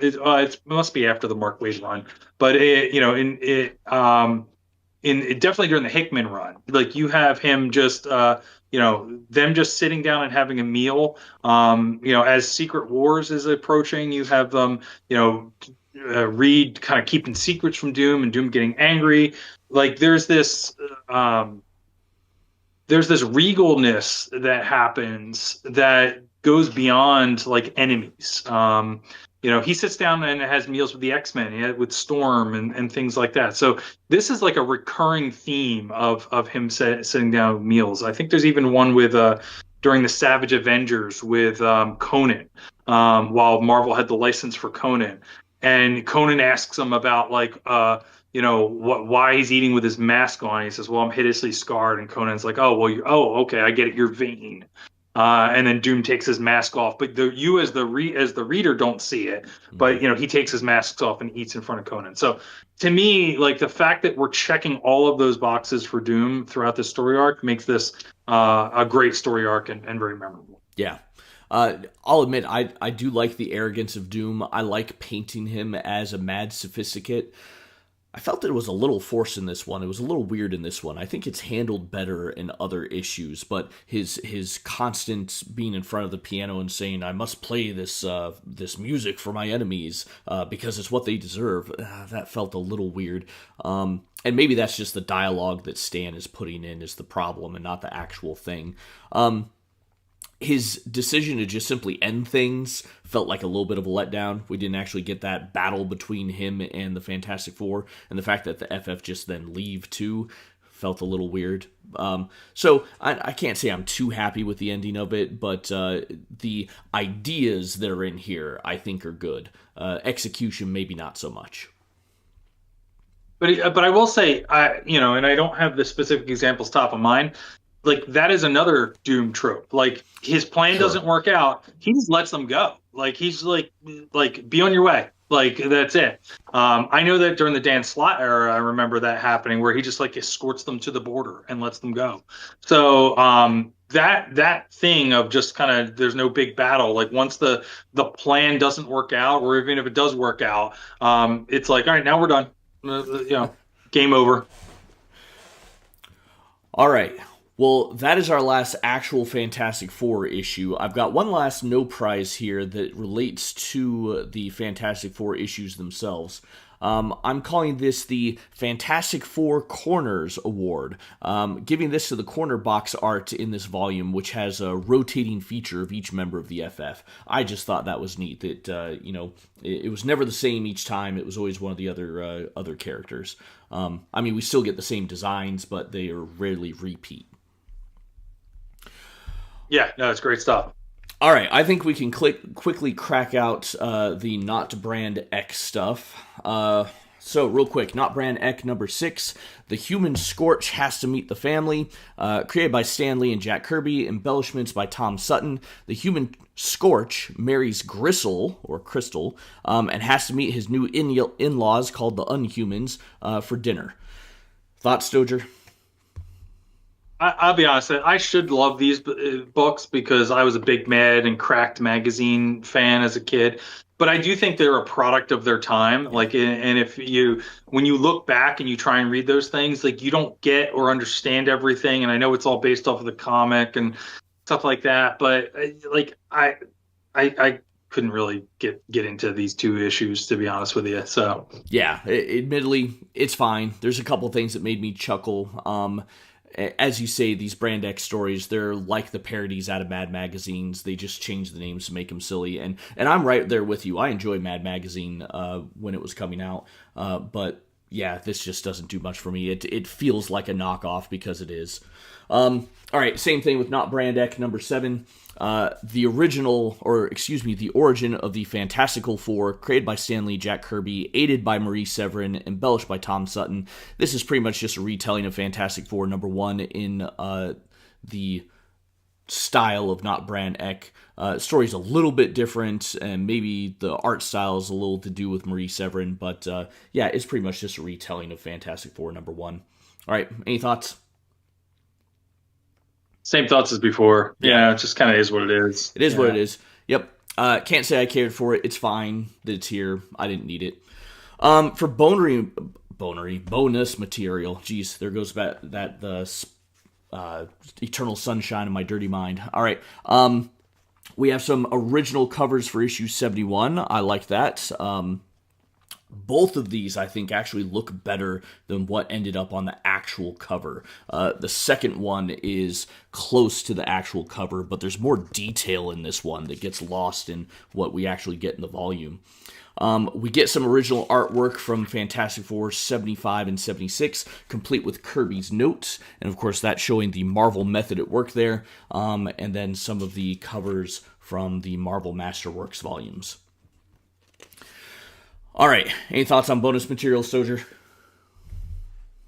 it must be after the Mark Waid run, but definitely during the Hickman run, like you have him just, them just sitting down and having a meal. As Secret Wars is approaching, you have them, Reed kind of keeping secrets from Doom and Doom getting angry. Like there's this regalness that happens that goes beyond like enemies. He sits down and has meals with the X-Men, with Storm and things like that. So this is like a recurring theme of him sitting down with meals. I think there's even one with during the Savage Avengers with Conan, while Marvel had the license for Conan, and Conan asks him about why he's eating with his mask on. He says, "Well, I'm hideously scarred." And Conan's like, "Oh, well, okay, I get it. You're vain." And then Doom takes his mask off, but you as the reader don't see it. But he takes his masks off and eats in front of Conan. So to me, like the fact that we're checking all of those boxes for Doom throughout the story arc makes this a great story arc and very memorable. Yeah. I'll admit, I do like the arrogance of Doom. I like painting him as a mad sophisticate. I felt that it was a little forced in this one. It was a little weird in this one. I think it's handled better in other issues, but his constant being in front of the piano and saying, "I must play this music for my enemies because it's what they deserve," that felt a little weird. And maybe that's just the dialogue that Stan is putting in is the problem and not the actual thing. His decision to just simply end things felt like a little bit of a letdown. We didn't actually get that battle between him and the Fantastic Four, and the fact that the FF just then leave too felt a little weird. So I can't say I'm too happy with the ending of it, but the ideas that are in here I think are good. Execution maybe not so much. But I will say, and I don't have the specific examples top of mind. Like that is another Doom trope. Like his plan doesn't work out, he just lets them go. Like he's like be on your way. Like that's it. I know that during the Dan Slott era, I remember that happening where he just like escorts them to the border and lets them go. So that thing of just kind of there's no big battle. Like once the plan doesn't work out, or even if it does work out, it's like all right, now we're done. Game over. All right. Well, that is our last actual Fantastic Four issue. I've got one last no prize here that relates to the Fantastic Four issues themselves. I'm calling this the Fantastic Four Corners Award, giving this to the corner box art in this volume, which has a rotating feature of each member of the FF. I just thought that was neat. That it was never the same each time. It was always one of the other characters. I mean, we still get the same designs, but they are rarely repeat. Yeah, no, it's great stuff. All right, I think we can quickly crack out the Not Brand X stuff. So, real quick, Not Brand X number 6, The Human Scorch Has to Meet the Family, created by Stan Lee and Jack Kirby, embellishments by Tom Sutton. The Human Scorch marries Gristle, or Crystal, and has to meet his new in-laws called the Unhumans for dinner. Thoughts, Stoger? I'll be honest, I should love these books because I was a big Mad and Cracked magazine fan as a kid. But I do think they're a product of their time. Like, and when you look back and you try and read those things, like you don't get or understand everything. And I know it's all based off of the comic and stuff like that. But like, I couldn't really get into these 2 issues, to be honest with you. So yeah, admittedly, it's fine. There's a couple things that made me chuckle. As you say, these Brand X stories, they're like the parodies out of Mad magazines. They just change the names to make them silly. And I'm right there with you. I enjoyed Mad magazine when it was coming out. But yeah, this just doesn't do much for me. It feels like a knockoff because it is. All right, same thing with Not Brand X number 7. The origin of the Fantastical Four, created by Stan Lee, Jack Kirby, aided by Marie Severin, embellished by Tom Sutton. This is pretty much just a retelling of Fantastic Four number 1 in the style of Not Brand X. Story's a little bit different, and maybe the art style is a little to do with Marie Severin, but yeah, it's pretty much just a retelling of Fantastic Four number 1. All right, any thoughts? same thoughts as before. Yeah, it just kind of is what it is. It is what it is. Yep. Can't say I cared for it. It's fine that it's here. I didn't need it. For bonus material. Jeez, there goes the eternal sunshine in my dirty mind. All right. We have some original covers for issue 71. I like that. Both of these, I think, actually look better than what ended up on the actual cover. The second one is close to the actual cover, but there's more detail in this one that gets lost in what we actually get in the volume. We get some original artwork from Fantastic Four 75 and 76, complete with Kirby's notes, and of course that's showing the Marvel method at work there, and then some of the covers from the Marvel Masterworks volumes. All right, any thoughts on bonus material, Stojr?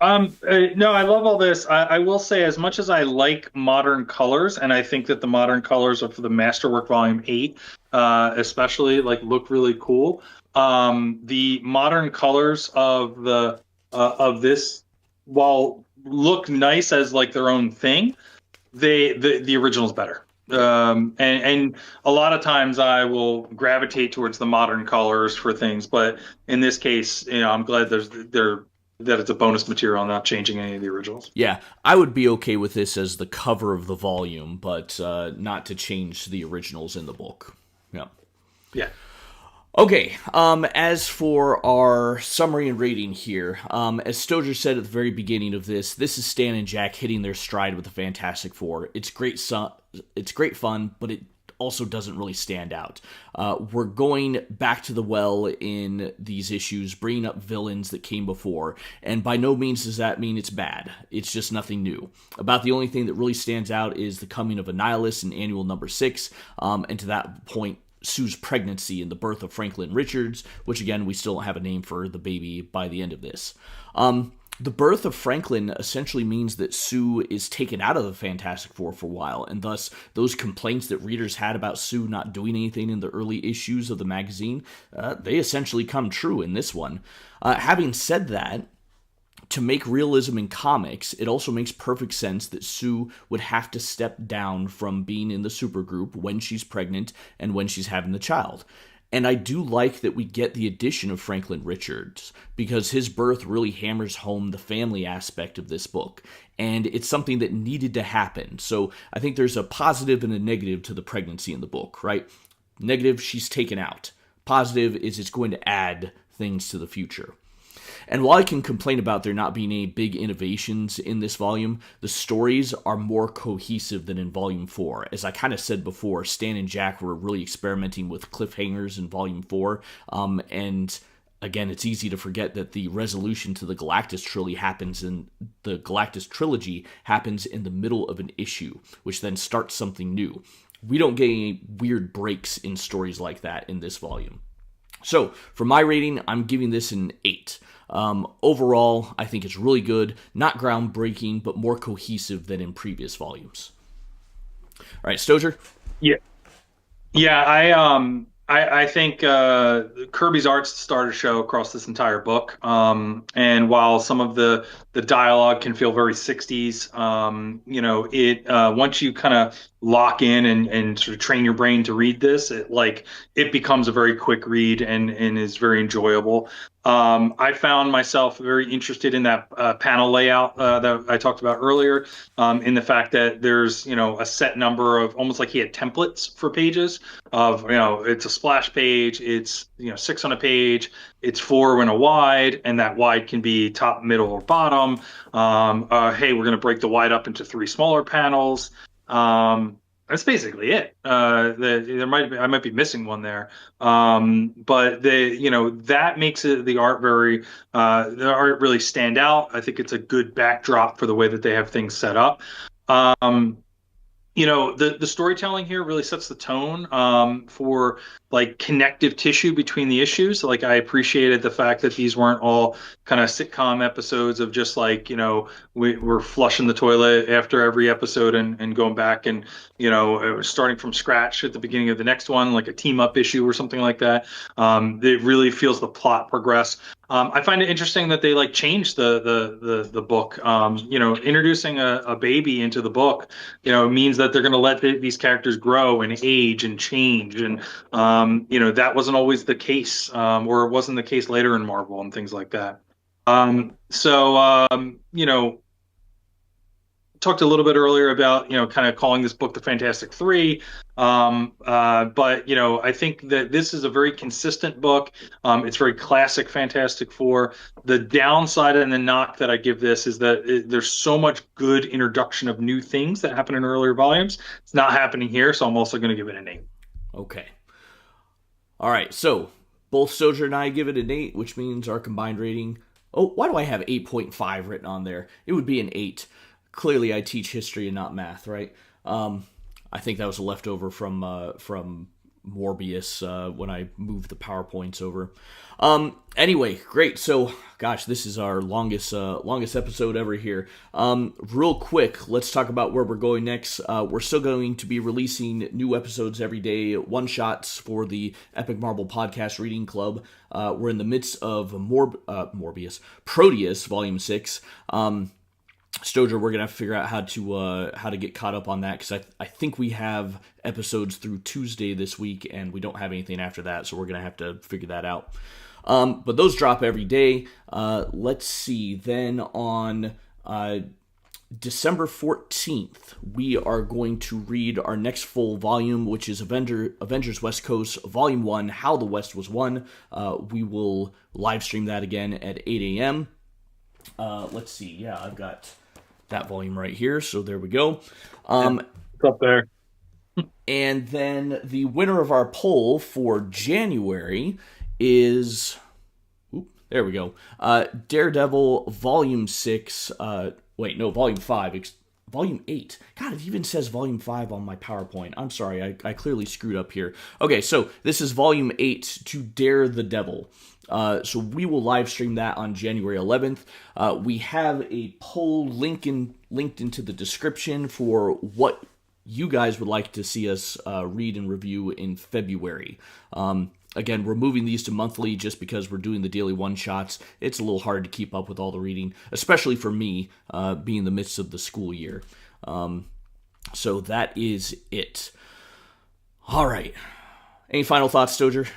No, I love all this. I will say, as much as I like modern colors, and I think that the modern colors of the Masterwork Volume 8, especially, like, look really cool. The modern colors of this, while look nice as like their own thing, the original's better. And a lot of times I will gravitate towards the modern colors for things, but in this case, I'm glad that it's a bonus material and not changing any of the originals. Yeah, I would be okay with this as the cover of the volume, but not to change the originals in the book. Yeah. Yeah. Okay, as for our summary and rating here, as Stojr said at the very beginning of this is Stan and Jack hitting their stride with the Fantastic Four. It's great fun, but it also doesn't really stand out. We're going back to the well in these issues, bringing up villains that came before, and by no means does that mean it's bad. It's just nothing new. About the only thing that really stands out is the coming of Annihilus in annual number 6, and to that point, Sue's pregnancy and the birth of Franklin Richards, which again, we still don't have a name for the baby by the end of this. The birth of Franklin essentially means that Sue is taken out of the Fantastic Four for a while, and thus those complaints that readers had about Sue not doing anything in the early issues of the magazine, they essentially come true in this one. Having said that, to make realism in comics, it also makes perfect sense that Sue would have to step down from being in the supergroup when she's pregnant and when she's having the child. And I do like that we get the addition of Franklin Richards, because his birth really hammers home the family aspect of this book, and it's something that needed to happen. So I think there's a positive and a negative to the pregnancy in the book, right? Negative, she's taken out. positive is it's going to add things to the future. And while I can complain about there not being any big innovations in this volume, the stories are more cohesive than in Volume 4. As I kind of said before, Stan and Jack were really experimenting with cliffhangers in Volume 4, and again, it's easy to forget that the resolution to the Galactus trilogy happens in the middle of an issue, which then starts something new. We don't get any weird breaks in stories like that in this volume. So, for my rating, I'm giving this an 8. Overall, I think it's really good, not groundbreaking, but more cohesive than in previous volumes. All right, Stozier? Yeah, yeah. I think Kirby's art's the star of the show across this entire book. And while some of the dialogue can feel very 60s, it once you kind of lock in and sort of train your brain to read this, it becomes a very quick read and is very enjoyable. I found myself very interested in that panel layout that I talked about earlier, in the fact that there's, a set number of, almost like he had templates for pages of, it's a splash page, it's, 6 on a page, it's 4 in a wide, and that wide can be top, middle, or bottom. Hey, we're going to break the wide up into 3 smaller panels. That's basically it. I might be missing one there, but that makes the art really stand out. I think it's a good backdrop for the way that they have things set up. The storytelling here really sets the tone for like connective tissue between the issues. Like, I appreciated the fact that these weren't all kind of sitcom episodes of just like, we're flushing the toilet after every episode and going back and, starting from scratch at the beginning of the next one, like a team up issue or something like that. It really feels the plot progress. I find it interesting that they like changed the book. Introducing a baby into the book, means that they're going to let these characters grow and age and change, and that wasn't always the case, or it wasn't the case later in Marvel and things like that. Talked a little bit earlier about kind of calling this book the Fantastic Three, but I think that this is a very consistent book. It's very classic Fantastic Four. The downside and the knock that I give this is that there's so much good introduction of new things that happen in earlier volumes. It's not happening here, so I'm also going to give it an 8. Okay. All right, so both Stozier and I give it an 8, which means our combined rating. Oh, why do I have 8.5 written on there? It would be an 8. Clearly, I teach history and not math, right? I think that was a leftover from Morbius when I moved the PowerPoints over. Anyway, great. So, gosh, this is our longest episode ever here. Real quick, let's talk about where we're going next. We're still going to be releasing new episodes every day, one-shots for the Epic Marvel Podcast Reading Club. We're in the midst of Morbius, Proteus, Volume 6. Stozier, we're gonna have to figure out how to get caught up on that, because I think we have episodes through Tuesday this week, and we don't have anything after that, so we're gonna have to figure that out. But those drop every day. Let's see. Then on December 14th, we are going to read our next full volume, which is Avengers West Coast Volume 1, How the West Was Won. We will live stream that again at 8 a.m. Let's see. Yeah, I've got that volume right here, so there we go. It's up there. And then the winner of our poll for January is... there we go. Daredevil Volume 6... Volume 5. Volume 8. God, it even says Volume 5 on my PowerPoint. I'm sorry, I clearly screwed up here. Okay, so this is Volume 8, To Dare the Devil. So we will live stream that on January 11th. We have a poll linked into the description for what you guys would like to see us read and review in February. Again, we're moving these to monthly just because we're doing the daily one-shots. It's a little hard to keep up with all the reading, especially for me, being in the midst of the school year. So that is it. All right. Any final thoughts, Stozier?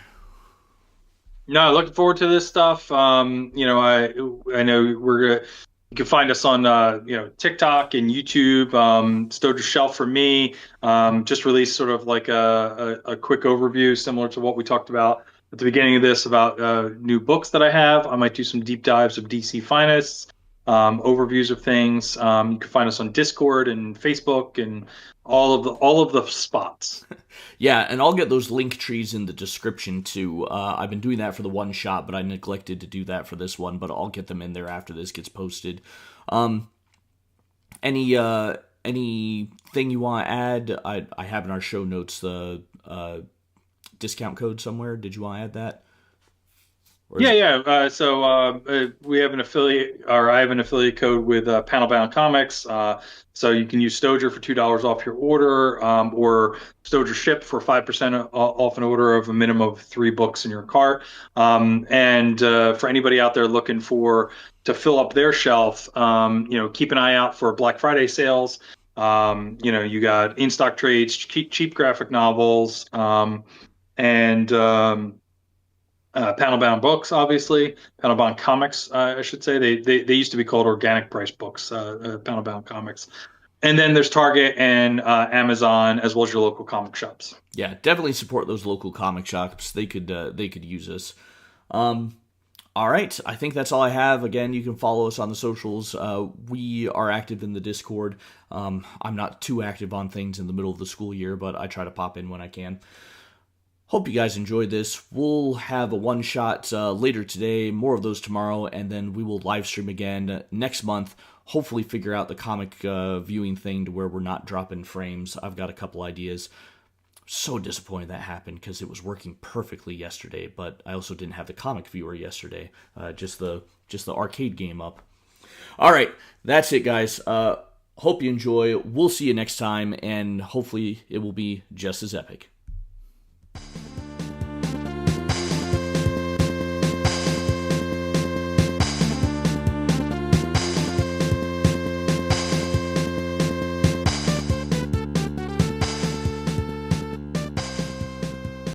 No, looking forward to this stuff. I know you can find us on TikTok and YouTube. Stoger's Shelf for me. Just released sort of like a quick overview similar to what we talked about at the beginning of this about new books that I have. I might do some deep dives of DC finest, overviews of things. You can find us on Discord and Facebook and all of the spots. Yeah, and I'll get those link trees in the description too. I've been doing that for the one shot, but I neglected to do that for this one. But I'll get them in there after this gets posted. Um, anything you want to add? I have in our show notes the discount code somewhere. Did you want to add that? Or is Yeah, yeah. We have an affiliate, or I have an affiliate code with Panelbound Comics. So you can use Stojr for $2 off your order, or Stojr Ship for 5% off an order of a minimum of 3 books in your cart. And for anybody out there looking for to fill up their shelf, keep an eye out for Black Friday sales. You got in stock trades, cheap graphic novels, and panel-bound books, obviously, panel-bound comics, I should say. They used to be called organic price books, panel-bound comics. And then there's Target and Amazon, as well as your local comic shops. Yeah, definitely support those local comic shops. They could use us. All right, I think that's all I have. Again, you can follow us on the socials. We are active in the Discord. I'm not too active on things in the middle of the school year, but I try to pop in when I can. Hope you guys enjoyed this. We'll have a one-shot later today, more of those tomorrow, and then we will live stream again next month. Hopefully figure out the comic viewing thing to where we're not dropping frames. I've got a couple ideas. So disappointed that happened because it was working perfectly yesterday, but I also didn't have the comic viewer yesterday. Just the arcade game up. All right, that's it, guys. Hope you enjoy. We'll see you next time, and hopefully it will be just as epic.